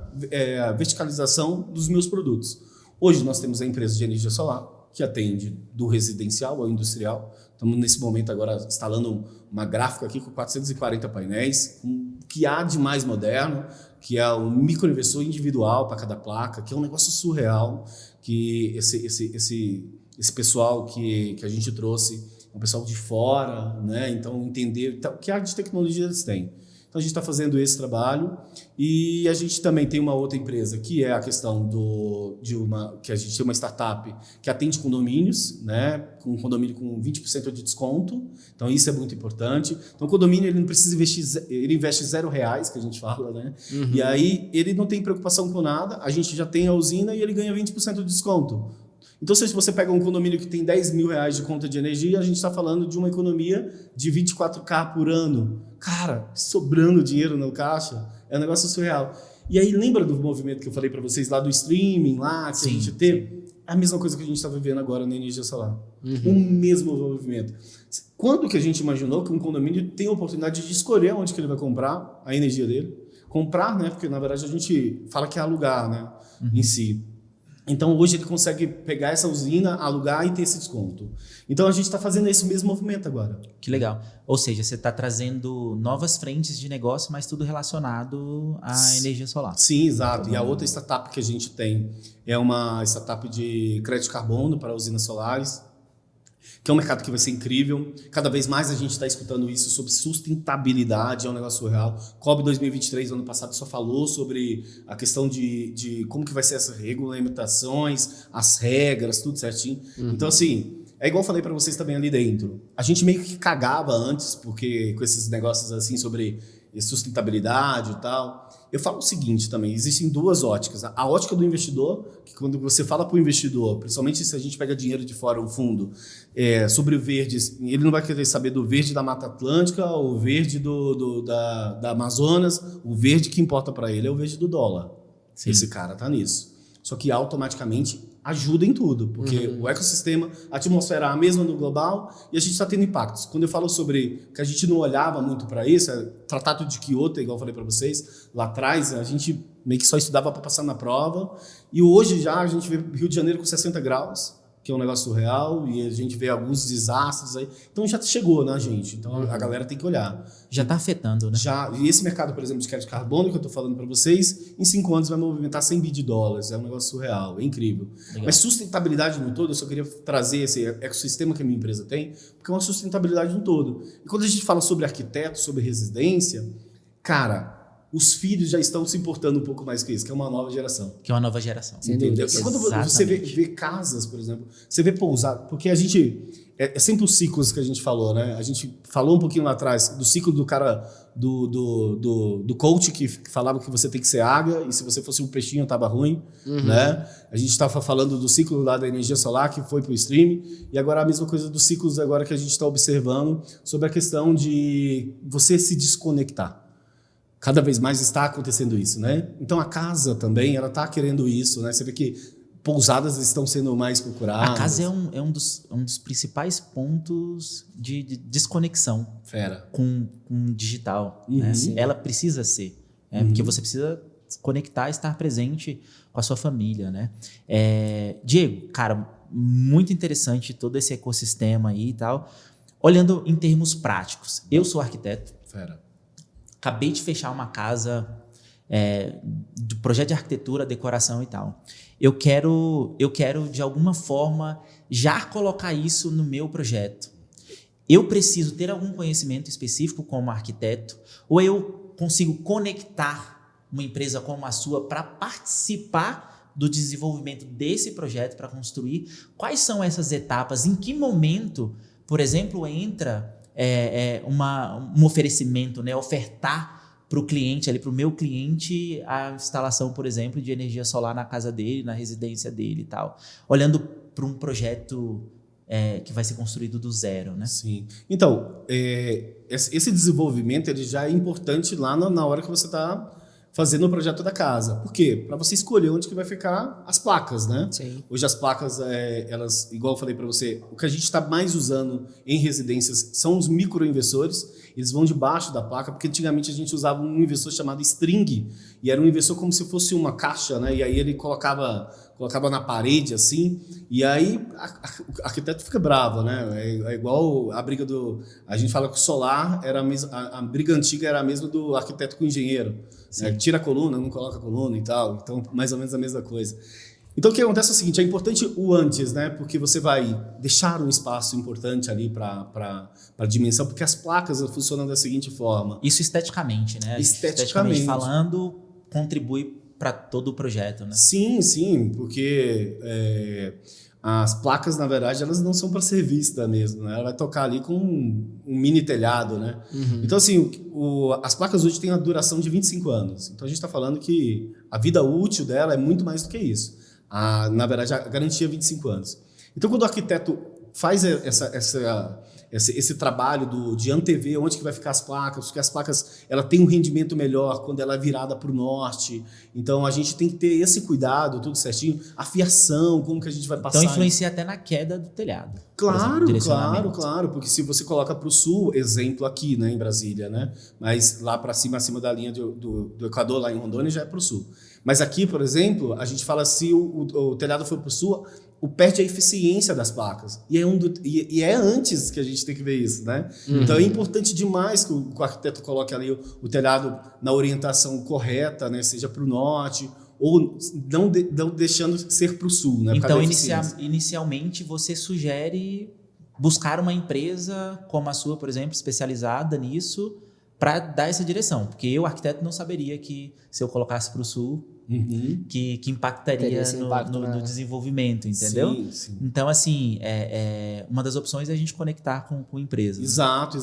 verticalização dos meus produtos. Hoje nós temos a empresa de energia solar, que atende do residencial ao industrial. Estamos nesse momento agora instalando uma gráfica aqui com 440 painéis, o que há de mais moderno, que é um microinversor individual para cada placa, que é um negócio surreal, que esse pessoal que a gente trouxe, é um pessoal de fora, né? Então entender que área de tecnologia eles têm. Então a gente está fazendo esse trabalho e a gente também tem uma outra empresa que é a questão que a gente tem uma startup que atende condomínios, né? Com um condomínio com 20% de desconto. Então isso é muito importante. Então o condomínio ele não precisa investir, ele investe R$0, que a gente fala, né? Uhum. E aí ele não tem preocupação com nada. A gente já tem a usina e ele ganha 20% de desconto. Então, se você pega um condomínio que tem R$10 mil de conta de energia, a gente está falando de uma economia de 24K por ano. Cara, sobrando dinheiro no caixa, é um negócio surreal. E aí, lembra do movimento que eu falei para vocês lá do streaming, lá, que a gente teve? É a mesma coisa que a gente está vivendo agora na energia solar. O mesmo movimento. Quando que a gente imaginou que um condomínio tem a oportunidade de escolher onde que ele vai comprar a energia dele? Comprar, né? Porque, na verdade, a gente fala que é alugar, né? Em si. Então, hoje ele consegue pegar essa usina, alugar e ter esse desconto. Então, a gente está fazendo esse mesmo movimento agora. Que legal. Ou seja, você está trazendo novas frentes de negócio, mas tudo relacionado à energia solar. Sim, exato. E a outra startup que a gente tem é uma startup de crédito de carbono para usinas solares, que é um mercado que vai ser incrível. Cada vez mais a gente está escutando isso sobre sustentabilidade, é um negócio surreal. COB 2023, ano passado, só falou sobre a questão de como que vai ser essas regulamentações, as regras, tudo certinho. Então, assim, é igual eu falei para vocês também ali dentro. A gente meio que cagava antes, porque com esses negócios assim sobre sustentabilidade e tal. Eu falo o seguinte também, existem duas óticas. A ótica do investidor, que quando você fala para o investidor, principalmente se a gente pega dinheiro de fora, o fundo, sobre o verde, ele não vai querer saber do verde da Mata Atlântica, ou o verde da Amazonas, o verde que importa para ele é o verde do dólar. Sim. Esse cara tá nisso. Só que automaticamente ajuda em tudo, porque o ecossistema, a atmosfera é a mesma no global e a gente está tendo impactos. Quando eu falo sobre que a gente não olhava muito para isso, Tratado de Kyoto, igual eu falei para vocês, lá atrás a gente meio que só estudava para passar na prova e hoje já a gente vê Rio de Janeiro com 60 graus, que é um negócio surreal, e a gente vê alguns desastres aí. Então já chegou na gente, então a galera tem que olhar. Já está afetando, né? Já, e esse mercado, por exemplo, de crédito de carbono, que eu estou falando para vocês, em 5 anos vai movimentar $100 bi, é um negócio surreal, é incrível. Legal. Mas sustentabilidade no todo, eu só queria trazer esse ecossistema que a minha empresa tem, porque é uma sustentabilidade no todo. E quando a gente fala sobre arquiteto, sobre residência, cara, os filhos já estão se importando um pouco mais com isso, que é uma nova geração. Que é uma nova geração. Sem Entendeu? dúvida. E quando você Exatamente. vê casas, por exemplo, você vê pousada, porque a gente. É sempre os ciclos que a gente falou, né? A gente falou um pouquinho lá atrás do ciclo do cara, do coach que falava que você tem que ser águia e se você fosse um peixinho tava ruim, né? A gente estava falando do ciclo lá da energia solar que foi para o stream e agora a mesma coisa dos ciclos agora que a gente está observando sobre a questão de você se desconectar. Cada vez mais está acontecendo isso, né? Então a casa também, ela está querendo isso, né? Você vê que pousadas estão sendo mais procuradas. A casa é um dos principais pontos de desconexão Fera. com o digital. Né? Ela precisa ser. Porque você precisa se conectar e estar presente com a sua família. Né? Diego, cara, muito interessante todo esse ecossistema aí e tal. Olhando em termos práticos, eu sou arquiteto. Fera. Acabei de fechar uma casa de projeto de arquitetura, decoração e tal. Eu quero, de alguma forma, já colocar isso no meu projeto. Eu preciso ter algum conhecimento específico como arquiteto ou eu consigo conectar uma empresa como a sua para participar do desenvolvimento desse projeto, para construir? Quais são essas etapas? Em que momento, por exemplo, entra um oferecimento, né? Ofertar para o cliente, para o meu cliente, a instalação, por exemplo, de energia solar na casa dele, na residência dele e tal. Olhando para um projeto que vai ser construído do zero, né? Sim. Então, esse desenvolvimento ele já é importante lá na hora que você está fazendo o projeto da casa. Por quê? Para você escolher onde que vai ficar as placas, né? Sim. Hoje as placas, elas, igual eu falei para você, o que a gente está mais usando em residências são os microinversores. Eles vão debaixo da placa, porque antigamente a gente usava um inversor chamado string, e era um inversor como se fosse uma caixa, né? E aí ele colocava na parede, assim, e aí o arquiteto fica bravo, né? É igual a briga a gente fala que o solar era a briga antiga era a mesma do arquiteto com o engenheiro. Né? Tira a coluna, não coloca a coluna e tal. Então, mais ou menos a mesma coisa. Então, o que acontece é o seguinte, é importante o antes, né? Porque você vai deixar um espaço importante ali para a dimensão, porque as placas funcionam da seguinte forma. Isso esteticamente, né? Esteticamente falando, contribui para todo o projeto, né? Sim, porque as placas, na verdade, elas não são para ser vista mesmo, né? Ela vai tocar ali com um mini telhado, né? Então, assim, as placas hoje têm a duração de 25 anos. Então, a gente está falando que a vida útil dela é muito mais do que isso. Na verdade, a garantia é 25 anos. Então, quando o arquiteto faz esse trabalho de antever onde que vai ficar as placas, porque as placas ela tem um rendimento melhor quando ela é virada para o norte. Então, a gente tem que ter esse cuidado, tudo certinho. A fiação, como que a gente vai passar. Então, influencia até na queda do telhado. Claro, porque se você coloca para o sul, exemplo aqui, né, em Brasília, né? Mas lá para cima, acima da linha do Equador, lá em Rondônia, já é para o sul. Mas aqui, por exemplo, a gente fala se o telhado for para o sul, perde a eficiência das placas. E é antes que a gente tem que ver isso, né? Então é importante demais que o arquiteto coloque ali o telhado na orientação correta, né? Seja para o norte ou não deixando ser para o sul, né? Então, inicialmente, você sugere buscar uma empresa como a sua, por exemplo, especializada nisso, para dar essa direção. Porque eu, arquiteto, não saberia que se eu colocasse para o sul, que impactaria no desenvolvimento, entendeu? Sim. Então, assim, uma das opções é a gente conectar com empresas. Exato.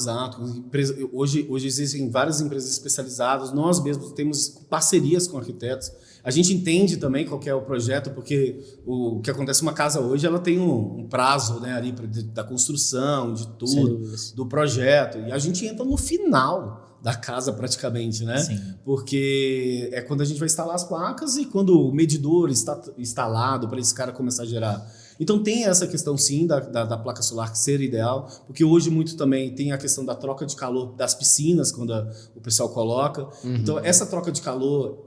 Hoje existem várias empresas especializadas, nós mesmos temos parcerias com arquitetos. A gente entende também qual que é o projeto, porque o que acontece uma casa hoje, ela tem um prazo, né, ali da construção, de tudo, do projeto, e a gente entra no final da casa praticamente, né? Sim. Porque é quando a gente vai instalar as placas e quando o medidor está instalado para esse cara começar a gerar. Então tem essa questão sim da placa solar ser ideal, porque hoje muito também tem a questão da troca de calor das piscinas, quando o pessoal coloca. Então essa troca de calor,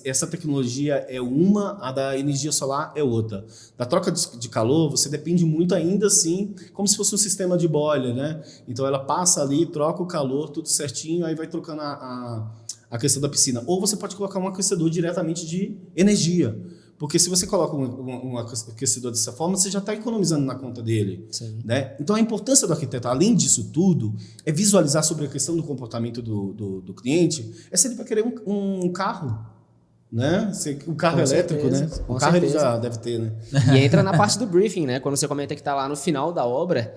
essa tecnologia é uma, a da energia solar é outra. Da troca de calor, você depende muito ainda assim, como se fosse um sistema de boiler, né? Então ela passa ali, troca o calor, tudo certinho, aí vai trocando a questão da piscina. Ou você pode colocar um aquecedor diretamente de energia. Porque se você coloca um aquecedor dessa forma, você já está economizando na conta dele. Sim. Né? Então, a importância do arquiteto, além disso tudo, é visualizar sobre a questão do comportamento do cliente, é se ele vai querer um carro. Né? Um carro Com elétrico, certeza, né? com O carro ele certeza. já deve ter, né? E entra na parte do briefing, né? Quando você comenta que tá lá no final da obra,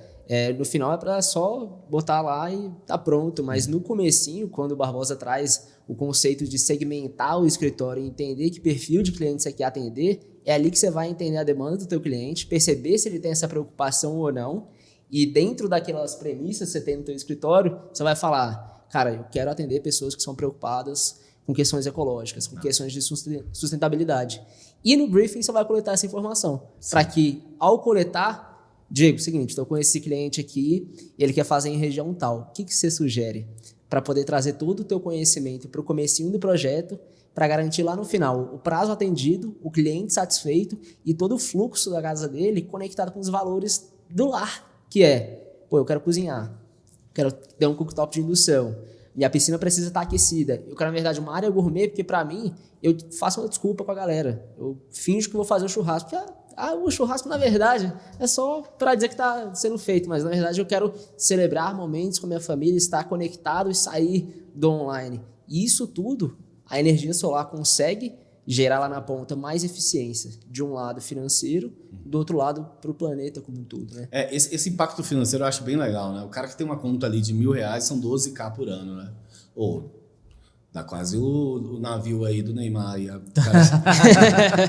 no final é para só botar lá e tá pronto. Mas no comecinho, quando o Barbosa traz o conceito de segmentar o escritório e entender que perfil de cliente você quer atender, é ali que você vai entender a demanda do teu cliente, perceber se ele tem essa preocupação ou não. E dentro daquelas premissas que você tem no teu escritório, você vai falar, cara, eu quero atender pessoas que são preocupadas com questões ecológicas, com questões de sustentabilidade. E no briefing você vai coletar essa informação, para que, ao coletar, Diego, seguinte, estou com esse cliente aqui, ele quer fazer em região tal, o que você sugere? Para poder trazer todo o teu conhecimento para o comecinho do projeto, para garantir lá no final o prazo atendido, o cliente satisfeito e todo o fluxo da casa dele conectado com os valores do lar, que é, eu quero cozinhar, quero ter um cooktop de indução, minha piscina precisa estar aquecida. Eu quero, na verdade, uma área gourmet, porque, para mim, eu faço uma desculpa com a galera. Eu finjo que vou fazer o churrasco. Porque o churrasco, na verdade, é só para dizer que está sendo feito. Mas, na verdade, eu quero celebrar momentos com a minha família, estar conectado e sair do online. E isso tudo, a energia solar consegue gerar lá na ponta mais eficiência. De um lado, financeiro, do outro lado, para o planeta como um todo, né? Esse impacto financeiro eu acho bem legal, né? O cara que tem uma conta ali de R$1.000 são 12K por ano, né? Dá quase o navio aí do Neymar.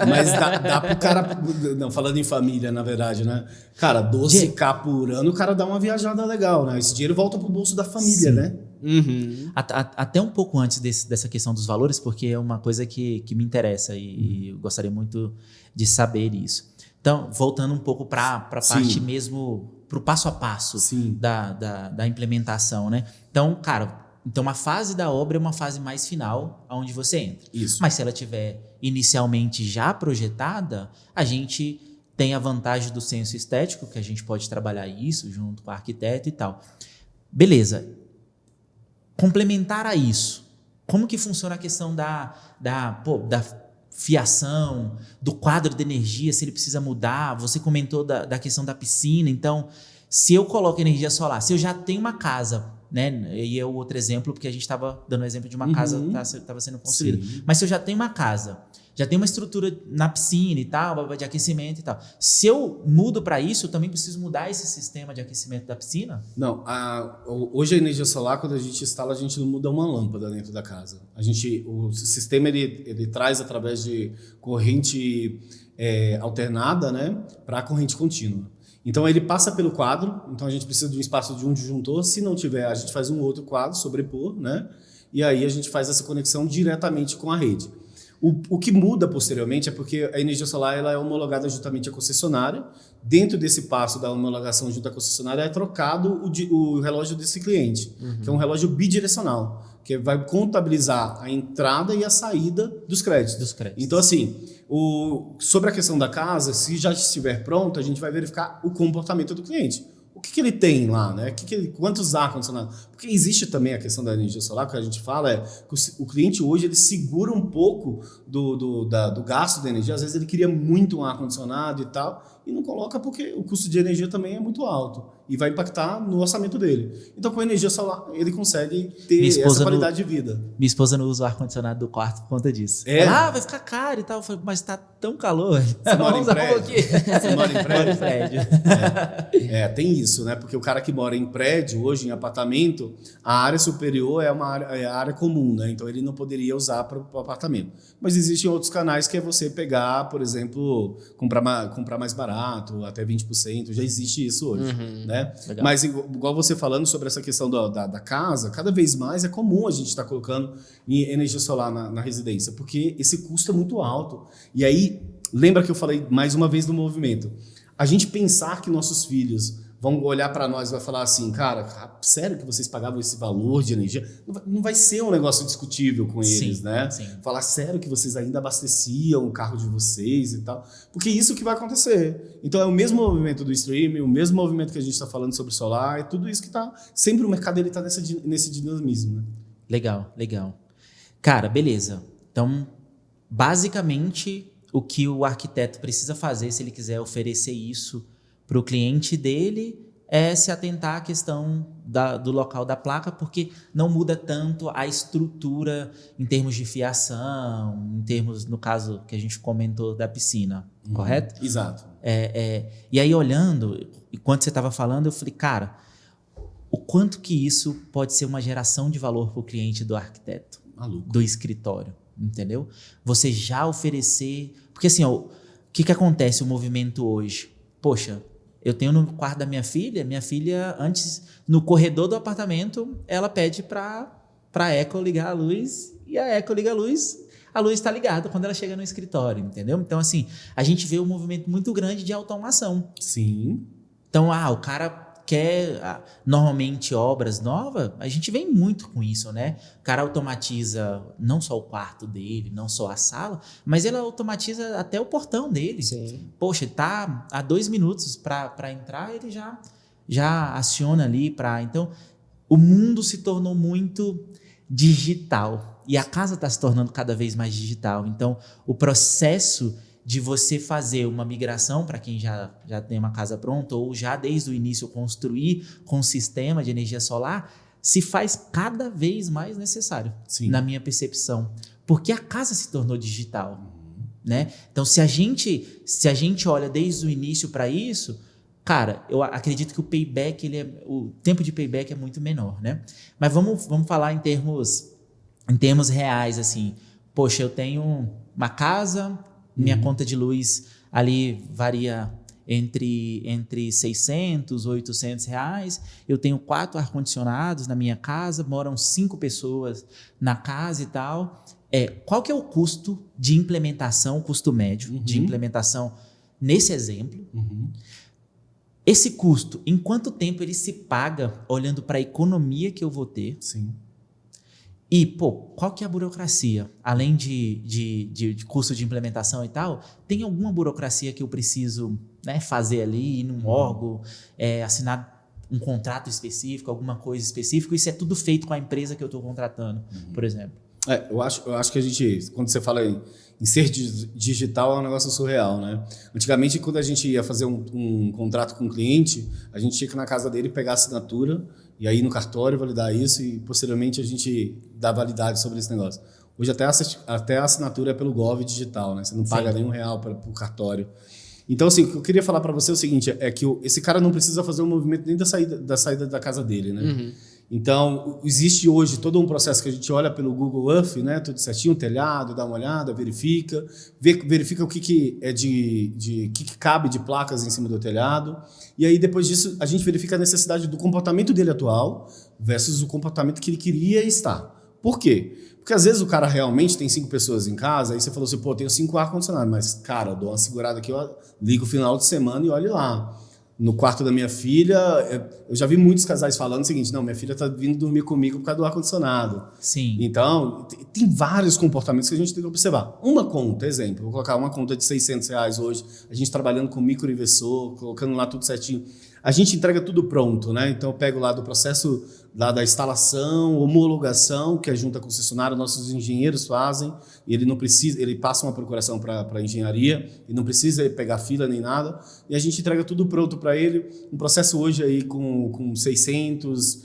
Mas dá pro cara... Não, falando em família, na verdade, né? Cara, 12K por ano, o cara dá uma viajada legal, né? Esse dinheiro volta pro bolso da família, né? Uhum. Até um pouco antes dessa questão dos valores, porque é uma coisa que me interessa e eu gostaria muito de saber isso. Então, voltando um pouco para a parte mesmo, para o passo a passo da implementação, né? Então, cara, a fase da obra é uma fase mais final, onde você entra. Isso. Mas se ela tiver inicialmente já projetada, a gente tem a vantagem do senso estético, que a gente pode trabalhar isso junto com o arquiteto e tal. Beleza. Complementar a isso, como que funciona a questão da fiação, do quadro de energia, se ele precisa mudar? Você comentou da questão da piscina. Então, se eu coloco energia solar, se eu já tenho uma casa, né? E é o outro exemplo, porque a gente estava dando o exemplo de uma casa que estava sendo construída. Sim. Mas se eu já tenho uma casa, já tem uma estrutura na piscina e tal, de aquecimento e tal. Se eu mudo para isso, eu também preciso mudar esse sistema de aquecimento da piscina? Não, hoje a energia solar, quando a gente instala, a gente não muda uma lâmpada dentro da casa. O sistema ele traz através de corrente alternada, né, para a corrente contínua. Então ele passa pelo quadro, então a gente precisa de um espaço de um disjuntor. Se não tiver, a gente faz um outro quadro, sobrepor, né? E aí a gente faz essa conexão diretamente com a rede. O que muda posteriormente é porque a energia solar ela é homologada juntamente à concessionária. Dentro desse passo da homologação junto à concessionária é trocado o relógio desse cliente, que é um relógio bidirecional, que vai contabilizar a entrada e a saída dos créditos. Então, assim, sobre a questão da casa, se já estiver pronto, a gente vai verificar o comportamento do cliente. O que ele tem lá, né? Quantos ar-condicionados? Porque existe também a questão da energia solar, que a gente fala que o cliente hoje ele segura um pouco do gasto da energia. Às vezes ele queria muito um ar-condicionado e tal, e não coloca porque o custo de energia também é muito alto e vai impactar no orçamento dele. Então, com a energia solar, ele consegue ter essa qualidade de vida. Minha esposa não usa o ar-condicionado do quarto por conta disso. Vai ficar caro e tal. Eu falei, mas tá tão calor. Você mora em prédio? Você mora em prédio? Mora em prédio. Tem isso, né? Porque o cara que mora em prédio, hoje em apartamento, a área superior é a área comum, né? Então ele não poderia usar para o apartamento. Mas existem outros canais que é você pegar, por exemplo, comprar mais barato, até 20%. Já existe isso hoje, né? Mas igual você falando sobre essa questão da casa, cada vez mais é comum a gente estar colocando energia solar na residência, porque esse custo é muito alto. E aí, lembra que eu falei mais uma vez do movimento? A gente pensar que nossos filhos vão olhar para nós e vai falar assim, cara, sério que vocês pagavam esse valor de energia? Não vai ser um negócio discutível com eles, né? Sim. Falar, sério que vocês ainda abasteciam o carro de vocês e tal? Porque isso que vai acontecer. Então é o mesmo movimento do streaming, o mesmo movimento que a gente está falando sobre solar, é tudo isso que está... Sempre o mercado está nesse dinamismo, né? Legal. Cara, beleza. Então, basicamente, o que o arquiteto precisa fazer se ele quiser oferecer isso para o cliente dele é se atentar à questão do local da placa, porque não muda tanto a estrutura em termos de fiação, em termos, no caso que a gente comentou da piscina, correto? Exato. E aí, olhando, enquanto você estava falando, eu falei, cara, o quanto que isso pode ser uma geração de valor para o cliente do arquiteto, Maluco. do escritório, entendeu? Você já oferecer... Porque assim, ó, o que acontece o movimento hoje? Poxa, eu tenho no quarto da minha filha, antes, no corredor do apartamento, ela pede para a Eco ligar a luz, e a Eco liga a luz está ligada quando ela chega no escritório, entendeu? Então, assim, a gente vê um movimento muito grande de automação. Sim. Então, o cara quer, normalmente, obras novas, a gente vem muito com isso, né? O cara automatiza não só o quarto dele, não só a sala, mas ele automatiza até o portão dele. Sim. Poxa, ele tá a 2 minutos para entrar, ele já aciona ali para... Então, o mundo se tornou muito digital e a casa está se tornando cada vez mais digital. Então, o processo de você fazer uma migração para quem já tem uma casa pronta ou já desde o início construir com um sistema de energia solar, se faz cada vez mais necessário, Sim. na minha percepção, porque a casa se tornou digital, né? Então, se a gente olha desde o início para isso, cara, eu acredito que o payback, o tempo de payback é muito menor, né? Mas vamos falar em termos reais, assim. Poxa, eu tenho uma casa, minha conta de luz ali varia entre 600 e 800 reais. Eu tenho 4 ar-condicionados na minha casa, moram 5 pessoas na casa e tal. Qual que é o custo de implementação, o custo médio de implementação nesse exemplo? Esse custo, em quanto tempo ele se paga olhando para a economia que eu vou ter? Sim. E, qual que é a burocracia? Além de custo de implementação e tal, tem alguma burocracia que eu preciso, né, fazer ali, ir num órgão, assinar um contrato específico, alguma coisa específica? Isso é tudo feito com a empresa que eu estou contratando, por exemplo. Eu acho que a gente, quando você fala em ser digital, é um negócio surreal, né? Antigamente, quando a gente ia fazer um contrato com um cliente, a gente tinha que ir na casa dele pegar a assinatura e aí no cartório validar isso e posteriormente a gente dá validade sobre esse negócio. Hoje até a assinatura é pelo Gov digital, né? Você não paga nenhum real para o cartório. Então, assim, o que eu queria falar para você é o seguinte, é que esse cara não precisa fazer um movimento nem da saída da casa dele, né? Então, existe hoje todo um processo que a gente olha pelo Google Earth, né? Tudo certinho, telhado, dá uma olhada, verifica o que é que cabe de placas em cima do telhado. E aí, depois disso, a gente verifica a necessidade do comportamento dele atual versus o comportamento que ele queria estar. Por quê? Porque às vezes o cara realmente tem 5 pessoas em casa, aí você falou assim, tenho 5 ar-condicionados, mas, cara, eu dou uma segurada aqui, eu ligo o final de semana e olhe lá. No quarto da minha filha, eu já vi muitos casais falando o seguinte, não, minha filha está vindo dormir comigo por causa do ar-condicionado. Sim. Então, tem vários comportamentos que a gente tem que observar. Uma conta, exemplo, vou colocar uma conta de R$600 hoje, a gente trabalhando com microinversor, colocando lá tudo certinho. A gente entrega tudo pronto, né? Então, eu pego lá do processo da instalação, homologação, que é junto à concessionária, nossos engenheiros fazem, e ele passa uma procuração para a engenharia, e não precisa pegar fila nem nada, e a gente entrega tudo pronto para ele. Um processo hoje aí com 600,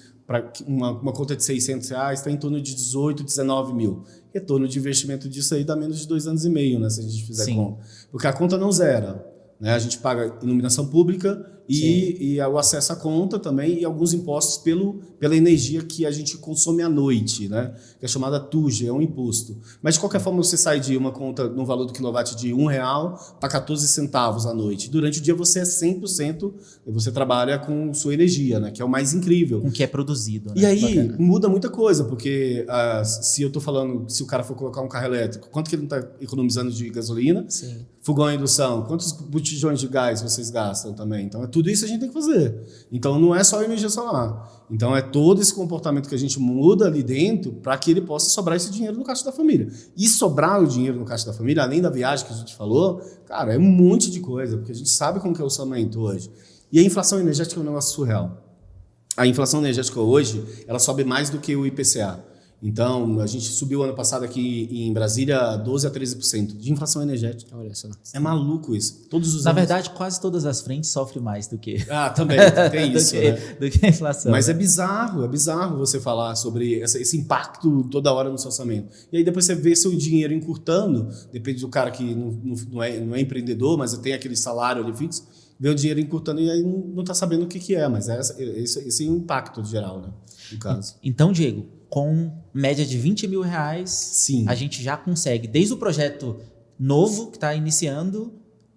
uma conta de R$600, está em torno de 18, 19 mil. Retorno de investimento disso aí dá menos de 2 anos e meio, né? Se a gente fizer conta. Porque a conta não zera. Né? A gente paga iluminação pública e o acesso à conta também e alguns impostos pela energia que a gente consome à noite, né? Que é chamada TUG, é um imposto. Mas, de qualquer forma, você sai de uma conta no valor do quilowatt de R$1 para 14 centavos à noite. Durante o dia você é 100%, você trabalha com sua energia, né? Que é o mais incrível. Com o que é produzido. Né? E aí muda muita coisa, porque se eu estou falando, se o cara for colocar um carro elétrico, quanto que ele não está economizando de gasolina? Sim. Fogão a indução, quantos botijões de gás vocês gastam também? Então, tudo isso a gente tem que fazer. Então, não é só a energia solar. Então, é todo esse comportamento que a gente muda ali dentro para que ele possa sobrar esse dinheiro no caixa da família. E sobrar o dinheiro no caixa da família, além da viagem que a gente falou, cara, é um monte de coisa, porque a gente sabe como que é o orçamento hoje. E a inflação energética é um negócio surreal. A inflação energética hoje, ela sobe mais do que o IPCA. Então, a gente subiu ano passado aqui em Brasília 12 a 13% de inflação energética. Olha só. É maluco isso. Todos os Na anos. verdade, quase todas as frentes sofrem mais do que, Também, tem isso, né? do que a inflação. Mas é bizarro você falar sobre esse impacto toda hora no seu orçamento. E aí depois você vê seu dinheiro encurtando, depende do cara que não é empreendedor, mas tem aquele salário ali fixo, vê o dinheiro encurtando e aí não está sabendo o que é, mas esse é o impacto geral, né? No caso. Então, Diego, com média de R$20 mil, Sim. a gente já consegue, desde o projeto novo que está iniciando,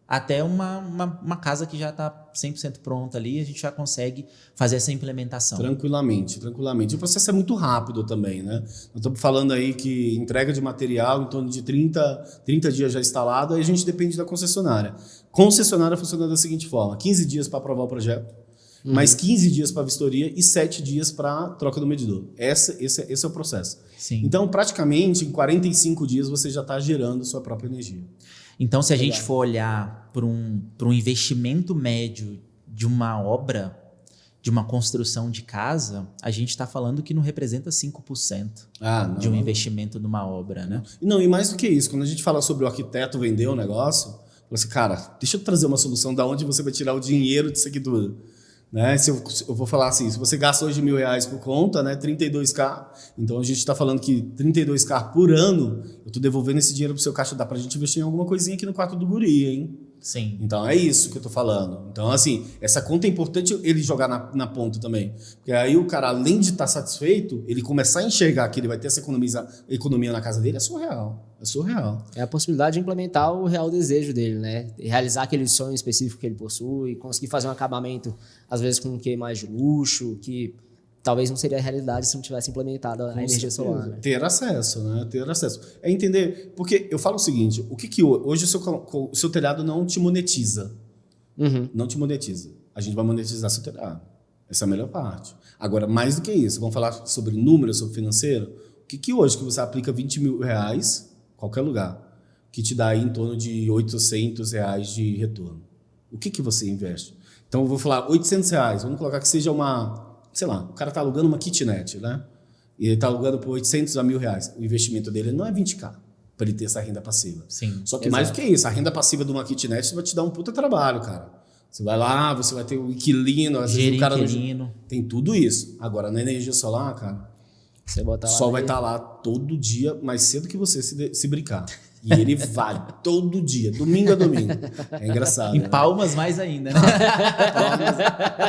até uma casa que já está 100% pronta ali, a gente já consegue fazer essa implementação. Tranquilamente. E o processo é muito rápido também, né? Nós estamos falando aí que entrega de material em torno de 30 dias já instalado, aí a gente depende da concessionária. Concessionária funciona da seguinte forma: 15 dias para aprovar o projeto, mais 15 dias para vistoria e 7 dias para troca do medidor. Esse é o processo. Sim. Então, praticamente, em 45 dias você já está gerando sua própria energia. Então, se a gente for olhar para um investimento médio de uma obra, de uma construção de casa, a gente está falando que não representa 5% de um investimento numa obra, né? Não, e mais do que isso, quando a gente fala sobre o arquiteto vender o negócio, fala assim, cara, deixa eu trazer uma solução da onde você vai tirar o dinheiro disso aqui tudo. Né? Se eu vou falar assim, se você gasta hoje R$1.000 por conta, né, 32K, então a gente está falando que 32K por ano, eu estou devolvendo esse dinheiro para o seu caixa, dá para a gente investir em alguma coisinha aqui no quarto do guri, hein? Sim. Então é isso que eu tô falando. Então, assim, essa conta é importante ele jogar na ponta também. Porque aí o cara, além de estar satisfeito, ele começar a enxergar que ele vai ter essa economia na casa dele, é surreal. É surreal. É a possibilidade de implementar o real desejo dele, né? Realizar aquele sonho específico que ele possui, conseguir fazer um acabamento, às vezes com um quê mais de luxo, que talvez não seria a realidade se não tivesse implementado a energia solar. Né? Ter acesso, né? Ter acesso. É entender. Porque eu falo o seguinte: o que hoje o seu telhado não te monetiza. Não te monetiza. A gente vai monetizar seu telhado. Essa é a melhor parte. Agora, mais do que isso, vamos falar sobre números, sobre financeiro. O que hoje que você aplica R$20 mil, qualquer lugar, que te dá aí em torno de R$800 de retorno? O que você investe? Então, eu vou falar R$800. Vamos colocar que seja sei lá, o cara está alugando uma kitnet, né? E ele está alugando por R$800 a R$1.000. O investimento dele não é 20K para ele ter essa renda passiva. Sim. Só que mais do que isso, a renda passiva de uma kitnet vai te dar um puta trabalho, cara. Você vai lá, você vai ter o inquilino, às vezes o cara inquilino. Tem tudo isso. Agora, na energia solar, cara, Você botar o lá sol vai estar lá todo dia, mais cedo que você se brincar. E ele vai todo dia, domingo a domingo. É engraçado. Em né? Palmas mais ainda, né?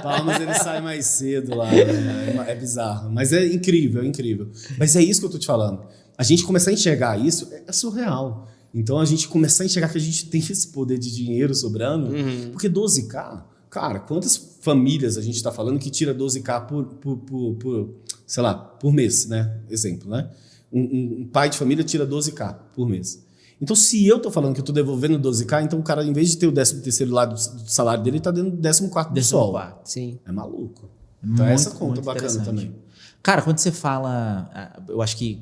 Palmas ele sai mais cedo lá. Né? É bizarro. Mas é incrível, é incrível. Mas é isso que eu tô te falando. A gente começar a enxergar isso é surreal. Então a gente começar a enxergar que a gente tem esse poder de dinheiro sobrando. Porque 12K, cara, quantas famílias a gente está falando que tira 12K sei lá, por mês, né? Exemplo, né? Um pai de família tira 12K por mês. Então, se eu tô falando que eu tô devolvendo 12K, então o cara, em vez de ter o 13º lá do salário dele, ele tá dando o 14º do sol. Sim. É maluco. Então, essa conta bacana também. Cara, quando você fala, eu acho que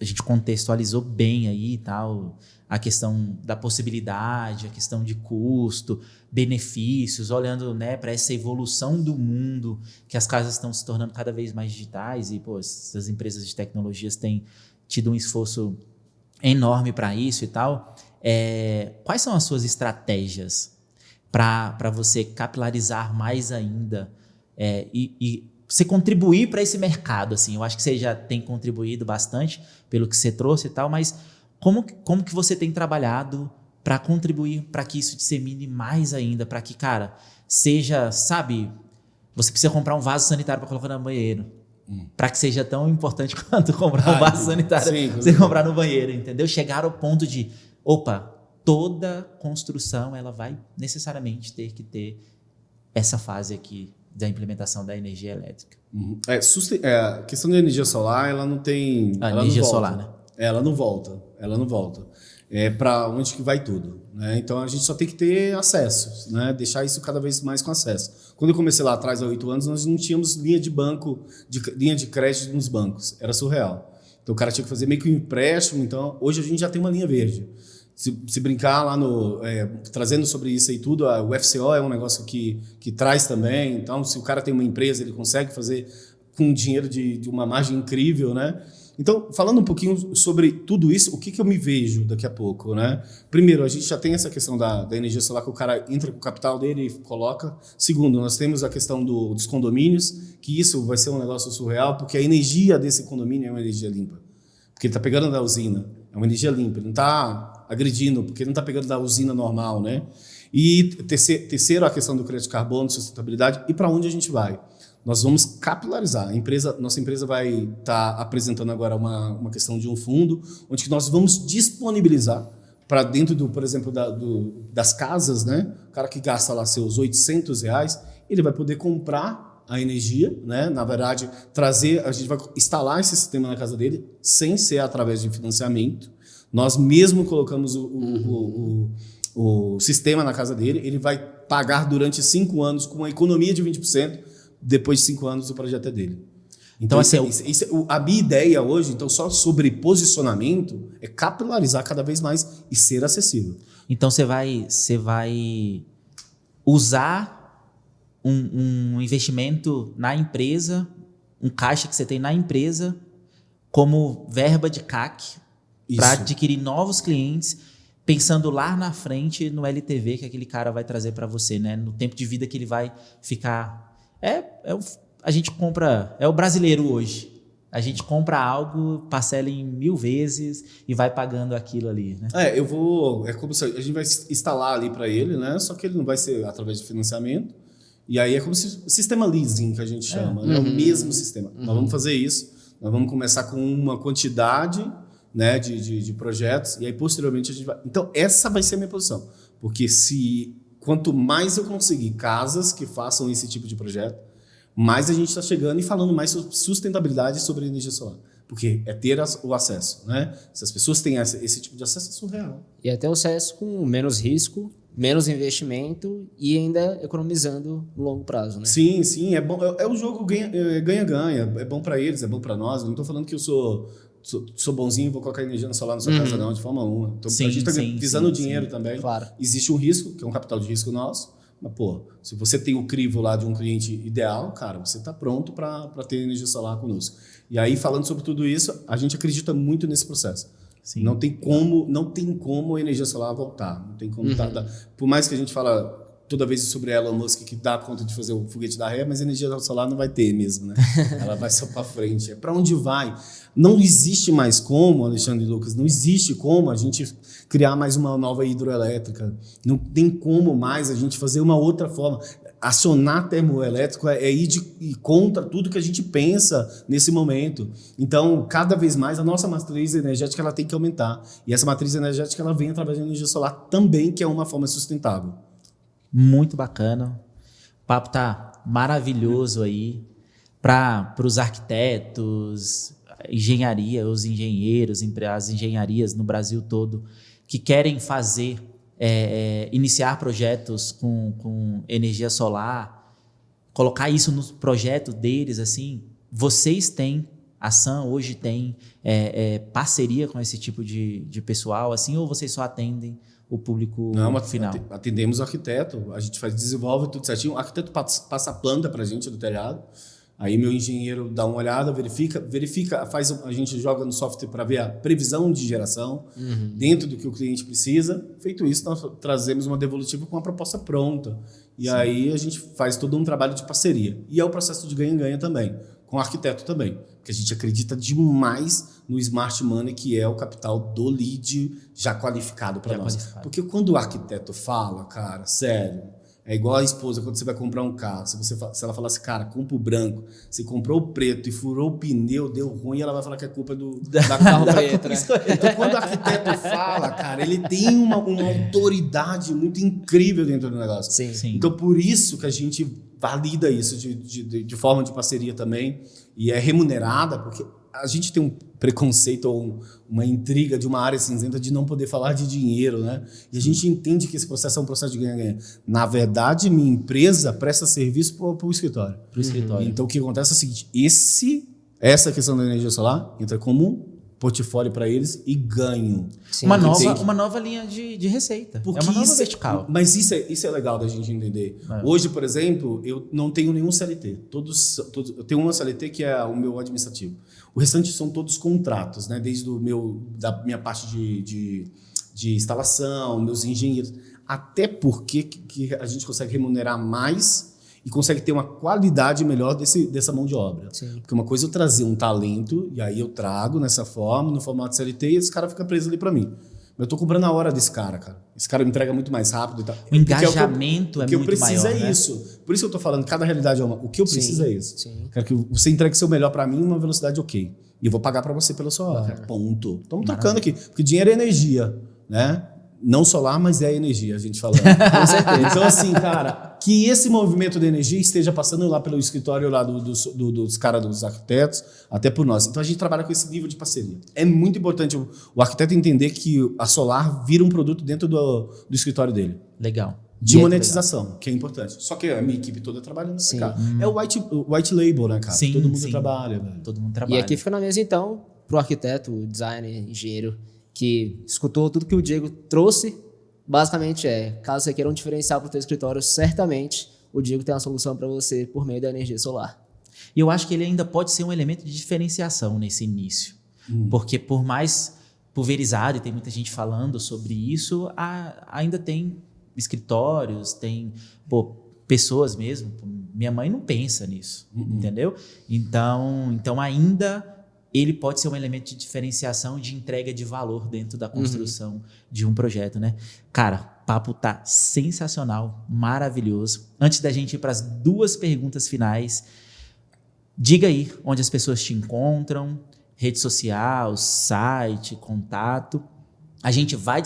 a gente contextualizou bem aí e tal, a questão da possibilidade, a questão de custo, benefícios, olhando, né, para essa evolução do mundo, que as casas estão se tornando cada vez mais digitais e, pô, essas empresas de tecnologias têm tido um esforço enorme para isso e tal. Quais são as suas estratégias para você capilarizar mais ainda e você contribuir para esse mercado? Assim, eu acho que você já tem contribuído bastante pelo que você trouxe e tal, mas como que você tem trabalhado para contribuir para que isso dissemine mais ainda, para que, cara, seja, sabe, você precisa comprar um vaso sanitário para colocar no banheiro. Para que seja tão importante quanto comprar um vaso sanitário, você comprar no banheiro, entendeu? Chegar ao ponto de, toda construção ela vai necessariamente ter que ter essa fase aqui da implementação da energia elétrica. A questão da energia solar, ela não tem... energia solar, né? Ela não volta. É para onde que vai tudo, né? Então a gente só tem que ter acesso, né? Deixar isso cada vez mais com acesso. Quando eu comecei lá atrás, há 8 anos, nós não tínhamos linha de crédito nos bancos, era surreal. Então o cara tinha que fazer meio que um empréstimo. Então hoje a gente já tem uma linha verde. Se brincar lá trazendo sobre isso aí tudo, o FCO é um negócio que traz também. Então se o cara tem uma empresa, ele consegue fazer com dinheiro de uma margem incrível, né? Então, falando um pouquinho sobre tudo isso, o que eu me vejo daqui a pouco, né? Primeiro, a gente já tem essa questão da energia solar, que o cara entra com o capital dele e coloca. Segundo, nós temos a questão dos condomínios, que isso vai ser um negócio surreal, porque a energia desse condomínio é uma energia limpa. Porque ele está pegando da usina, é uma energia limpa, ele não está agredindo, porque ele não está pegando da usina normal, né? E terceiro, a questão do crédito de carbono, sustentabilidade, e para onde a gente vai? Nós vamos capilarizar. Nossa empresa vai estar apresentando agora uma questão de um fundo, onde que nós vamos disponibilizar para dentro, por exemplo, das casas, né? O cara que gasta lá seus R$800, ele vai poder comprar a energia, né? Na verdade, a gente vai instalar esse sistema na casa dele, sem ser através de financiamento. Nós mesmo colocamos o sistema na casa dele, ele vai pagar durante 5 anos com uma economia de 20%. Depois de 5 anos, o projeto é dele. Então, assim, a minha ideia hoje, então, só sobre posicionamento, é capilarizar cada vez mais e ser acessível. Então, você vai usar um investimento na empresa, um caixa que você tem na empresa, como verba de CAC, para adquirir novos clientes, pensando lá na frente no LTV que aquele cara vai trazer para você, né? No tempo de vida que ele vai ficar... a gente compra... É o brasileiro hoje. A gente compra algo, parcela em 1000 vezes e vai pagando aquilo ali, né? É como se a gente vai instalar ali para ele, né? Só que ele não vai ser através de financiamento. E aí é como se sistema leasing, que a gente chama, né? O mesmo sistema. Nós vamos fazer isso. Nós vamos começar com uma quantidade, né, de projetos, e aí posteriormente a gente vai... Então, essa vai ser a minha posição. Porque quanto mais eu conseguir casas que façam esse tipo de projeto, mais a gente está chegando e falando mais sobre sustentabilidade, sobre energia solar. Porque é ter o acesso, né? Se as pessoas têm esse tipo de acesso, é surreal. E até o acesso com menos risco, menos investimento e ainda economizando no longo prazo, né? Sim, é bom. É um jogo ganha-ganha. É bom para eles, é bom para nós. Não estou falando que eu sou bonzinho e vou colocar energia solar na sua casa, não, de forma alguma. A gente está visando dinheiro também. Claro. Existe um risco, que é um capital de risco nosso, mas, se você tem o crivo lá de um cliente ideal, cara, você está pronto para ter energia solar conosco. E aí, falando sobre tudo isso, a gente acredita muito nesse processo. Sim. Não tem como a energia solar voltar. Não tem como por mais que a gente fala toda vez sobre Elon Musk, que dá conta de fazer o foguete da ré, mas a energia solar não vai ter mesmo, né? Ela vai só para frente. É para onde vai? Não existe mais como, Alexandre e Lucas, não existe como a gente criar mais uma nova hidroelétrica. Não tem como mais a gente fazer uma outra forma. Acionar termoelétrico é ir contra tudo que a gente pensa nesse momento. Então, cada vez mais, a nossa matriz energética ela tem que aumentar. E essa matriz energética ela vem através da energia solar também, que é uma forma sustentável. Muito bacana. O papo tá maravilhoso aí para os arquitetos, engenharia, os engenheiros, as engenharias no Brasil todo que querem fazer, iniciar projetos com energia solar, colocar isso no projeto deles, assim. Vocês têm, a Sun hoje tem parceria com esse tipo de pessoal, assim, ou vocês só atendem o público final? Atendemos o arquiteto, a gente desenvolve tudo certinho, o arquiteto passa a planta para a gente do telhado, aí meu engenheiro dá uma olhada, verifica, a gente joga no software para ver a previsão de geração dentro do que o cliente precisa. Feito isso, nós trazemos uma devolutiva com a proposta pronta. E aí a gente faz todo um trabalho de parceria. E é o processo de ganha-ganha também, com o arquiteto também, porque a gente acredita demais no smart money, que é o capital do lead já qualificado para nós. Porque quando o arquiteto fala, cara, sério, é igual a esposa quando você vai comprar um carro. Se ela falar assim, cara, compra o branco, você comprou o preto e furou o pneu, deu ruim, ela vai falar que é culpa da carro preto, né? Então, quando o arquiteto fala, cara, ele tem uma autoridade muito incrível dentro do negócio. Sim. Então, por isso que a gente valida isso de forma de parceria também, e é remunerada, porque a gente tem um preconceito ou uma intriga de uma área cinzenta de não poder falar de dinheiro, né? E a gente entende que esse processo é um processo de ganha-ganha. Na verdade, minha empresa presta serviço para o escritório. Para o escritório. Então, o que acontece é o seguinte, essa questão da energia solar entra como portfólio para eles e ganho. Sim. Uma nova linha de receita. Porque é uma nova isso, vertical. Mas isso é legal da gente entender. Hoje, por exemplo, eu não tenho nenhum CLT. Eu tenho uma CLT que é o meu administrativo. O restante são todos contratos, né? Desde da minha parte de instalação, meus engenheiros. Até porque que a gente consegue remunerar mais e consegue ter uma qualidade melhor dessa mão de obra. Sim. Porque uma coisa é eu trazer um talento, e aí eu trago nessa forma, no formato CLT, e esse cara fica preso ali para mim. Eu tô cobrando a hora desse cara. Esse cara me entrega muito mais rápido e tal. O engajamento é muito maior. O que eu preciso é isso. Por isso que eu tô falando, cada realidade é uma. O que eu preciso é isso. Sim. Quero que você entregue seu melhor para mim em uma velocidade ok. E eu vou pagar para você pela sua hora. Ponto. Estamos trocando aqui. Porque dinheiro é energia, né? Não solar, mas é energia, a gente falando. Com certeza. Então, assim, cara, que esse movimento de energia esteja passando lá pelo escritório lá dos caras, dos arquitetos, até por nós. Então, a gente trabalha com esse nível de parceria. É muito importante o arquiteto entender que a Solar vira um produto dentro do escritório dele. Legal. De monetização, que é importante. Só que a minha equipe toda trabalha nesse cara. É o white label, né, cara? Sim, todo mundo trabalha, velho. Todo mundo trabalha. E aqui fica na mesa, então, pro arquiteto, designer, engenheiro, que escutou tudo que o Diego trouxe, basicamente caso você queira um diferencial para o teu escritório, certamente o Diego tem uma solução para você por meio da energia solar. E eu acho que ele ainda pode ser um elemento de diferenciação nesse início. Porque por mais pulverizado, e tem muita gente falando sobre isso, ainda tem escritórios, tem pessoas mesmo. Minha mãe não pensa nisso, entendeu? Então ainda ele pode ser um elemento de diferenciação, de entrega de valor dentro da construção de um projeto, né? Cara, o papo tá sensacional, maravilhoso. Antes da gente ir para as 2 perguntas finais, diga aí onde as pessoas te encontram, rede social, site, contato. A gente vai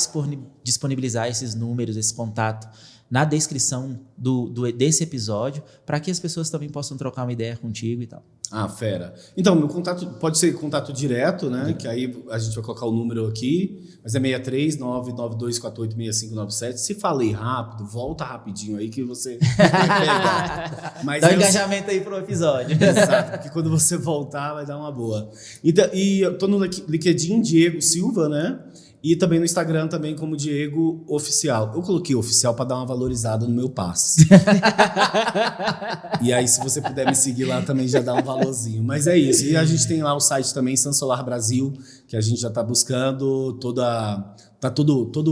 disponibilizar esses números, esse contato na descrição desse episódio, para que as pessoas também possam trocar uma ideia contigo e tal. Ah, fera. Então, meu contato pode ser contato direto, né? Que aí a gente vai colocar o número aqui, mas é 63992486597. Se falei rápido, volta rapidinho aí que você vai pegar. Mas dá engajamento aí pro episódio. Exato, porque quando você voltar vai dar uma boa. Então, e eu tô no LinkedIn, Diego Silva, né? E também no Instagram, também como Diego Oficial. Eu coloquei oficial para dar uma valorizada no meu passe. E aí, se você puder me seguir lá, também já dá um valorzinho. Mas é isso. E a gente tem lá o site também, Sansolar Brasil, que a gente já está buscando todo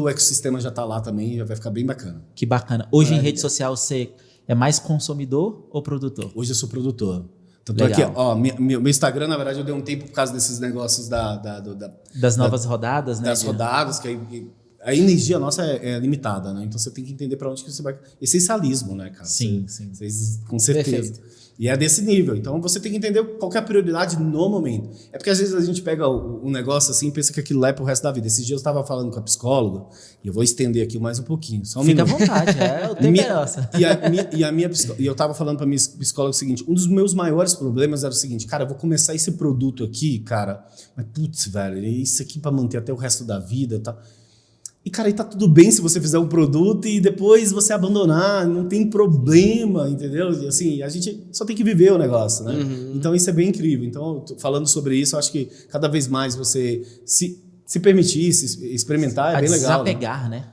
o ecossistema já está lá também, já vai ficar bem bacana. Que bacana. Hoje em rede social você é mais consumidor ou produtor? Hoje eu sou produtor. Tanto aqui, ó, meu Instagram, na verdade, eu dei um tempo por causa desses negócios das novas rodadas, né? Das rodadas, que a energia nossa é limitada, né? Então você tem que entender para onde que você vai. Essencialismo, né, cara? Sim. Com certeza. Perfeito. E é desse nível. Então você tem que entender qual que é a prioridade no momento. É porque às vezes a gente pega um negócio assim e pensa que aquilo lá é pro resto da vida. Esses dias eu estava falando com a psicóloga, e eu vou estender aqui mais um pouquinho. Só um Fica à minuto. vontade, o tempo é nossa. E eu estava falando para minha psicóloga o seguinte: um dos meus maiores problemas era o seguinte, cara, eu vou começar esse produto aqui, cara, mas putz, velho, isso aqui para manter até o resto da vida e tal. E, cara, aí tá tudo bem se você fizer um produto e depois você abandonar, não tem problema, entendeu? E, assim, a gente só tem que viver o negócio, né? Então, isso é bem incrível. Então, falando sobre isso, eu acho que cada vez mais você se permitir, se experimentar, é bem legal. Desapegar, né?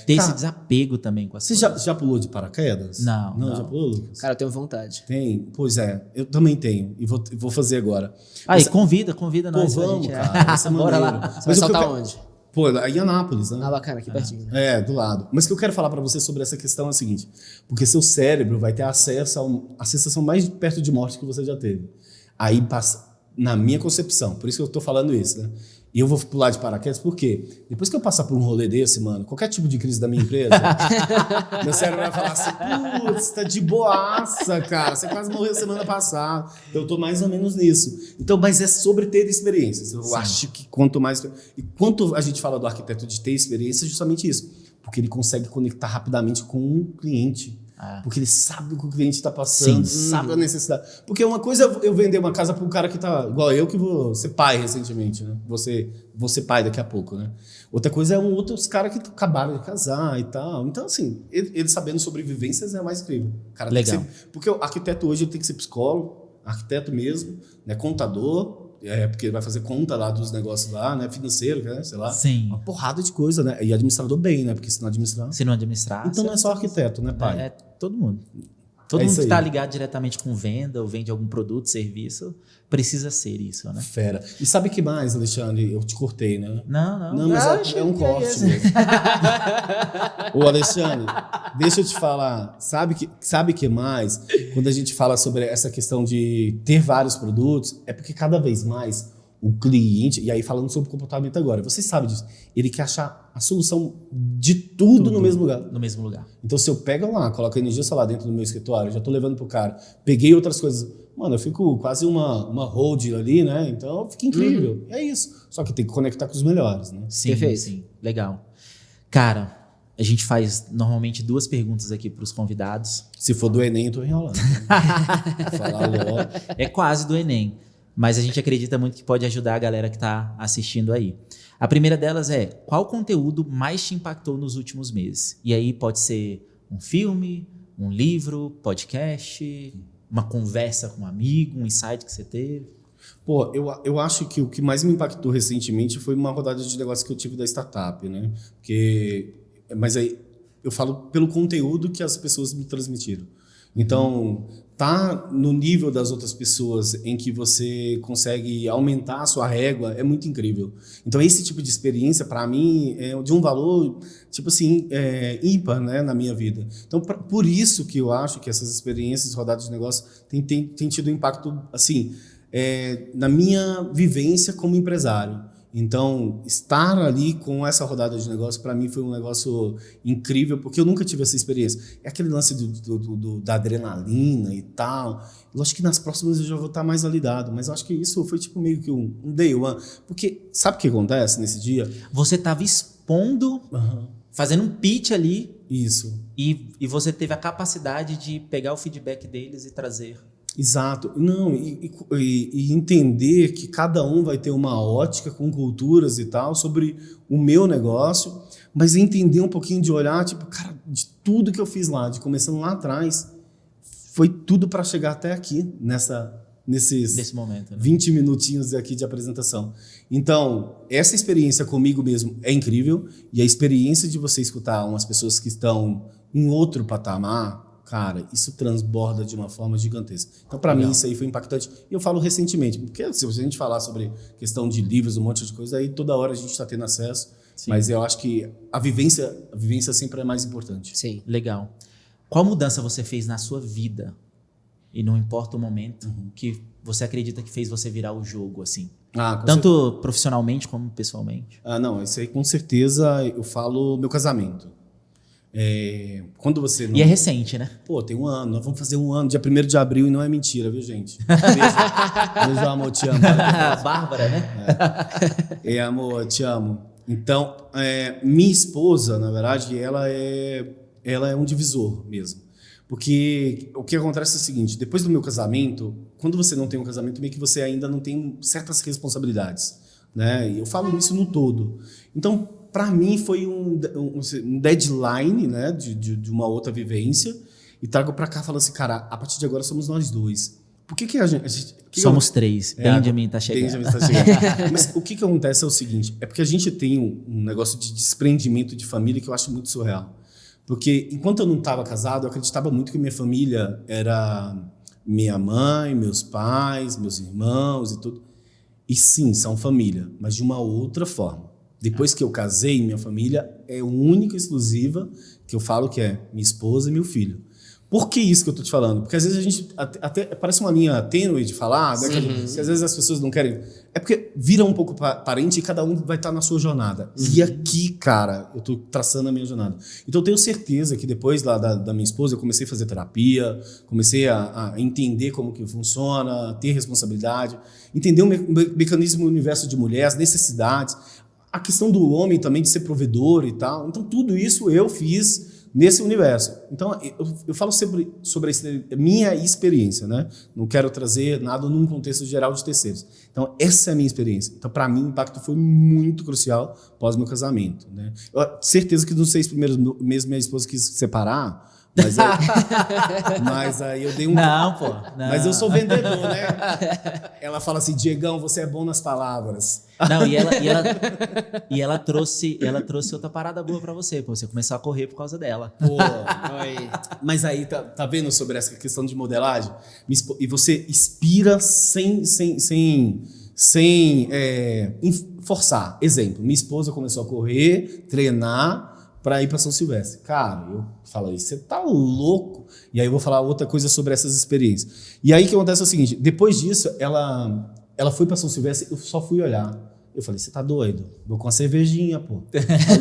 Ter esse desapego também com as coisas. Você já pulou de paraquedas? Não. Já pulou, Lucas? Cara, eu tenho vontade. Tem? Pois é, eu também tenho e vou fazer agora. Aí, convida nós. Vamos, cara. Bora lá. Você vai soltar onde? Pô, em Anápolis, né? Ah, bacana, aqui pertinho. É, do lado. Mas o que eu quero falar para você sobre essa questão é o seguinte, porque seu cérebro vai ter acesso a sensação mais perto de morte que você já teve. Aí passa, na minha concepção, por isso que eu tô falando isso, né? E eu vou pular de paraquedas, por quê? Depois que eu passar por um rolê desse, mano, qualquer tipo de crise da minha empresa, meu cérebro vai falar assim, putz, tá de boaça, cara, você quase morreu semana passada. Eu tô mais ou menos nisso. Então, mas é sobre ter experiências. Eu acho que quanto mais... E quanto a gente fala do arquiteto de ter experiência, é justamente isso. Porque ele consegue conectar rapidamente com um cliente. Porque ele sabe o que o cliente está passando, sabe a necessidade. Porque uma coisa é eu vender uma casa para um cara que tá igual eu, que vou ser pai recentemente, né? Vou ser pai daqui a pouco, né? Outra coisa é outros caras que acabaram de casar e tal. Então, assim, ele sabendo sobre vivências é mais incrível. Cara, legal. Porque o arquiteto hoje ele tem que ser psicólogo, arquiteto mesmo, né? Contador, porque ele vai fazer conta lá dos negócios lá, né? Financeiro, né? Sei lá. Sim. Uma porrada de coisa, né? E administrador bem, né? Porque se não administrar... Se não administrar... Então não é só arquiteto, né, pai? É todo mundo. Todo É mundo isso que está aí. ligado diretamente com venda ou vende algum produto, serviço, precisa ser isso, né? Fera. E sabe o que mais, Alexandre? Eu te cortei, né? Não. Não, mas Achei é um que corte isso. mesmo. Ô, Alexandre, deixa eu te falar. Sabe que mais? Quando a gente fala sobre essa questão de ter vários produtos, é porque cada vez mais o cliente, e aí falando sobre comportamento agora, você sabe disso, ele quer achar a solução de tudo no mesmo lugar. No mesmo lugar. Então, se eu pego lá, coloco a energia solar dentro do meu escritório, já tô levando pro cara, peguei outras coisas, mano, eu fico quase uma hold ali, né? Então, fica incrível. É isso. Só que tem que conectar com os melhores, né? Sim, Perfeito. sim. Legal. Cara, a gente faz normalmente 2 perguntas aqui para os convidados. Se for do Enem, eu tô enrolando. Falar logo. É quase do Enem, mas a gente acredita muito que pode ajudar a galera que está assistindo aí. A primeira delas é: qual conteúdo mais te impactou nos últimos meses? E aí pode ser um filme, um livro, podcast, uma conversa com um amigo, um insight que você teve. Pô, eu acho que o que mais me impactou recentemente foi uma rodada de negócio que eu tive da startup, né? Mas aí eu falo pelo conteúdo que as pessoas me transmitiram. Então, tá no nível das outras pessoas em que você consegue aumentar a sua régua é muito incrível. Então, esse tipo de experiência, para mim, é de um valor, tipo assim, ímpar, né, na minha vida. Então, por isso que eu acho que essas experiências, rodadas de negócio, têm tido um impacto, assim, na minha vivência como empresário. Então, estar ali com essa rodada de negócio, para mim, foi um negócio incrível, porque eu nunca tive essa experiência. É aquele lance da adrenalina e tal. Eu acho que nas próximas eu já vou estar mais validado, mas eu acho que isso foi tipo meio que um day one. Porque sabe o que acontece nesse dia? Você estava expondo, fazendo um pitch ali, Isso. e você teve a capacidade de pegar o feedback deles e trazer. Exato. Não, e entender que cada um vai ter uma ótica com culturas e tal sobre o meu negócio, mas entender um pouquinho de olhar, tipo, cara, de tudo que eu fiz lá, de começando lá atrás, foi tudo para chegar até aqui, nesses Nesse momento, né? 20 minutinhos aqui de apresentação. Então, essa experiência comigo mesmo é incrível, e a experiência de você escutar umas pessoas que estão em outro patamar, cara, isso transborda de uma forma gigantesca. Então, para mim, isso aí foi impactante. E eu falo recentemente, porque se a gente falar sobre questão de livros, um monte de coisa, aí toda hora a gente está tendo acesso. Sim. Mas eu acho que a vivência sempre é mais importante. Sim. Legal. Qual mudança você fez na sua vida? E não importa o momento que você acredita que fez você virar o jogo, assim. Tanto profissionalmente como pessoalmente. Não, isso aí com certeza eu falo meu casamento. Quando você não... E é recente, né? Pô, tem um ano. Nós vamos fazer um ano, dia 1º de abril, e não é mentira, viu, gente? Beijo, amor, te amo. Bárbara, né? Amor, te amo. Então, minha esposa, na verdade, ela é um divisor mesmo. Porque o que acontece é o seguinte: depois do meu casamento, quando você não tem um casamento, meio que você ainda não tem certas responsabilidades, né? E eu falo isso no todo. Então, para mim, foi um deadline, né, de uma outra vivência, e trago para cá falando assim, cara, a partir de agora somos nós dois. Por que a gente somos 3. Benjamin tá chegando. Benjamin tá chegando. Mas o que acontece é o seguinte, é porque a gente tem um negócio de desprendimento de família que eu acho muito surreal. Porque enquanto eu não estava casado, eu acreditava muito que minha família era minha mãe, meus pais, meus irmãos e tudo. E sim, são família, mas de uma outra forma. Depois que eu casei, minha família é única e exclusiva, que eu falo que é minha esposa e meu filho. Por que isso que eu tô te falando? Porque às vezes a gente até parece uma linha tênue de falar, né? Que às vezes as pessoas não querem. É porque vira um pouco parente e cada um vai estar na sua jornada. E aqui, cara, eu tô traçando a minha jornada. Então eu tenho certeza que depois lá da minha esposa, eu comecei a fazer terapia, comecei a entender como que funciona, ter responsabilidade, entender o mecanismo do universo de mulher, as necessidades, a questão do homem também de ser provedor e tal. Então tudo isso eu fiz nesse universo. Então, eu falo sobre a minha experiência, né? Não quero trazer nada num contexto geral de terceiros. Então, essa é a minha experiência. Então, para mim, o impacto foi muito crucial após meu casamento, né? Eu, certeza que nos 6 primeiros meses minha esposa quis se separar, Mas aí eu dei um... Não, pô. Não. Mas eu sou vendedor, né? Ela fala assim, Diegão, você é bom nas palavras. Não, e ela trouxe outra parada boa pra você, pô. Você começou a correr por causa dela. Pô, mas aí, tá vendo sobre essa questão de modelagem? E você inspira sem forçar. Exemplo, minha esposa começou a correr, treinar para ir para São Silvestre. Cara, eu falei, você tá louco? E aí eu vou falar outra coisa sobre essas experiências. E aí o que acontece é o seguinte, depois disso, ela foi para São Silvestre, eu só fui olhar. Eu falei, você tá doido? Vou com uma cervejinha, pô. Tá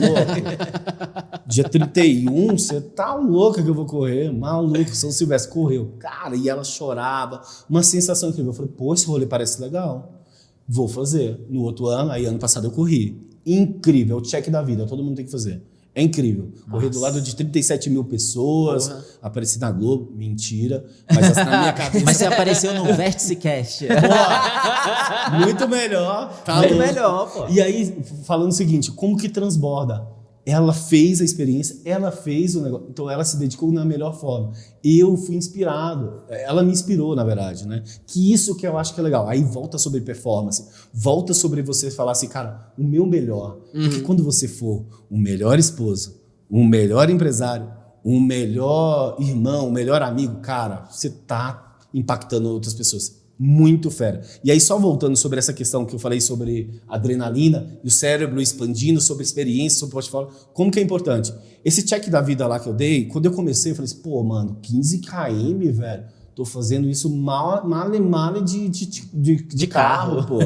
louco? Dia 31, você tá louca que eu vou correr? Maluco, São Silvestre correu. Cara, e ela chorava. Uma sensação incrível. Eu falei, pô, esse rolê parece legal. Vou fazer. No outro ano, aí ano passado eu corri. Incrível, é o check da vida, todo mundo tem que fazer. É incrível. Correr do lado de 37 mil pessoas, apareci na Globo, mentira. Mas na minha cabeça... Mas você apareceu no VérticeCast. Pô, muito melhor. Tá muito louco. melhor, pô. E aí, falando o seguinte, como que transborda? Ela fez a experiência, ela fez o negócio, então ela se dedicou na melhor forma. Eu fui inspirado, ela me inspirou, na verdade, né? Que isso que eu acho que é legal. Aí volta sobre performance, volta sobre você falar assim, cara, o meu melhor. Porque quando você for o melhor esposo, o melhor empresário, o melhor irmão, o melhor amigo, cara, você tá impactando outras pessoas. Muito fera. E aí, só voltando sobre essa questão que eu falei sobre adrenalina e o cérebro expandindo, sobre experiência, sobre portfólio, como que é importante? Esse check da vida lá que eu dei, quando eu comecei, eu falei assim, pô, mano, 15 km, velho, tô fazendo isso male de carro, pô.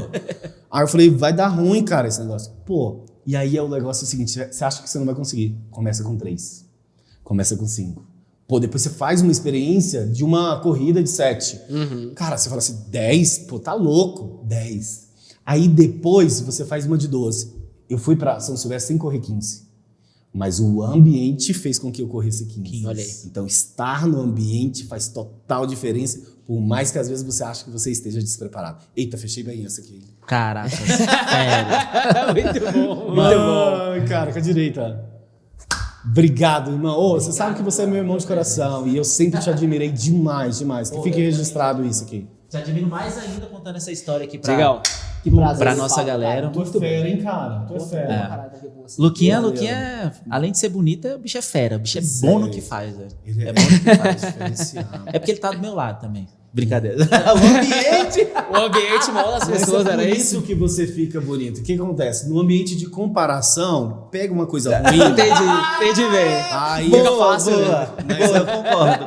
Aí eu falei, vai dar ruim, cara, esse negócio. Pô, e aí é o negócio seguinte, você acha que você não vai conseguir? Começa com 3, começa com 5. Pô, depois você faz uma experiência de uma corrida de 7. Cara, você fala assim, 10? Pô, tá louco. 10. Aí depois você faz uma de 12. Eu fui pra São Silvestre sem correr 15. Mas o ambiente fez com que eu corresse 15. Olha aí. Então, estar no ambiente faz total diferença, por mais que às vezes você ache que você esteja despreparado. Eita, fechei bem essa aqui. Caraca, sério. Muito bom, muito bom. Ai, cara, com a direita. Obrigado, irmão. Ô, você sabe que você é meu irmão de coração e eu sempre te admirei demais, demais. Que fique registrado isso aqui. Te admiro mais ainda contando essa história aqui pra, Legal. Que prazer. pra nossa galera. Tu é fera, hein, cara? Tu é fera. Luquinha, além de ser bonita, o bicho é fera. O bicho é bom no que faz, velho. Ele É bom no que faz. diferenciado. É porque ele tá do meu lado também. Brincadeira. O ambiente molda as pessoas, Mas é era por isso? isso que você fica bonito. O que acontece? No ambiente de comparação, pega uma coisa ruim. Entendi bem. Aí Fica fácil, boa. né? Boa, eu concordo.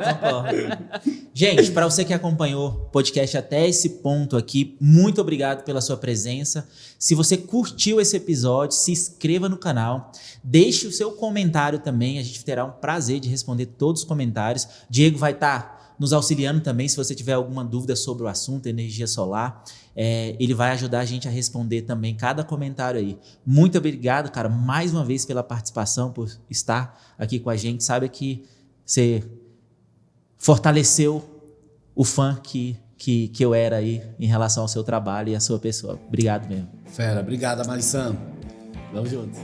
Gente, para você que acompanhou o podcast até esse ponto aqui, muito obrigado pela sua presença. Se você curtiu esse episódio, se inscreva no canal, deixe o seu comentário também, a gente terá um prazer de responder todos os comentários. Diego vai estar nos auxiliando também, se você tiver alguma dúvida sobre o assunto, energia solar, ele vai ajudar a gente a responder também cada comentário aí. Muito obrigado, cara, mais uma vez pela participação, por estar aqui com a gente. Sabe que você fortaleceu o fã que eu era aí em relação ao seu trabalho e à sua pessoa. Obrigado mesmo. Fera, obrigado, Marissan. Vamos juntos.